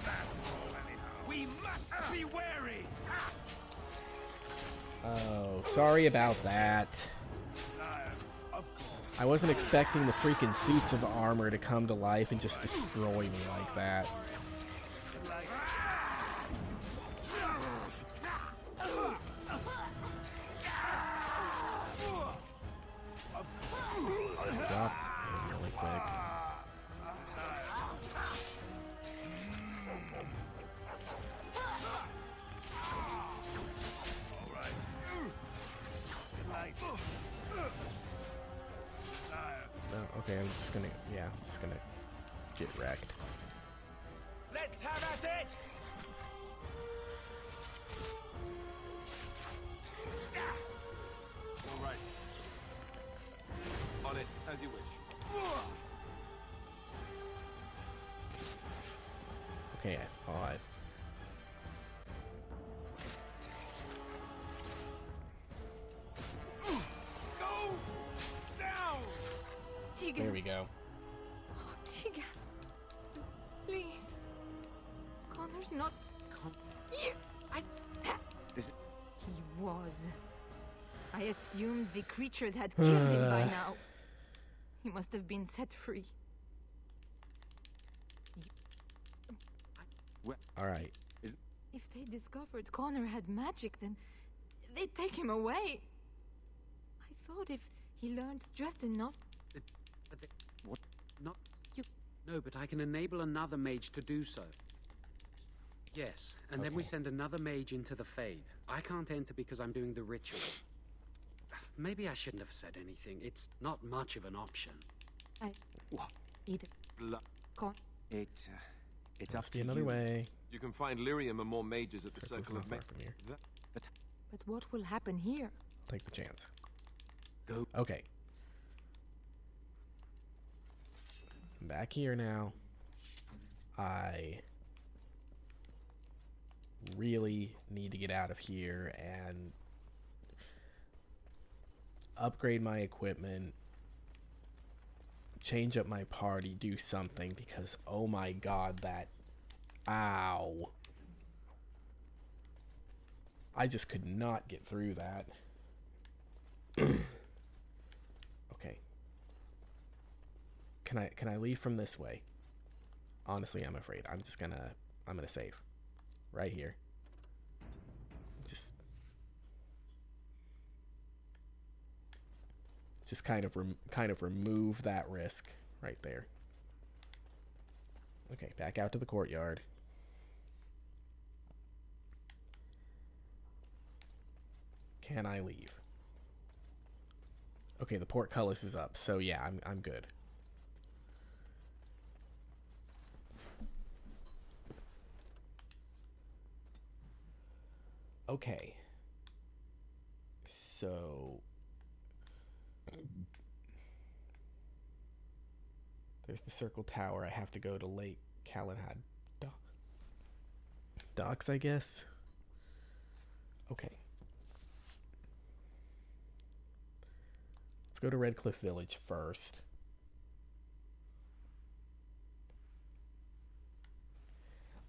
Speaker 13: That's all anyhow. We must be wary.
Speaker 1: Oh, sorry about that. I wasn't expecting the freaking suits of armor to come to life and just destroy me like that. Drop it really quick. Oh, okay, I'm just gonna get wrecked.
Speaker 16: Let's have at it!
Speaker 5: All right. On it, as you wish.
Speaker 1: Okay, I thought.
Speaker 16: Go down!
Speaker 11: Tegan.
Speaker 1: There we go.
Speaker 11: Oh, Tegan. Please. Connor's not... Here. He was. I assumed the creatures had killed him by now. He must have been set free.
Speaker 1: All right.
Speaker 11: If they discovered Connor had magic, then they'd take him away. I thought if he learned just enough...
Speaker 8: What? Not...
Speaker 11: You...
Speaker 8: No, but I can enable another mage to do so. Yes, and then we send another mage into the Fade. I can't enter because I'm doing the ritual. Maybe I shouldn't have said anything. It's not much of an option.
Speaker 11: What? Either...
Speaker 7: It's
Speaker 1: Must be another way.
Speaker 5: You can find lyrium and more mages at the Circle of
Speaker 1: not far from here.
Speaker 11: But what will happen here?
Speaker 1: I'll take the chance.
Speaker 8: Go.
Speaker 1: Okay. I'm back here now. I really need to get out of here and upgrade my equipment, change up my party, do something, because oh my god, that... Ow. I just could not get through that. Okay. Can I leave from this way? Honestly, I'm afraid. I'm gonna save. Right here. Just kind of remove that risk right there. Okay, back out to the courtyard. Can I leave? Okay, the portcullis is up, so yeah, I'm good. Okay. So there's the circle tower. I have to go to Lake Calenhad docks, I guess. Okay. Let's go to Redcliffe Village first.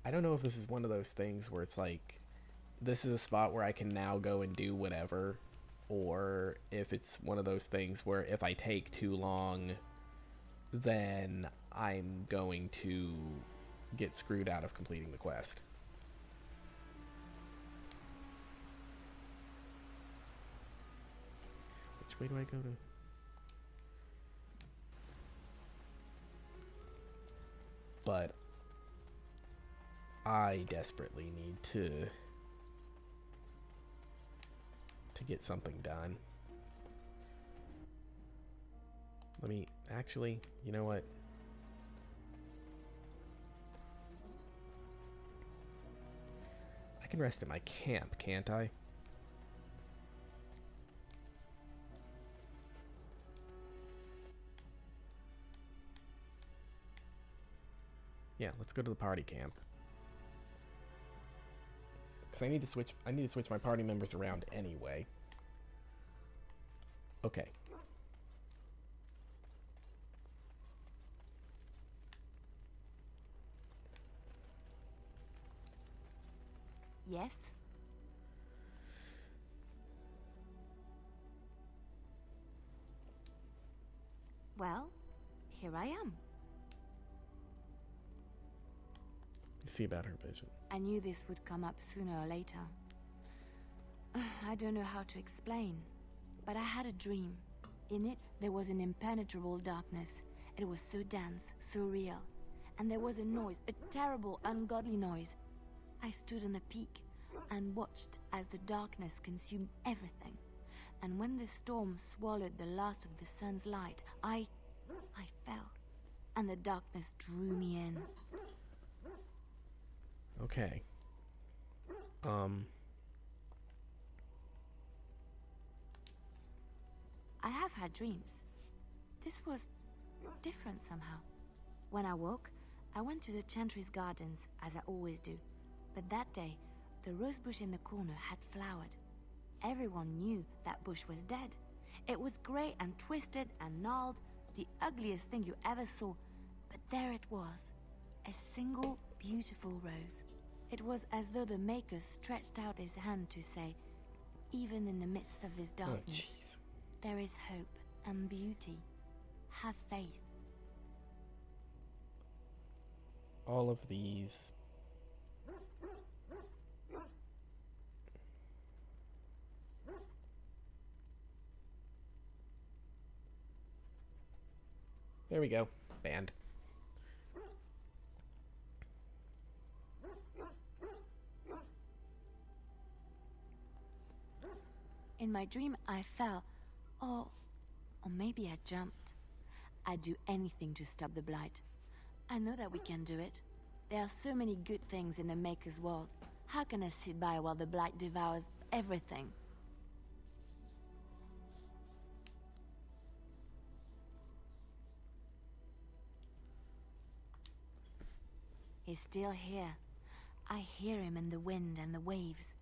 Speaker 1: I don't know if this is one of those things where it's like, this is a spot where I can now go and do whatever, or if it's one of those things where if I take too long, then I'm going to get screwed out of completing the quest. Which way do I go to? But I desperately need to get something done. Let me actually, you know what? I can rest at my camp, can't I? Yeah, let's go to the party camp. Because I need to switch my party members around anyway. Okay.
Speaker 12: Yes? Well, here I am.
Speaker 1: See about her vision.
Speaker 12: I knew this would come up sooner or later. I don't know how to explain, but I had a dream. In it, there was an impenetrable darkness. It was so dense, so real. And there was a noise, a terrible, ungodly noise. I stood on a peak and watched as the darkness consumed everything. And when the storm swallowed the last of the sun's light, I fell. And the darkness drew me in.
Speaker 1: Okay.
Speaker 12: I have had dreams. This was different somehow. When I woke, I went to the Chantry's gardens, as I always do. But that day, the rose bush in the corner had flowered. Everyone knew that bush was dead. It was grey and twisted and gnarled, the ugliest thing you ever saw. But there it was, a single beautiful rose. It was as though the Maker stretched out his hand to say, even in the midst of this darkness, there is hope and beauty. Have faith.
Speaker 1: All of these. There we go. Banned.
Speaker 12: In my dream, I fell. Or maybe I jumped. I'd do anything to stop the blight. I know that we can do it. There are so many good things in the Maker's world. How can I sit by while the blight devours everything? He's still here. I hear him in the wind and the waves.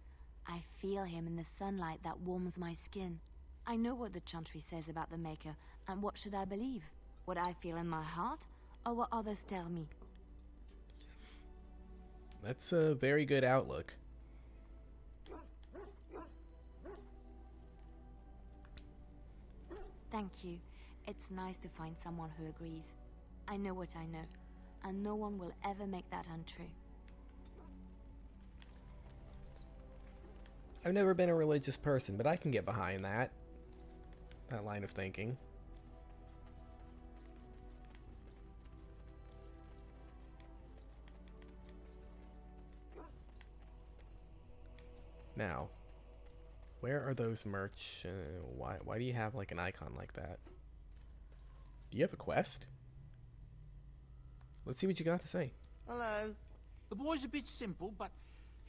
Speaker 12: I feel him in the sunlight that warms my skin. I know what the Chantry says about the Maker, and what should I believe? What I feel in my heart, or what others tell me?
Speaker 1: That's a very good outlook.
Speaker 12: Thank you. It's nice to find someone who agrees. I know what I know, and no one will ever make that untrue.
Speaker 1: I've never been a religious person, but I can get behind that line of thinking. Now, where are those merch? Why do you have like an icon like that? Do you have a quest? Let's see what you got to say.
Speaker 17: Hello.
Speaker 15: The boy's a bit simple, but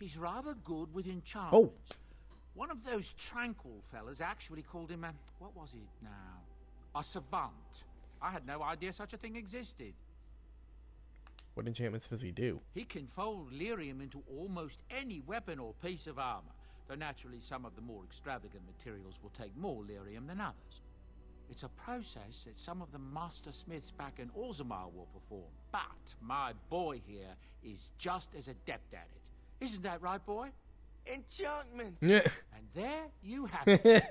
Speaker 15: he's rather good with enchantments.
Speaker 1: Oh.
Speaker 15: One of those tranquil fellas actually called him what was it now? A savant. I had no idea such a thing existed.
Speaker 1: What enchantments does he do?
Speaker 15: He can fold lyrium into almost any weapon or piece of armor, though naturally some of the more extravagant materials will take more lyrium than others. It's a process that some of the master smiths back in Orzammar will perform, but my boy here is just as adept at it. Isn't that right, boy?
Speaker 17: Enchantment!
Speaker 15: And there you have it.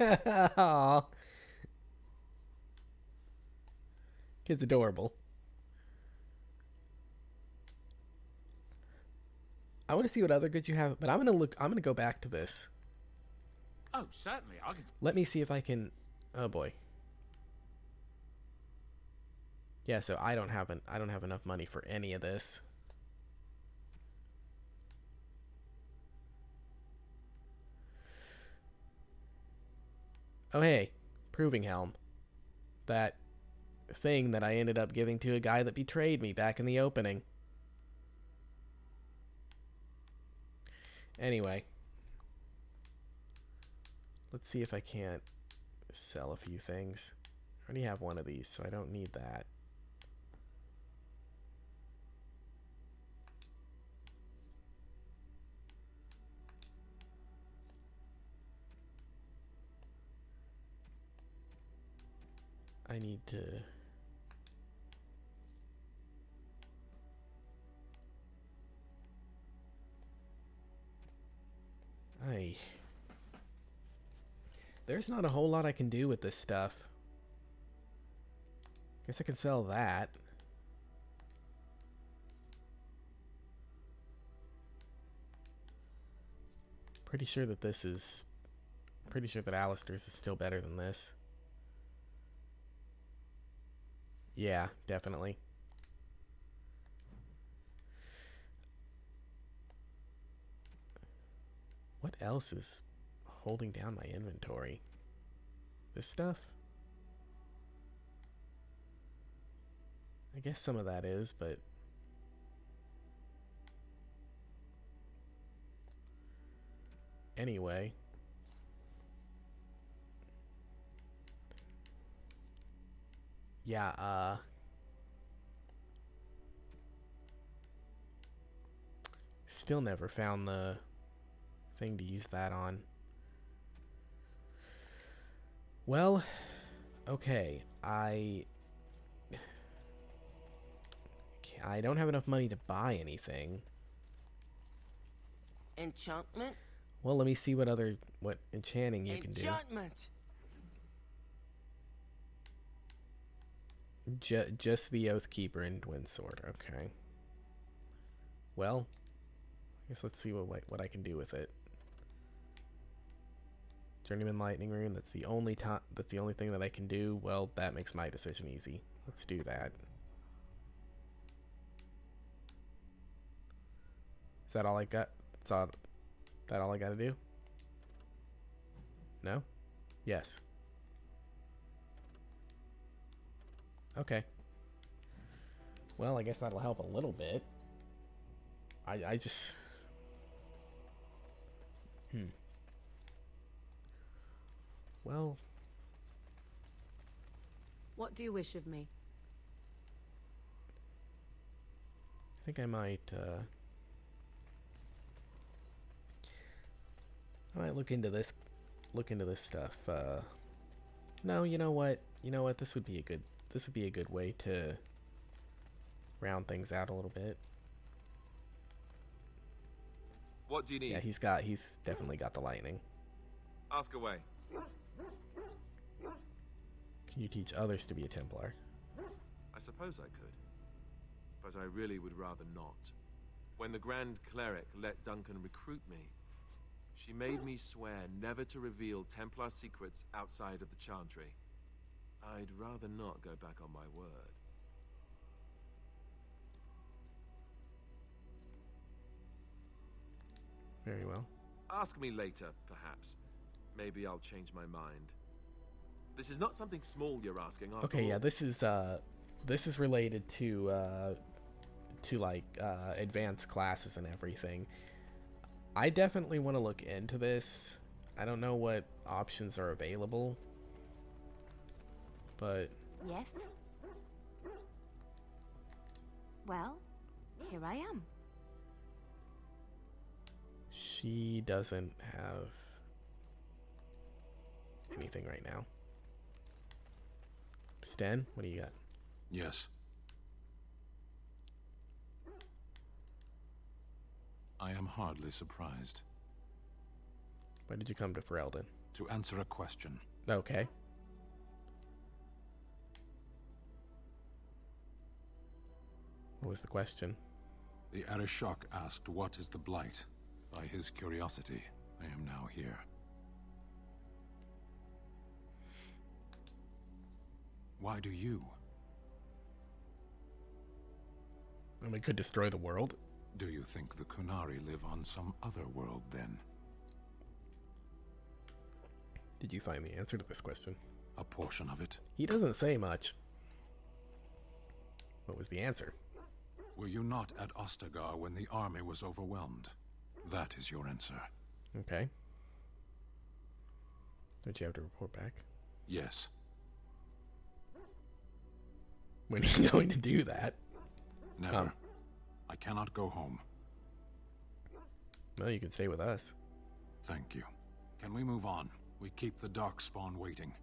Speaker 1: Aw. Kid's adorable. I want to see what other goods you have, but I'm gonna go back to this.
Speaker 15: Oh, certainly. I can...
Speaker 1: Let me see if I can. Oh boy. Yeah, so I don't have enough money for any of this. Oh hey, Proving Helm. That thing that I ended up giving to a guy that betrayed me back in the opening. Anyway. Let's see if I can't sell a few things. I already have one of these, so I don't need that. I need to... There's not a whole lot I can do with this stuff. Guess I can sell that. Pretty sure that this is... Pretty sure that Alistair's is still better than this. Yeah, definitely. What else is holding down my inventory? This stuff? I guess some of that is, but... Anyway. Yeah, still never found the thing to use that on. Well, okay, I don't have enough money to buy anything.
Speaker 17: Enchantment?
Speaker 1: Well, let me see what enchanting you can do.
Speaker 17: Enchantment!
Speaker 1: Just the Oathkeeper and Windsword, okay. Well, I guess let's see what I can do with it. Journeyman Lightning Rune, that's the only thing that I can do. Well, that makes my decision easy. Let's do that. Is that all I got? Is that all I gotta do? No? Yes. Okay. Well, I guess that'll help a little bit. I just... Well...
Speaker 18: What do you wish of me?
Speaker 1: I think I might look into this stuff. No, you know what? This would be a good way to round things out a little bit.
Speaker 5: What do you need?
Speaker 1: Yeah, he's definitely got the lightning.
Speaker 5: Ask away.
Speaker 1: Can you teach others to be a Templar?
Speaker 5: I suppose I could. But I really would rather not. When the Grand Cleric let Duncan recruit me, she made me swear never to reveal Templar secrets outside of the Chantry. I'd rather not go back on my word.
Speaker 1: Very well.
Speaker 5: Ask me later, perhaps. Maybe I'll change my mind. This is not something small you're asking, after
Speaker 1: Okay,
Speaker 5: all.
Speaker 1: yeah, this is related to like advanced classes and everything. I definitely want to look into this. I don't know what options are available, but...
Speaker 12: Yes? Well, here I am.
Speaker 1: She doesn't have anything right now. Sten, what do you got?
Speaker 19: Yes. I am hardly surprised.
Speaker 1: Why did you come to Ferelden?
Speaker 19: To answer a question.
Speaker 1: Okay. What was the question?
Speaker 19: The Arishok asked what is the Blight. By his curiosity, I am now here. Why do you?
Speaker 1: And we could destroy the world.
Speaker 19: Do you think the Kunari live on some other world, then?
Speaker 1: Did you find the answer to this question?
Speaker 19: A portion of it.
Speaker 1: He doesn't say much. What was the answer?
Speaker 19: Were you not at Ostagar when the army was overwhelmed? That is your answer.
Speaker 1: Okay. Don't you have to report back?
Speaker 19: Yes.
Speaker 1: When are you going to do that?
Speaker 19: Never. I cannot go home.
Speaker 1: Well, you can stay with us.
Speaker 19: Thank you. Can we move on? We keep the Darkspawn waiting.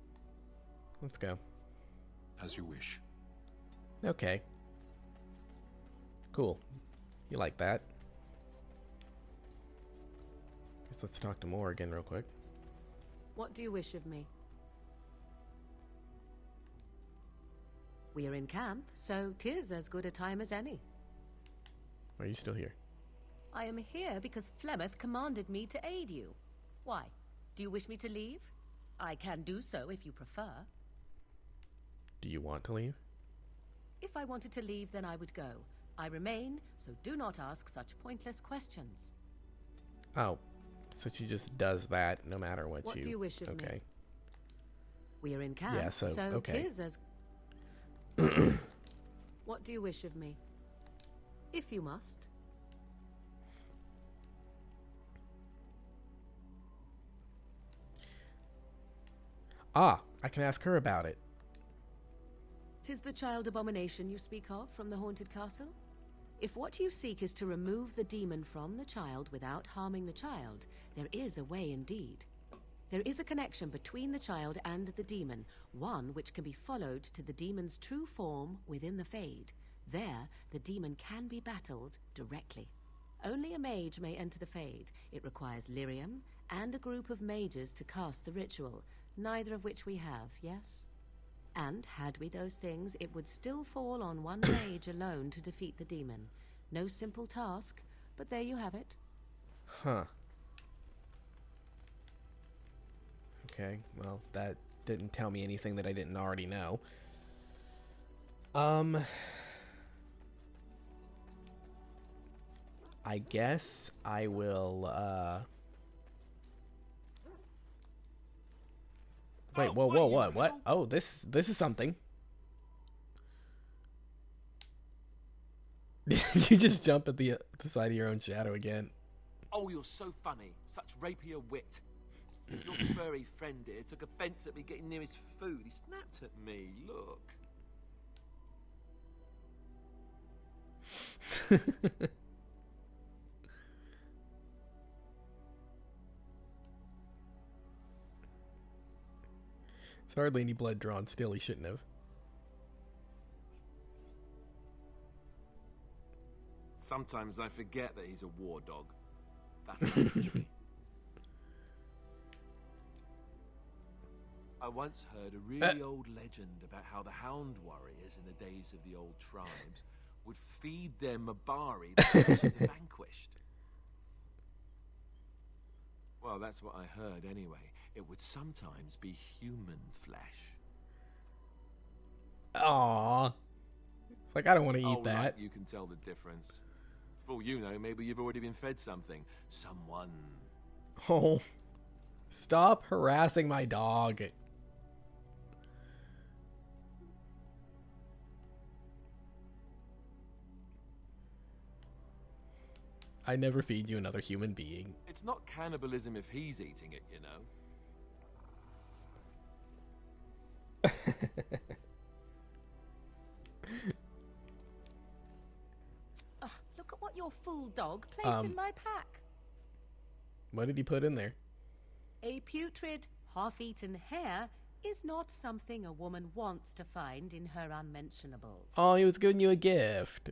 Speaker 1: Let's go.
Speaker 19: As you wish.
Speaker 1: Okay. Cool. You like that? Guess let's talk to Morrigan real quick.
Speaker 18: What do you wish of me? We are in camp, so 'tis as good a time as any.
Speaker 1: Why are you still here?
Speaker 18: I am here because Flemeth commanded me to aid you. Why? Do you wish me to leave? I can do so if you prefer.
Speaker 1: Do you want to leave?
Speaker 18: If I wanted to leave, then I would go. I remain, so do not ask such pointless questions.
Speaker 1: Oh, so she just does that no matter what
Speaker 18: What do you wish of me?
Speaker 1: Okay.
Speaker 18: We are in camp,
Speaker 1: Yeah, so okay.
Speaker 18: 'tis as... What do you wish of me? If you must.
Speaker 1: Ah, I can ask her about it.
Speaker 18: 'Tis the child abomination you speak of from the haunted castle? If what you seek is to remove the demon from the child without harming the child, there is a way indeed. There is a connection between the child and the demon, one which can be followed to the demon's true form within the Fade. There, the demon can be battled directly. Only a mage may enter the Fade. It requires lyrium and a group of mages to cast the ritual, neither of which we have, yes? And, had we those things, it would still fall on one mage alone to defeat the demon. No simple task, but there you have it.
Speaker 1: Huh. Okay, well, that didn't tell me anything that I didn't already know. I guess I will, Wait, whoa, what? Oh, this is something. Did you just jump at the side of your own shadow again?
Speaker 5: Oh, you're so funny. Such rapier wit. Your furry friend here took offense at me getting near his food. He snapped at me. Look.
Speaker 1: There's hardly any blood drawn. Still, he shouldn't have.
Speaker 5: Sometimes I forget that he's a war dog. That's infantry. I once heard a really old legend about how the hound warriors in the days of the old tribes would feed their Mabari the flesh of the vanquished. Well, that's what I heard anyway. It would sometimes be human flesh.
Speaker 1: Aww. It's like, I don't want to eat
Speaker 5: Oh,
Speaker 1: that.
Speaker 5: right, you can tell the difference. For all you know, maybe you've already been fed something. Someone.
Speaker 1: Oh. Stop harassing my dog. I never feed you another human being.
Speaker 5: It's not cannibalism if he's eating it, you know.
Speaker 18: Look at what your fool dog placed in my pack.
Speaker 1: What did he put in there?
Speaker 18: A putrid, half-eaten hare is not something a woman wants to find in her unmentionables.
Speaker 1: Oh, he was giving you a gift.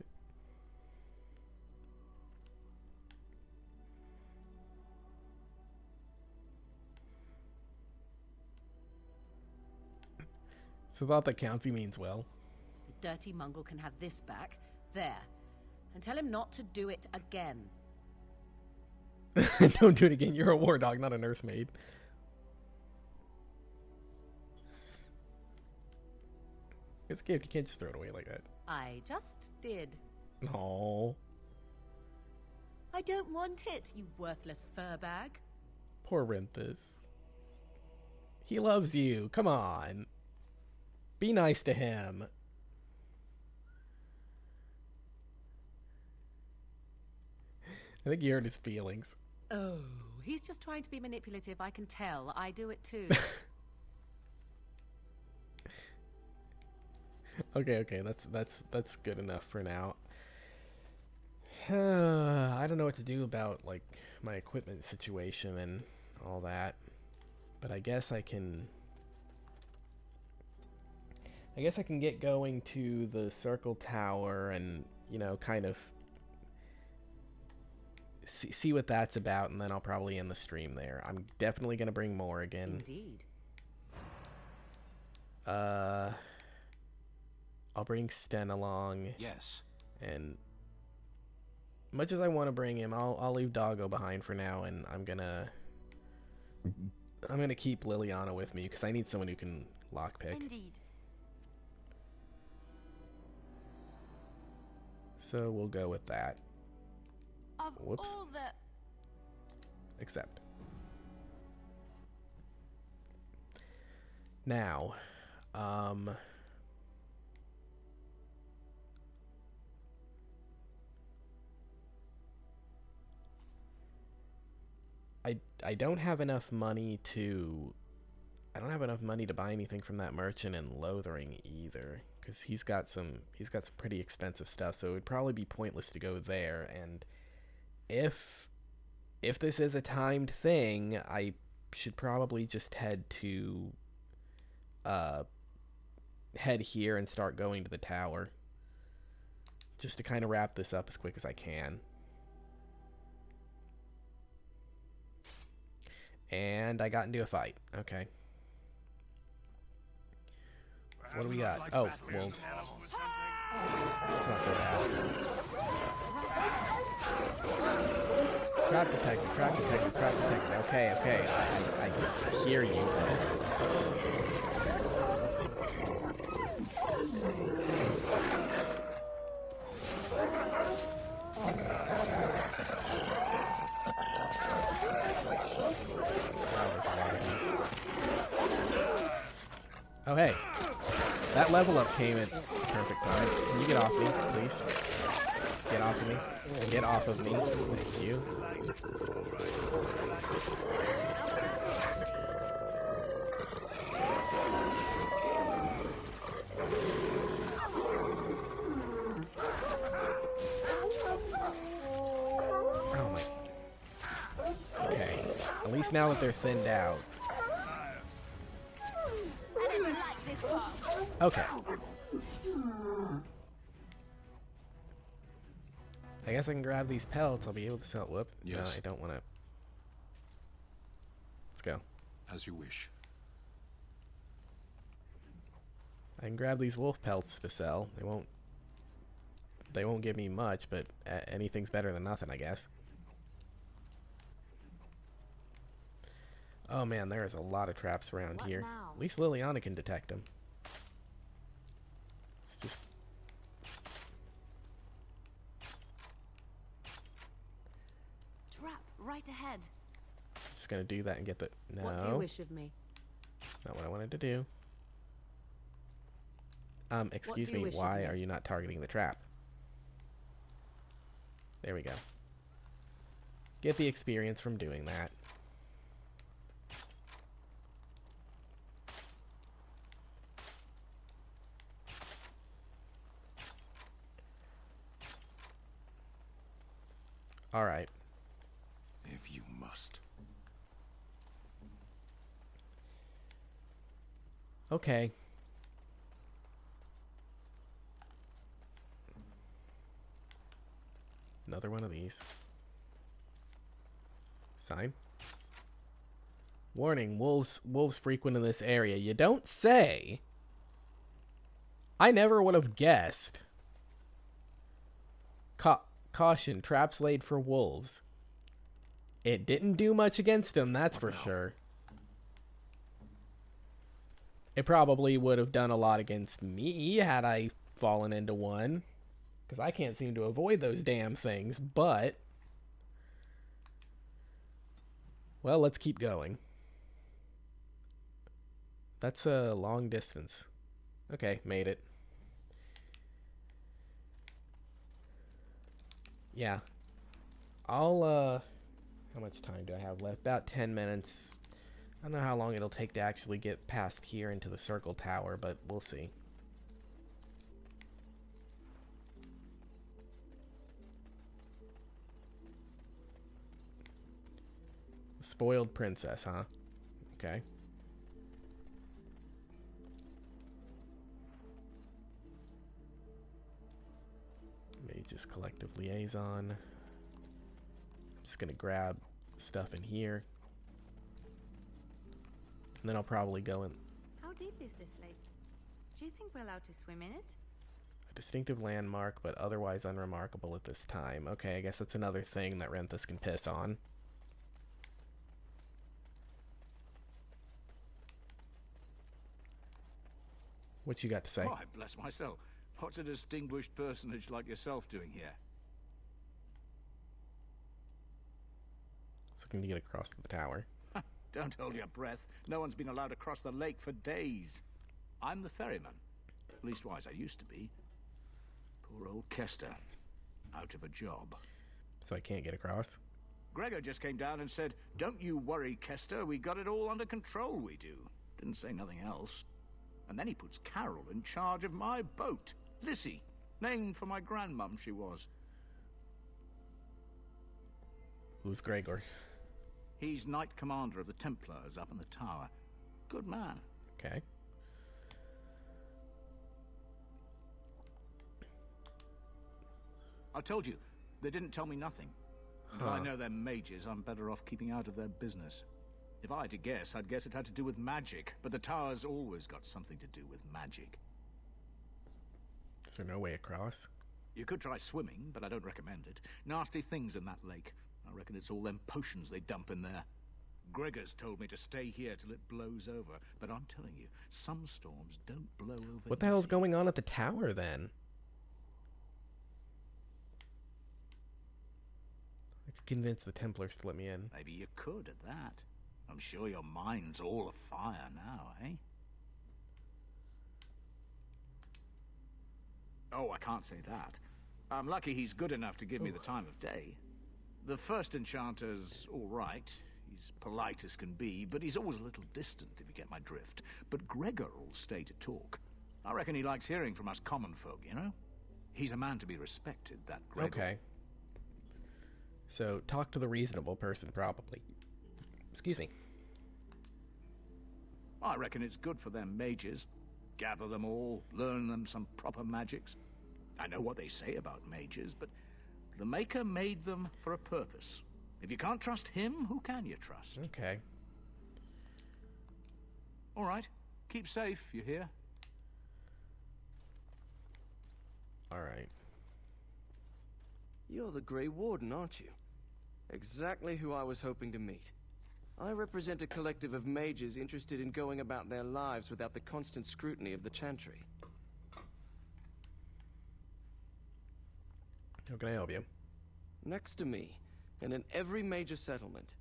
Speaker 1: So thought that counts, he means well.
Speaker 18: The dirty mongrel can have this back. There. And tell him not to do it again.
Speaker 1: Don't do it again. You're a war dog, not a nursemaid. It's a gift. You can't just throw it away like that.
Speaker 18: I just did.
Speaker 1: No.
Speaker 18: I don't want it, you worthless fur bag.
Speaker 1: Poor Renthus. He loves you. Come on. Be nice to him. I think he hurt his feelings.
Speaker 18: Oh, he's just trying to be manipulative. I can tell. I do it too.
Speaker 1: Okay, that's good enough for now. I don't know what to do about like my equipment situation and all that, but I guess I can I guess I can get going to the circle tower and, you know, kind of see what that's about, and then I'll probably end the stream there. I'm definitely going to bring more again.
Speaker 18: Indeed.
Speaker 1: I'll bring Sten along.
Speaker 14: Yes.
Speaker 1: And much as I want to bring him, I'll leave Doggo behind for now, and I'm gonna keep Liliana with me because I need someone who can lockpick.
Speaker 12: Indeed.
Speaker 1: So we'll go with that.
Speaker 12: Of
Speaker 1: Whoops.
Speaker 12: all the...
Speaker 1: Accept. Now, I don't have enough money to buy anything from that merchant in Lothering either, because he's got some pretty expensive stuff, so it would probably be pointless to go there. And if this is a timed thing, I should probably just head here and start going to the tower, just to kind of wrap this up as quick as I can. And I got into a fight. Okay. What do we got? Oh, wolves. That's not so bad. Trap detected, trap detected, trap detected. Okay, okay. I hear you. Oh, hey. That level up came at perfect time. Can you get off me, please? Get off of me. Get off of me. Thank you. Oh my. Okay. At least now that they're thinned out. Okay. I guess I can grab these pellets. I'll be able to sell. Whoop.
Speaker 19: Yes.
Speaker 1: No, I don't want to. Let's go.
Speaker 19: As you wish.
Speaker 1: I can grab these wolf pelts to sell. They won't give me much, but anything's better than nothing, I guess. Oh man, there is a lot of traps around here.
Speaker 12: Now?
Speaker 1: At least Liliana can detect them. It's just...
Speaker 12: Trap right ahead.
Speaker 1: Just gonna do that and get the... No.
Speaker 18: What do you wish of me?
Speaker 1: Not what I wanted to do. Excuse
Speaker 18: do you
Speaker 1: me,
Speaker 18: wish of
Speaker 1: why
Speaker 18: me?
Speaker 1: are you not targeting the trap? There we go. Get the experience from doing that. All right.
Speaker 14: If you must.
Speaker 1: Okay. Another one of these. Sign. Warning, wolves frequent in this area. You don't say. I never would have guessed. Caution, traps laid for wolves. It didn't do much against them, that's for sure. It probably would have done a lot against me had I fallen into one. Because I can't seem to avoid those damn things, but... Well, let's keep going. That's a long distance. Okay, made it. Yeah. I'll, how much time do I have left? About 10 minutes. I don't know how long it'll take to actually get past here into the circle tower, but we'll see. Spoiled princess, huh? Okay. Mage's Collective Liaison. I'm just gonna grab stuff in here. And then I'll probably go in.
Speaker 12: How deep is this lake? Do you think we're allowed to swim in it?
Speaker 1: A distinctive landmark, but otherwise unremarkable at this time. Okay, I guess that's another thing that Renthis can piss on. What you got to say?
Speaker 20: Why, bless myself. What's a distinguished personage like yourself doing here?
Speaker 1: Looking to get across to the tower.
Speaker 20: Don't hold your breath. No one's been allowed across the lake for days. I'm the ferryman. Leastwise, I used to be. Poor old Kester. Out of a job.
Speaker 1: So I can't get across?
Speaker 20: Gregor just came down and said, "Don't you worry, Kester. We got it all under control, we do." Didn't say nothing else. And then he puts Carol in charge of my boat. Lissy. Named for my grandmum, she was.
Speaker 1: Who's Gregor?
Speaker 20: He's Knight Commander of the Templars up in the tower. Good man.
Speaker 1: Okay.
Speaker 20: I told you, they didn't tell me nothing. And if I know they're mages, I'm better off keeping out of their business. If I had to guess, I'd guess it had to do with magic. But the tower's always got something to do with magic.
Speaker 1: Is there no way across?
Speaker 20: You could try swimming, but I don't recommend it. Nasty things in that lake. I reckon it's all them potions they dump in there. Gregor's told me to stay here till it blows over, but I'm telling you, some storms don't blow over.
Speaker 1: What the hell's going on at the tower, then? I could convince the Templars to let me in.
Speaker 20: Maybe you could at that. I'm sure your mind's all afire now, eh? Oh, I can't say that. I'm lucky he's good enough to give me the time of day. The first enchanter's all right. He's polite as can be, but he's always a little distant, if you get my drift. But Gregor'll stay to talk. I reckon he likes hearing from us common folk, you know? He's a man to be respected, that Gregor.
Speaker 1: Okay. So, talk to the reasonable person, probably. Excuse me.
Speaker 20: I reckon it's good for them mages. Gather them all, learn them some proper magics. I know what they say about mages, but the Maker made them for a purpose. If you can't trust him, who can you trust?
Speaker 1: Okay.
Speaker 20: All right. Keep safe, you hear?
Speaker 1: All right.
Speaker 17: You're the Grey Warden, aren't you? Exactly who I was hoping to meet. I represent a collective of mages interested in going about their lives without the constant scrutiny of the Chantry.
Speaker 1: How can I help you?
Speaker 17: Next to me, and in every major settlement,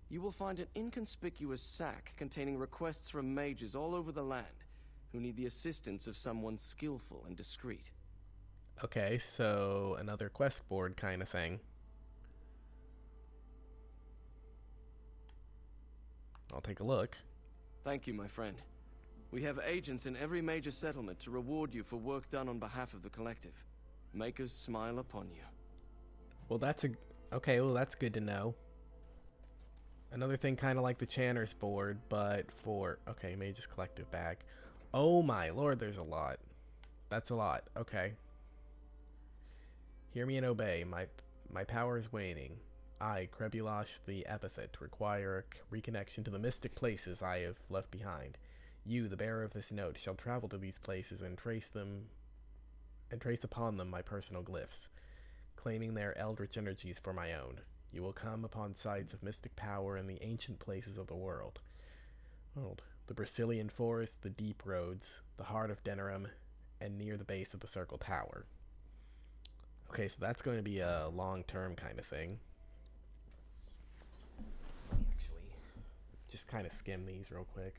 Speaker 17: you will find an inconspicuous sack containing requests from mages all over the land who need the assistance of someone skillful and discreet.
Speaker 1: Okay, so another quest board kind of thing. I'll take a look.
Speaker 17: Thank you, my friend. We have agents in every major settlement to reward you for work done on behalf of the collective. Makers smile upon you.
Speaker 1: Well, that's that's good to know. Another thing kind of like the Chanter's board, but for... Okay, Mage's Collective bag. Oh my lord, there's a lot. That's a lot. Okay. Hear me and obey. My power is waning. I, Krebulash the Epithet, require a reconnection to the mystic places I have left behind. You, the bearer of this note, shall travel to these places and trace upon them my personal glyphs, claiming their eldritch energies for my own. You will come upon sites of mystic power in the ancient places of the world. The Brazilian forest, the deep roads, the heart of Denerim, and near the base of the Circle Tower. Okay, so that's going to be a long-term kind of thing. Let me actually just kind of skim these real quick.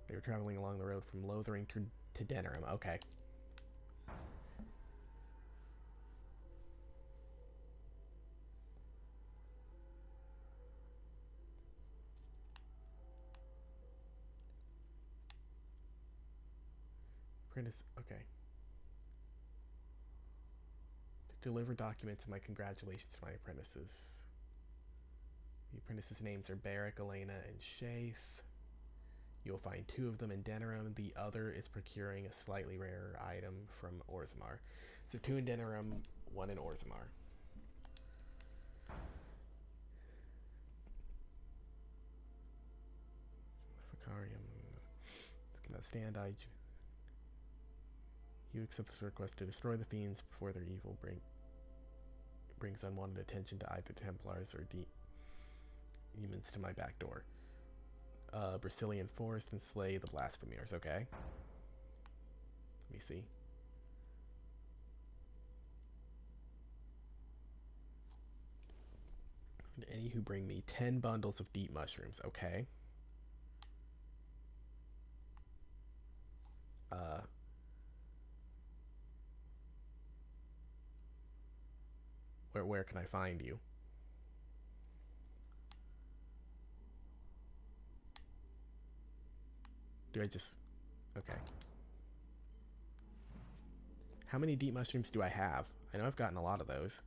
Speaker 1: They were traveling along the road from Lothering to Denerim. Okay. Apprentice. Okay. Deliver documents and my congratulations to my apprentices. The apprentices' names are Barrick, Elena, and Shaith. You'll find 2 of them in Denerim. The other is procuring a slightly rarer item from Orzammar. So 2 in Denerim, 1 in Orzammar. Vicarium. It's gonna stand. You accept this request to destroy the fiends before their evil brings unwanted attention to either Templars or demons to my back door. Brazilian forest and slay the blasphemers. Okay. Let me see. And any who bring me 10 bundles of deep mushrooms. Okay. Where can I find you? Do I just... Okay. How many deep mushrooms do I have? I know I've gotten a lot of those.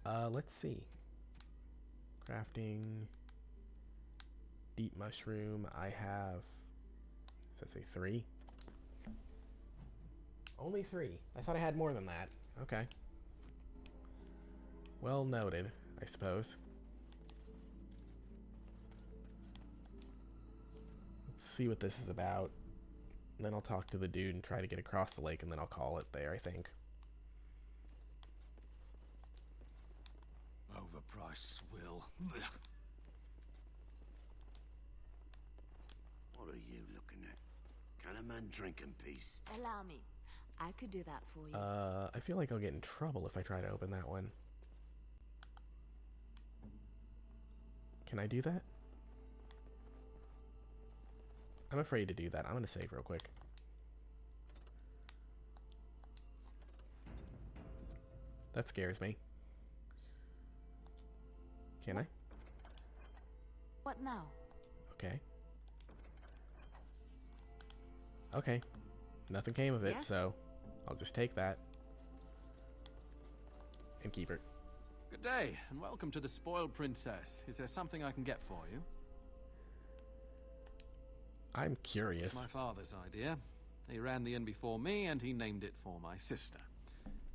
Speaker 1: Let's see. Crafting. Deep mushroom. I have... Does that say 3? Only 3. I thought I had more than that. Okay. Well noted, I suppose. Let's see what this is about. And then I'll talk to the dude and try to get across the lake, and then I'll call it there, I think.
Speaker 13: Overpriced swill. What are you looking at? Can a man drink in peace?
Speaker 12: Allow me. I could do that for you.
Speaker 1: I feel like I'll get in trouble if I try to open that one. Can I do that? I'm afraid to do that. I'm gonna save real quick. That scares me. Can I?
Speaker 12: What now?
Speaker 1: Okay. Okay. Nothing came of it,
Speaker 12: Yes?
Speaker 1: so I'll just take that. And keep her.
Speaker 21: Good day, and welcome to the Spoiled Princess. Is there something I can get for you?
Speaker 1: I'm curious.
Speaker 21: It's my father's idea. He ran the inn before me, and he named it for my sister.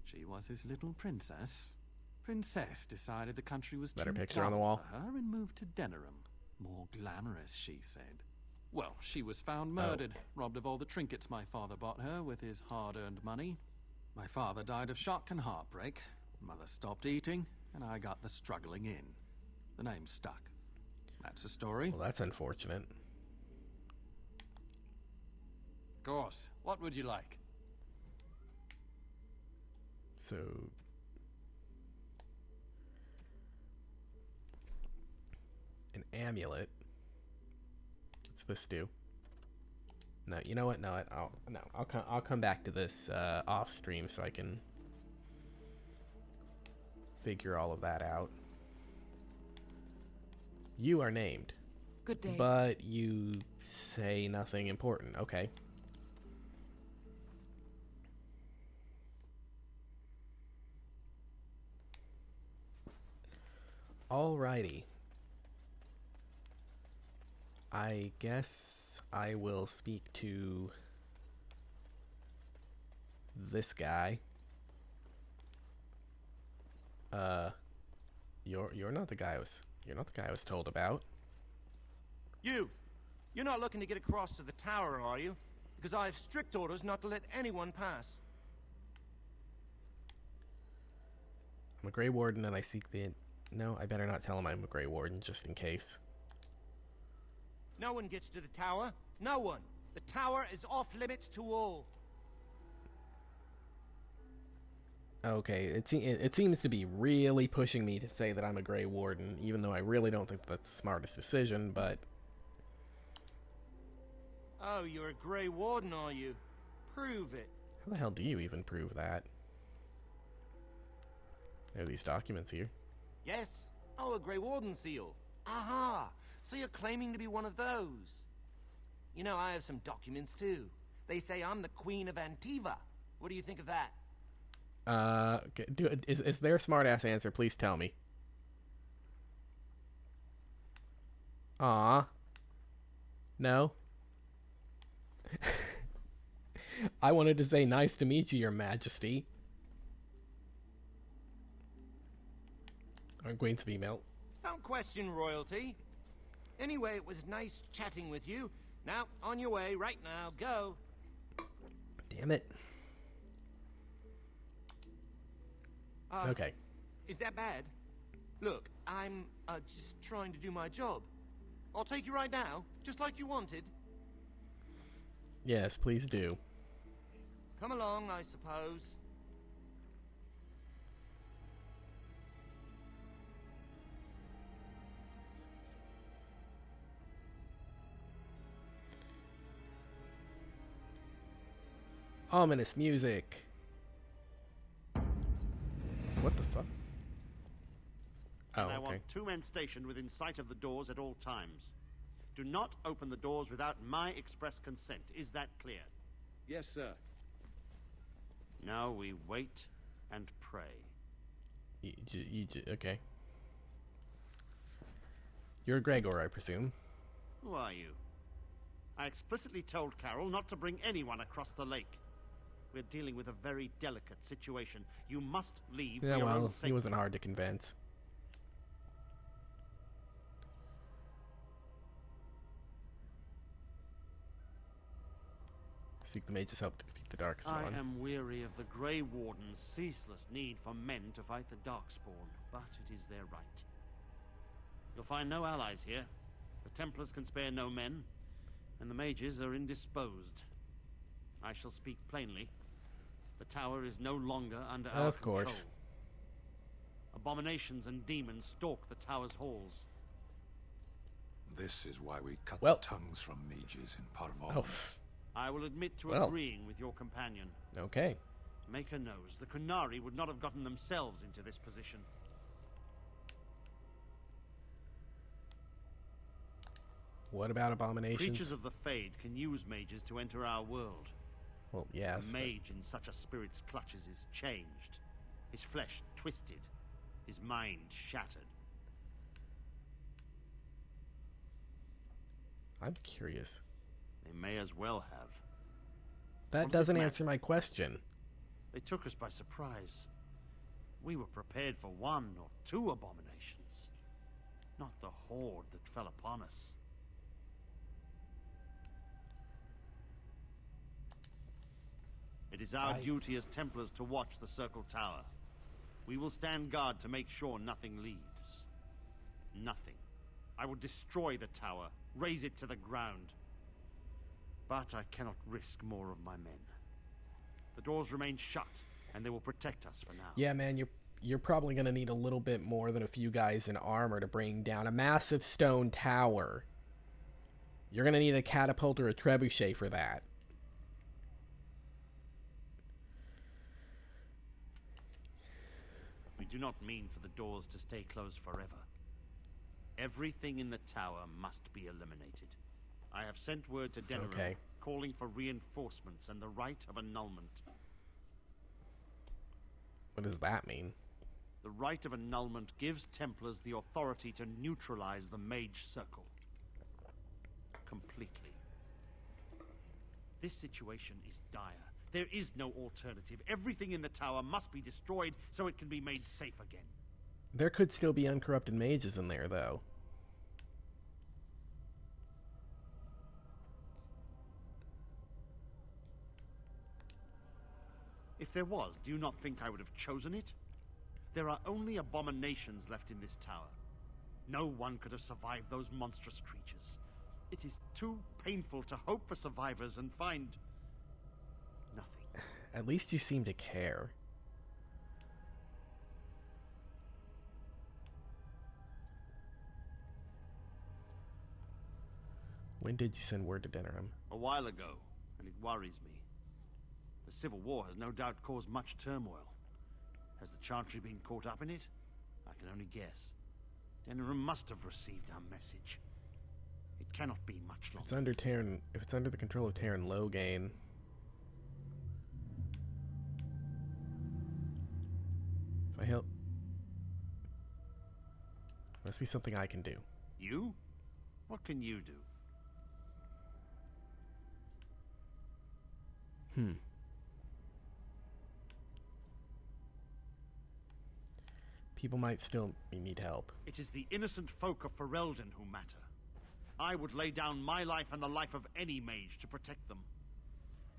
Speaker 21: She was his little princess. Princess decided the country was
Speaker 1: Better
Speaker 21: too
Speaker 1: picture on the
Speaker 21: dull
Speaker 1: wall.
Speaker 21: for her and moved to Denerim. More glamorous, she said. Well, she was found murdered, robbed of all the trinkets my father bought her with his hard-earned money. My father died of shock and heartbreak. Mother stopped eating, and I got the struggling in. The name stuck. That's the story.
Speaker 1: Well, that's unfortunate.
Speaker 21: Of course. What would you like?
Speaker 1: So... An amulet. What's this do? No, you know what? No, I'll come back to this off stream so I can figure all of that out. You are named.
Speaker 3: Good day.
Speaker 1: But you say nothing important. Okay. Alrighty. I guess I will speak to this guy. You're not the guy I was told about.
Speaker 22: You're not looking to get across to the tower, are you? Because I have strict orders not to let anyone pass.
Speaker 1: I'm a Grey Warden and I seek the... No, I better not tell him I'm a Grey Warden, just in case.
Speaker 22: No one gets to the tower. No one. The tower is off limits to all.
Speaker 1: Okay, it seems to be really pushing me to say that I'm a Grey Warden, even though I really don't think that's the smartest decision, but...
Speaker 22: Oh, you're a Grey Warden, are you? Prove it.
Speaker 1: How the hell do you even prove that? There are these documents here.
Speaker 22: Yes. Oh, a Grey Warden seal. Aha! So you're claiming to be one of those. You know, I have some documents too. They say I'm the Queen of Antiva. What do you think of that?
Speaker 1: Is there a smart-ass answer? Please tell me. Aw. No? I wanted to say nice to meet you, Your Majesty. Our Queen's female.
Speaker 22: Don't question royalty. Anyway, it was nice chatting with you. Now, on your way, right now, go.
Speaker 1: Damn it. Okay.
Speaker 22: Is that bad? Look, I'm just trying to do my job. I'll take you right now, just like you wanted.
Speaker 1: Yes, please do.
Speaker 22: Come along, I suppose.
Speaker 1: Ominous music. What the fuck? Oh,
Speaker 2: And I
Speaker 1: okay.
Speaker 2: want 2 men stationed within sight of the doors at all times. Do not open the doors without my express consent. Is that clear?
Speaker 20: Yes, sir.
Speaker 2: Now we wait and pray.
Speaker 1: Okay. You're Gregor, I presume.
Speaker 2: Who are you? I explicitly told Carol not to bring anyone across the lake. We're dealing with a very delicate situation. You must leave
Speaker 1: Yeah,
Speaker 2: for your
Speaker 1: well,
Speaker 2: own safety.
Speaker 1: he wasn't hard to convince. Seek the mage's help to defeat the Darkspawn.
Speaker 2: I am weary of the Grey Warden's ceaseless need for men to fight the Darkspawn, but it is their right. You'll find no allies here. The Templars can spare no men, and the mages are indisposed. I shall speak plainly. The tower is no longer under our control.
Speaker 1: Of course.
Speaker 2: Abominations and demons stalk the tower's halls.
Speaker 19: This is why we cut
Speaker 1: Well.
Speaker 19: the tongues from mages in Parvon.
Speaker 1: Oh.
Speaker 2: I will admit to
Speaker 1: Well.
Speaker 2: agreeing with your companion.
Speaker 1: Okay.
Speaker 2: Maker knows the Kunari would not have gotten themselves into this position.
Speaker 1: What about abominations?
Speaker 2: Creatures of the Fade can use mages to enter our world.
Speaker 1: Well, yes.
Speaker 2: A mage in such a spirit's clutches is changed, his flesh twisted, his mind shattered.
Speaker 1: I'm curious.
Speaker 2: They may as well have.
Speaker 1: That
Speaker 2: What does it
Speaker 1: doesn't
Speaker 2: matter?
Speaker 1: answer my question.
Speaker 2: They took us by surprise. We were prepared for 1 or 2 abominations, not the horde that fell upon us. It is our duty as Templars to watch the Circle Tower. We will stand guard to make sure nothing leaves. Nothing. I will destroy the tower, raze it to the ground. But I cannot risk more of my men. The doors remain shut, and they will protect us for now.
Speaker 1: Yeah, man, you're probably gonna need a little bit more than a few guys in armor to bring down a massive stone tower. You're gonna need a catapult or a trebuchet for that.
Speaker 2: We do not mean for the doors to stay closed forever. Everything in the tower must be eliminated. I have sent word to Denerim,
Speaker 1: Okay.
Speaker 2: calling for reinforcements and the right of annulment.
Speaker 1: What does that mean?
Speaker 2: The right of annulment gives Templars the authority to neutralize the Mage Circle. Completely. This situation is dire. There is no alternative. Everything in the tower must be destroyed so it can be made safe again.
Speaker 1: There could still be uncorrupted mages in there, though.
Speaker 2: If there was, do you not think I would have chosen it? There are only abominations left in this tower. No one could have survived those monstrous creatures. It is too painful to hope for survivors and find nothing.
Speaker 1: At least you seem to care. When did you send word to Denerim?
Speaker 2: A while ago, and it worries me. The Civil War has no doubt caused much turmoil. Has the Chantry been caught up in it? I can only guess. Denerim must have received our message. It cannot be much
Speaker 1: If
Speaker 2: longer.
Speaker 1: it's under Terran, if it's under the control of Terran Loghain, Must be something I can do.
Speaker 2: You? What can you do?
Speaker 1: People might still need help.
Speaker 2: It is the innocent folk of Ferelden who matter. I would lay down my life and the life of any mage to protect them.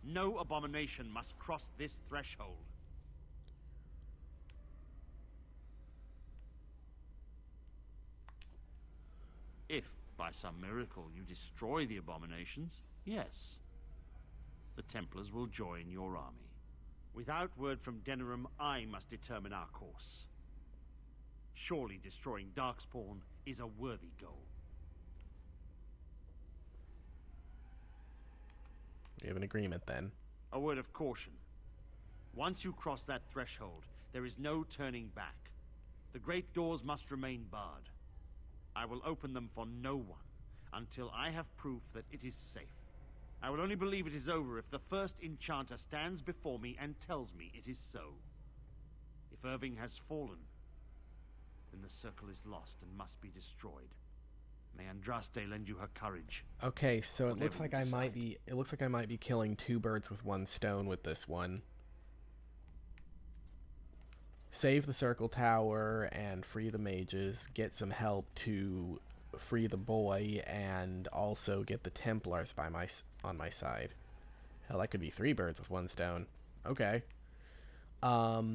Speaker 2: No abomination must cross this threshold. If, by some miracle, you destroy the abominations, yes, the Templars will join your army. Without word from Denerim, I must determine our course. Surely destroying Darkspawn is a worthy goal.
Speaker 1: We have an agreement then.
Speaker 2: A word of caution. Once you cross that threshold, there is no turning back. The great doors must remain barred. I will open them for no one until I have proof that it is safe. I will only believe it is over if the first enchanter stands before me and tells me it is so. If Irving has fallen, then the circle is lost and must be destroyed. May Andraste lend you her courage.
Speaker 1: Okay, so it
Speaker 2: Whatever
Speaker 1: looks like
Speaker 2: you
Speaker 1: I
Speaker 2: decide.
Speaker 1: might be killing two birds with one stone with this one. Save the circle tower and free the mages, get some help to free the boy, and also get the Templars on my side. Hell, that could be 3 birds with one stone. Okay. But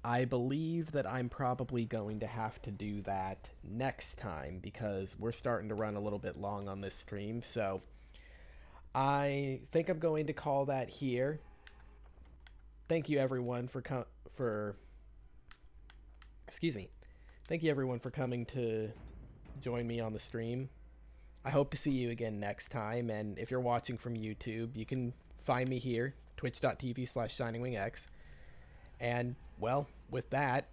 Speaker 1: I believe that I'm probably going to have to do that next time because we're starting to run a little bit long on this stream. So I think I'm going to call that here. Thank you everyone Thank you everyone for coming to join me on the stream. I hope to see you again next time, and if you're watching from YouTube, you can find me here, twitch.tv/shiningwingx. And well, with that,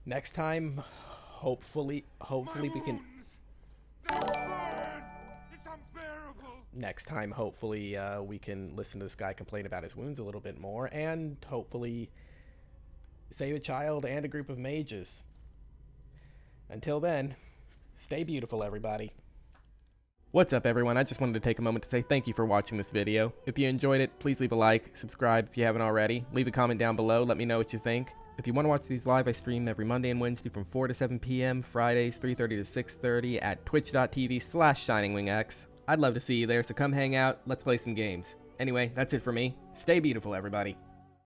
Speaker 1: next time, hopefully we can. Next time, hopefully, we can listen to this guy complain about his wounds a little bit more, and hopefully save a child and a group of mages. Until then, stay beautiful, everybody. What's up, everyone? I just wanted to take a moment to say thank you for watching this video. If you enjoyed it, please leave a like, subscribe if you haven't already, leave a comment down below, let me know what you think. If you want to watch these live, I stream every Monday and Wednesday from 4 to 7 p.m, Fridays 3:30 to 6:30 at twitch.tv/shiningwingx. I'd love to see you there, so come hang out, let's play some games. Anyway, that's it for me. Stay beautiful, everybody.